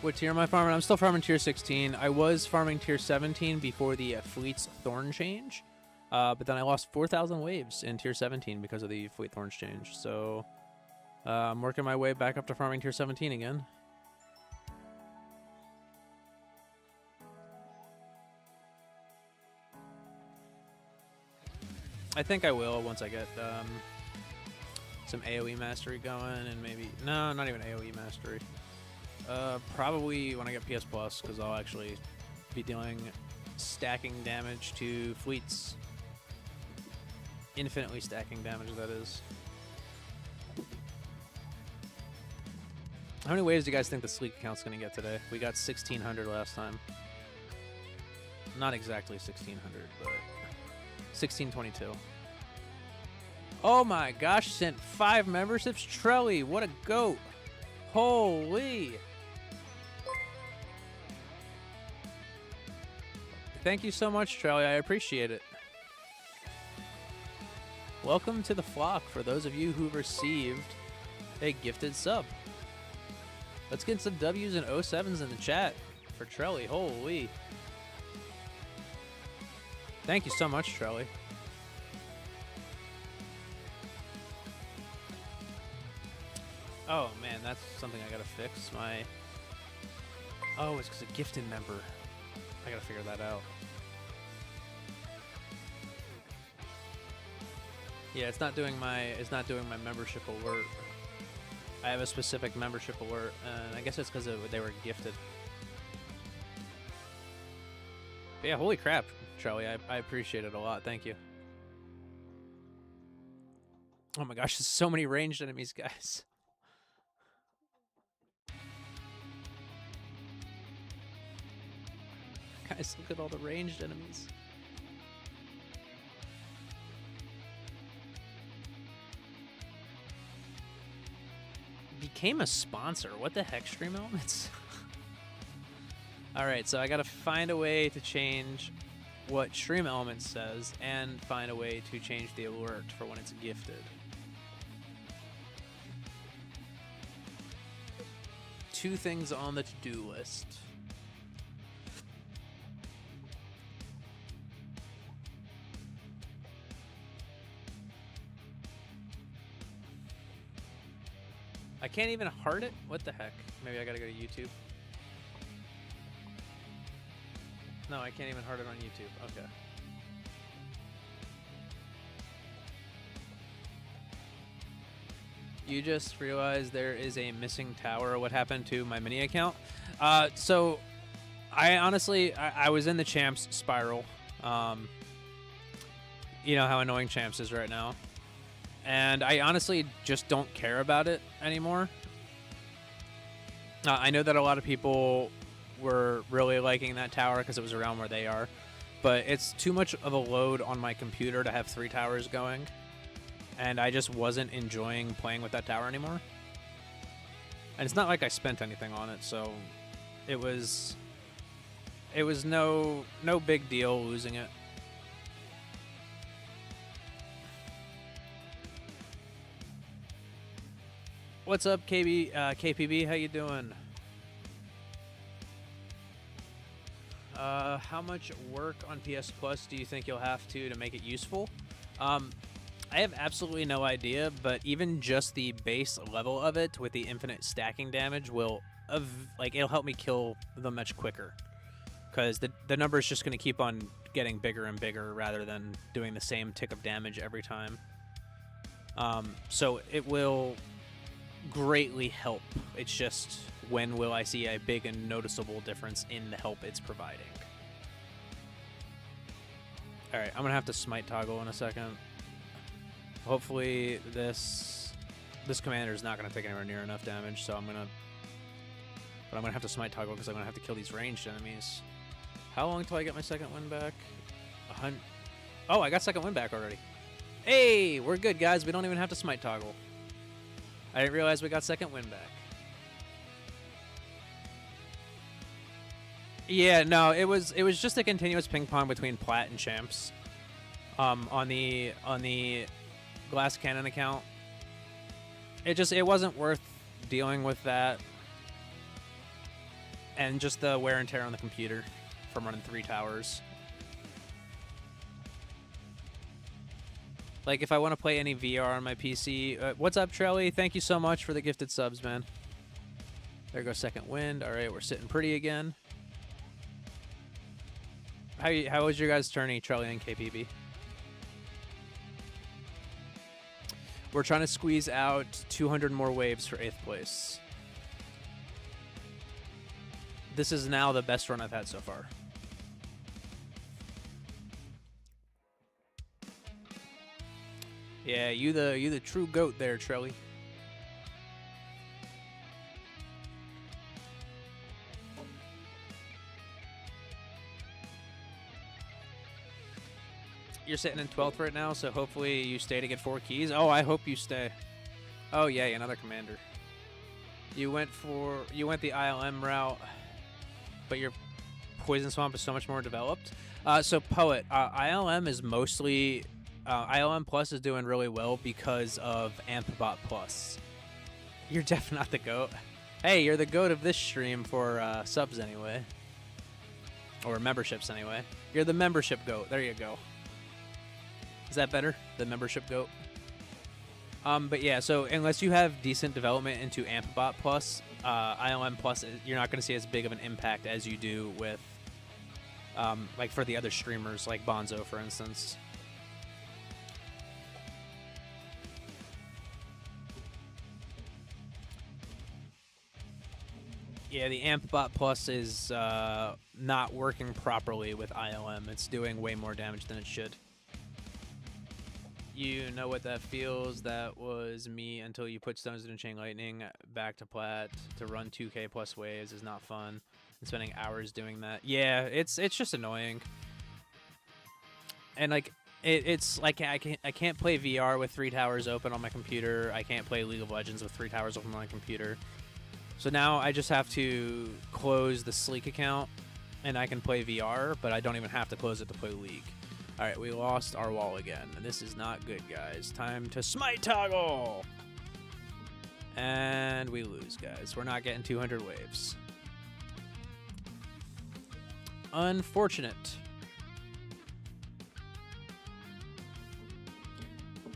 What tier am I farming? I'm still farming tier 16. I was farming tier 17 before the Fleet's Thorn change. But then I lost 4,000 waves in tier 17 because of the Fleet Thorns change. So I'm working my way back up to farming tier 17 again. I think I will once I get some AoE mastery going, and maybe... No, not even AoE mastery. Probably when I get PS Plus, because I'll actually be dealing stacking damage to fleets. Infinitely stacking damage, that is. How many waves do you guys think the Sleek account's going to get today? We got 1,600 last time. Not exactly 1,600, but 1,622. Oh my gosh, sent 5 memberships. Trelly, what a goat. Holy. Thank you so much, Trelly. I appreciate it. Welcome to the flock for those of you who've received a gifted sub. Let's get some W's and 07s in the chat for Trelly. Holy. Thank you so much, Trelly. Oh man, that's something I gotta fix. Oh, it's because a gifted member. I gotta figure that out. Yeah, it's not doing my membership alert. I have a specific membership alert, and I guess it's because they were gifted. But yeah, holy crap, Charlie, I appreciate it a lot. Thank you. Oh my gosh, there's so many ranged enemies, guys. Guys, look at all the ranged enemies. Became a sponsor. What the heck, Stream Elements? Alright, so I gotta find a way to change what Stream Elements says and find a way to change the alert for when it's gifted. Two things on the to-do list. I can't even heart it? What the heck? Maybe I gotta go to YouTube. No, I can't even heart it on YouTube. Okay. You just realized there is a missing tower. What happened to my mini account? So I honestly, I was in the Champs spiral. You know how annoying Champs is right now. And I honestly just don't care about it anymore. I know that a lot of people were really liking that tower because it was around where they are. But it's too much of a load on my computer to have 3 towers going. And I just wasn't enjoying playing with that tower anymore. And it's not like I spent anything on it, so it was no big deal losing it. What's up, KPB? How you doing? How much work on PS Plus do you think you'll have to make it useful? I have absolutely no idea, but even just the base level of it with the infinite stacking damage will, it'll help me kill them much quicker. Because the number is just going to keep on getting bigger and bigger rather than doing the same tick of damage every time. So it will greatly help. It's just, when will I see a big and noticeable difference in the help it's providing? Alright, I'm going to have to smite toggle in a second. Hopefully this commander is not going to take anywhere near enough damage, so I'm going to have to smite toggle because I'm going to have to kill these ranged enemies. How long till I get my second win back? Oh, I got second win back already. Hey, we're good, guys. We don't even have to smite toggle. I didn't realize we got second win back. Yeah, no, it was just a continuous ping pong between Plat and Champs. On the Glass Cannon account. It wasn't worth dealing with that. And just the wear and tear on the computer from running 3 towers. Like, if I want to play any VR on my PC... what's up, Trelly? Thank you so much for the gifted subs, man. There goes second wind. All right, we're sitting pretty again. How was your guys' tourney, Trelly and KPB? We're trying to squeeze out 200 more waves for 8th place. This is now the best run I've had so far. Yeah, you the true goat there, Trelly. You're sitting in 12th right now, so hopefully you stay to get 4 keys. Oh, I hope you stay. Oh, yay, another commander. You went the ILM route, but your Poison Swamp is so much more developed. So Poet, ILM is mostly... ILM Plus is doing really well because of Ampbot Plus. You're definitely not the GOAT. Hey, you're the GOAT of this stream for subs anyway. Or memberships anyway. You're the membership GOAT. There you go. Is that better? The membership GOAT? But yeah, so unless you have decent development into Ampbot Plus, ILM Plus, you're not going to see as big of an impact as you do with, like for the other streamers, like Bonzo, for instance. Yeah, the Amp Bot Plus is not working properly with ILM. It's doing way more damage than it should. You know what that feels. That was me until you put Stones into Chain Lightning back to plat to run 2k plus waves is not fun. And spending hours doing that. Yeah, it's just annoying. And like it's like I can't play VR with 3 towers open on my computer. I can't play League of Legends with 3 towers open on my computer. So now I just have to close the Sleek account and I can play VR, but I don't even have to close it to play League. All right, we lost our wall again. This is not good, guys. Time to smite toggle. And we lose, guys. We're not getting 200 waves. Unfortunate.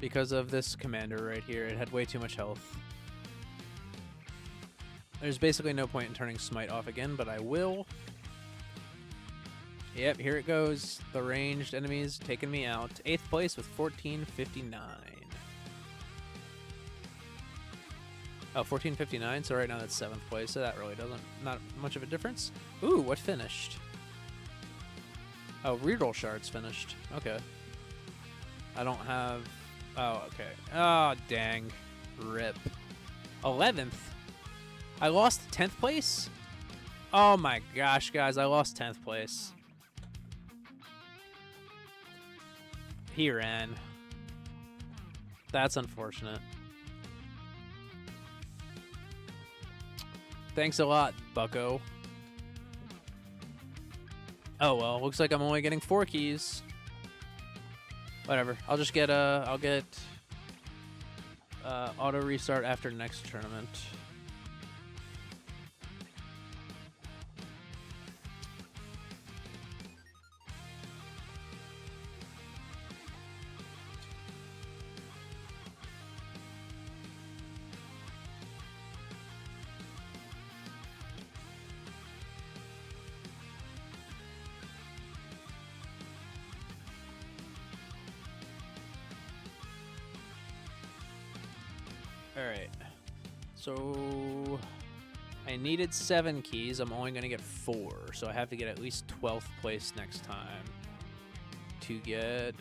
Because of this commander right here, it had way too much health. There's basically no point in turning smite off again, but I will. Yep, here it goes. The ranged enemies taking me out. 8th place with 1459. Oh, 1459, so right now that's 7th place, so that really not much of a difference. Ooh, what finished? Oh, reroll shards finished. Okay. I don't have... Oh, okay. Oh, dang. Rip. 11th? I lost 10th place? Oh my gosh, guys, I lost 10th place. He ran. That's unfortunate. Thanks a lot, bucko. Oh well, looks like I'm only getting 4 keys. Whatever. I'll just get I'll get auto restart after next tournament. Alright, so I needed 7 keys. I'm only going to get 4, so I have to get at least 12th place next time to get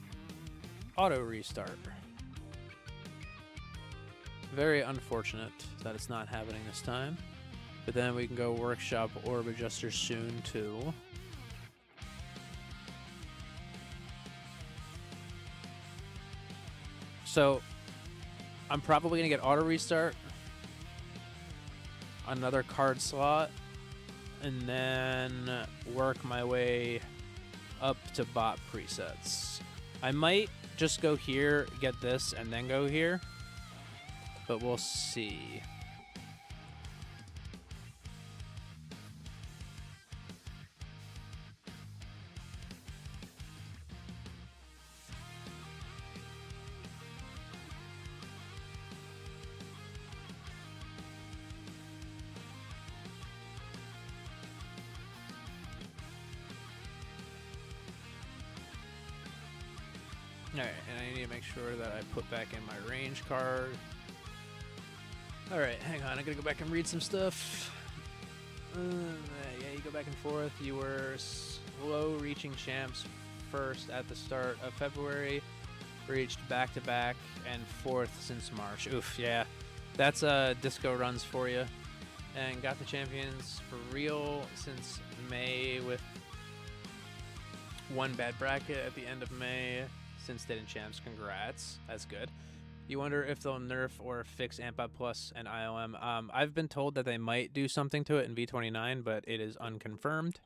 auto restart. Very unfortunate that it's not happening this time, but then we can go workshop Orb Adjuster soon too. So I'm probably going to get auto restart, another card slot, and then work my way up to bot presets. I might just go here, get this, and then go here, but we'll see. Alright, and I need to make sure that I put back in my range card. Alright, hang on, I'm gonna go back and read some stuff. Yeah, you go back and forth. You were slow reaching champs first at the start of February, reached back-to-back, and 4th since March. Oof, yeah. That's disco runs for you. And got the champions for real since May with 1 bad bracket at the end of May. Since Dead and Champs, congrats. That's good. You wonder if they'll nerf or fix Ampbot Plus and ILM. I've been told that they might do something to it in V29, but it is unconfirmed.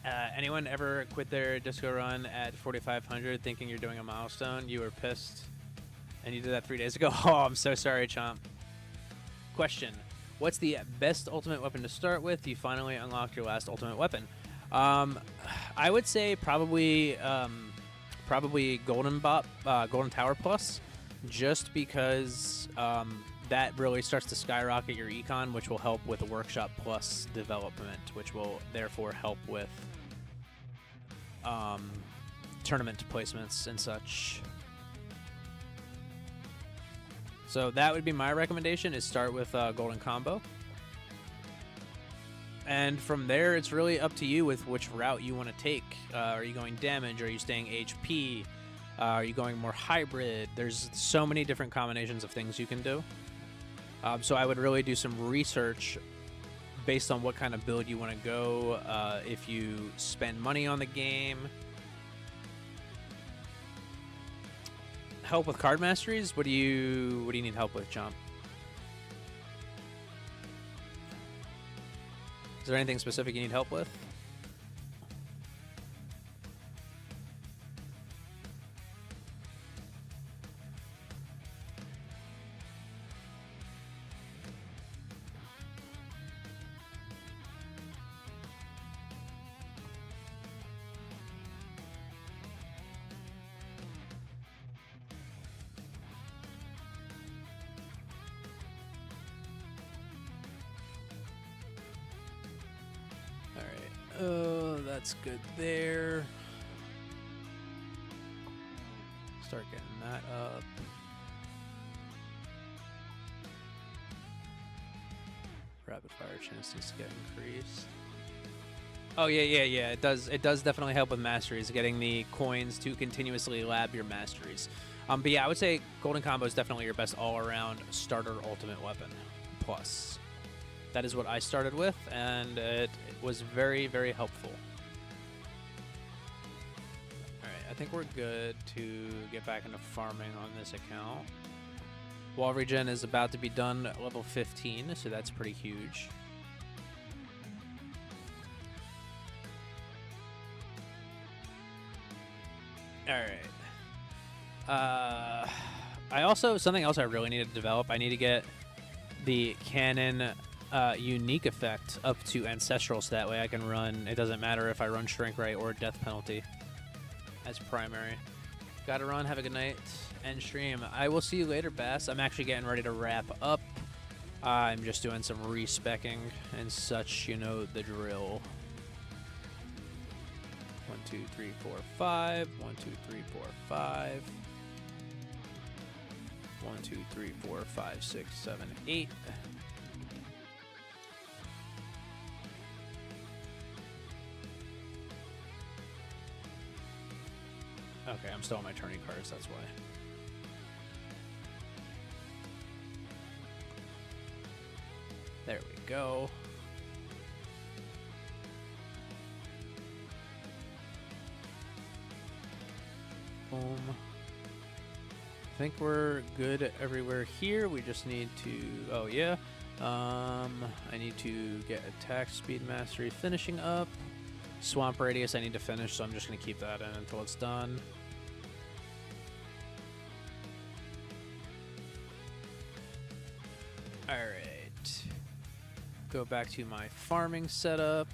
Anyone ever quit their disco run at 4,500 thinking you're doing a milestone? You were pissed, and you did that 3 days ago. Oh, I'm so sorry, Chomp. Question. What's the best ultimate weapon to start with? You finally unlocked your last ultimate weapon. I would say probably Golden Tower Plus, just because that really starts to skyrocket your econ, which will help with the Workshop Plus development, which will therefore help with tournament placements and such. So that would be my recommendation, is start with Golden Combo. And from there, it's really up to you with which route you want to take. Are you going damage? Are you staying HP? Are you going more hybrid? There's so many different combinations of things you can do. So I would really do some research based on what kind of build you want to go. If you spend money on the game. Help with card masteries? What do you need help with, Chomp? Is there anything specific you need help with? That's good there. Start getting that up. Rapid fire chances get increased. Oh yeah. It does definitely help with masteries, getting the coins to continuously lab your masteries. But yeah, I would say Golden Combo is definitely your best all-around starter ultimate weapon. Plus, that is what I started with, and it was very, very helpful. I think we're good to get back into farming on this account. Wall regen is about to be done at level 15, so that's pretty huge. Alright. Something else I really need to develop, I need to get the cannon unique effect up to ancestral, so that way I can run, it doesn't matter if I run shrink ray or death penalty as primary. Gotta run. Have a good night. End stream. I will see you later, Bass. I'm actually getting ready to wrap up. I'm just doing some respecking and such, you know the drill. 1, 2, 3, 4, 5. 1, 2, 3, 4, 5. 1, 2, 3, 4, 5, 6, 7, 8. Okay, I'm still on my tourney cards, that's why. There we go. Boom. I think we're good everywhere here. We just need to, oh yeah. I need to get attack speed mastery finishing up. Swamp radius I need to finish, so I'm just going to keep that in until it's done. Alright. Go back to my farming setup.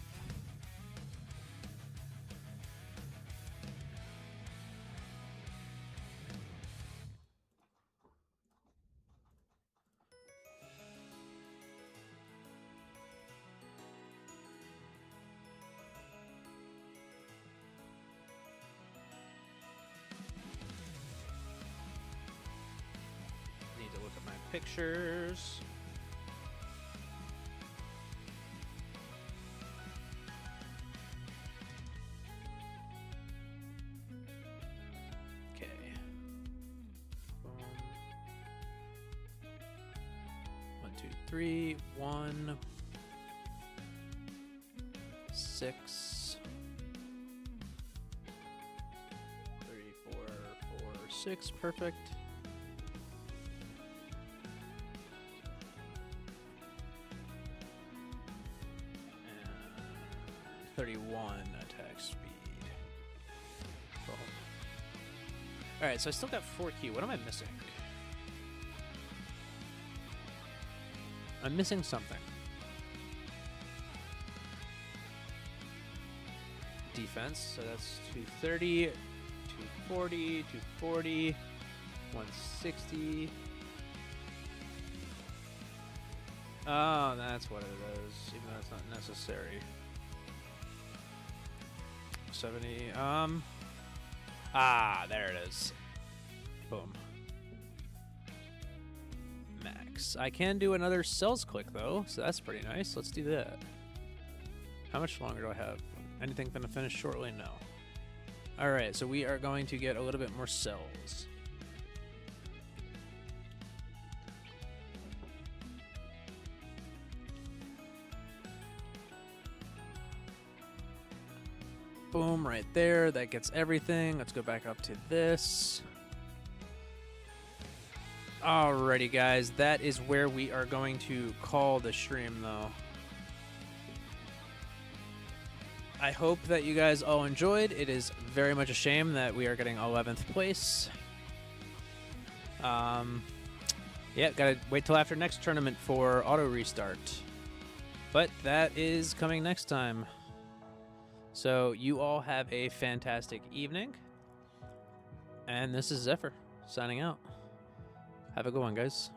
Need to look at my pictures. Okay. Boom. 1, 2, 3, 1, 6, 3, 4, 4, 6, perfect. 31 attack speed. Cool. Alright, so I still got 4 key. What am I missing? I'm missing something. Defense, so that's 230, 240, 240, 160. Oh, that's what it is, even though it's not necessary. 70, there it is. Boom. 6. I can do another cells click though, so that's pretty nice. Let's do that. How much longer do I have? Anything gonna finish shortly? No. Alright, so we are going to get a little bit more cells. Boom, right there. That gets everything. Let's go back up to this. Alrighty, guys. That is where we are going to call the stream, though. I hope that you guys all enjoyed. It is very much a shame that we are getting 11th place. Yeah, gotta wait till after next tournament for auto restart. But that is coming next time. So you all have a fantastic evening. And this is Zephyr signing out. Have a good one, guys.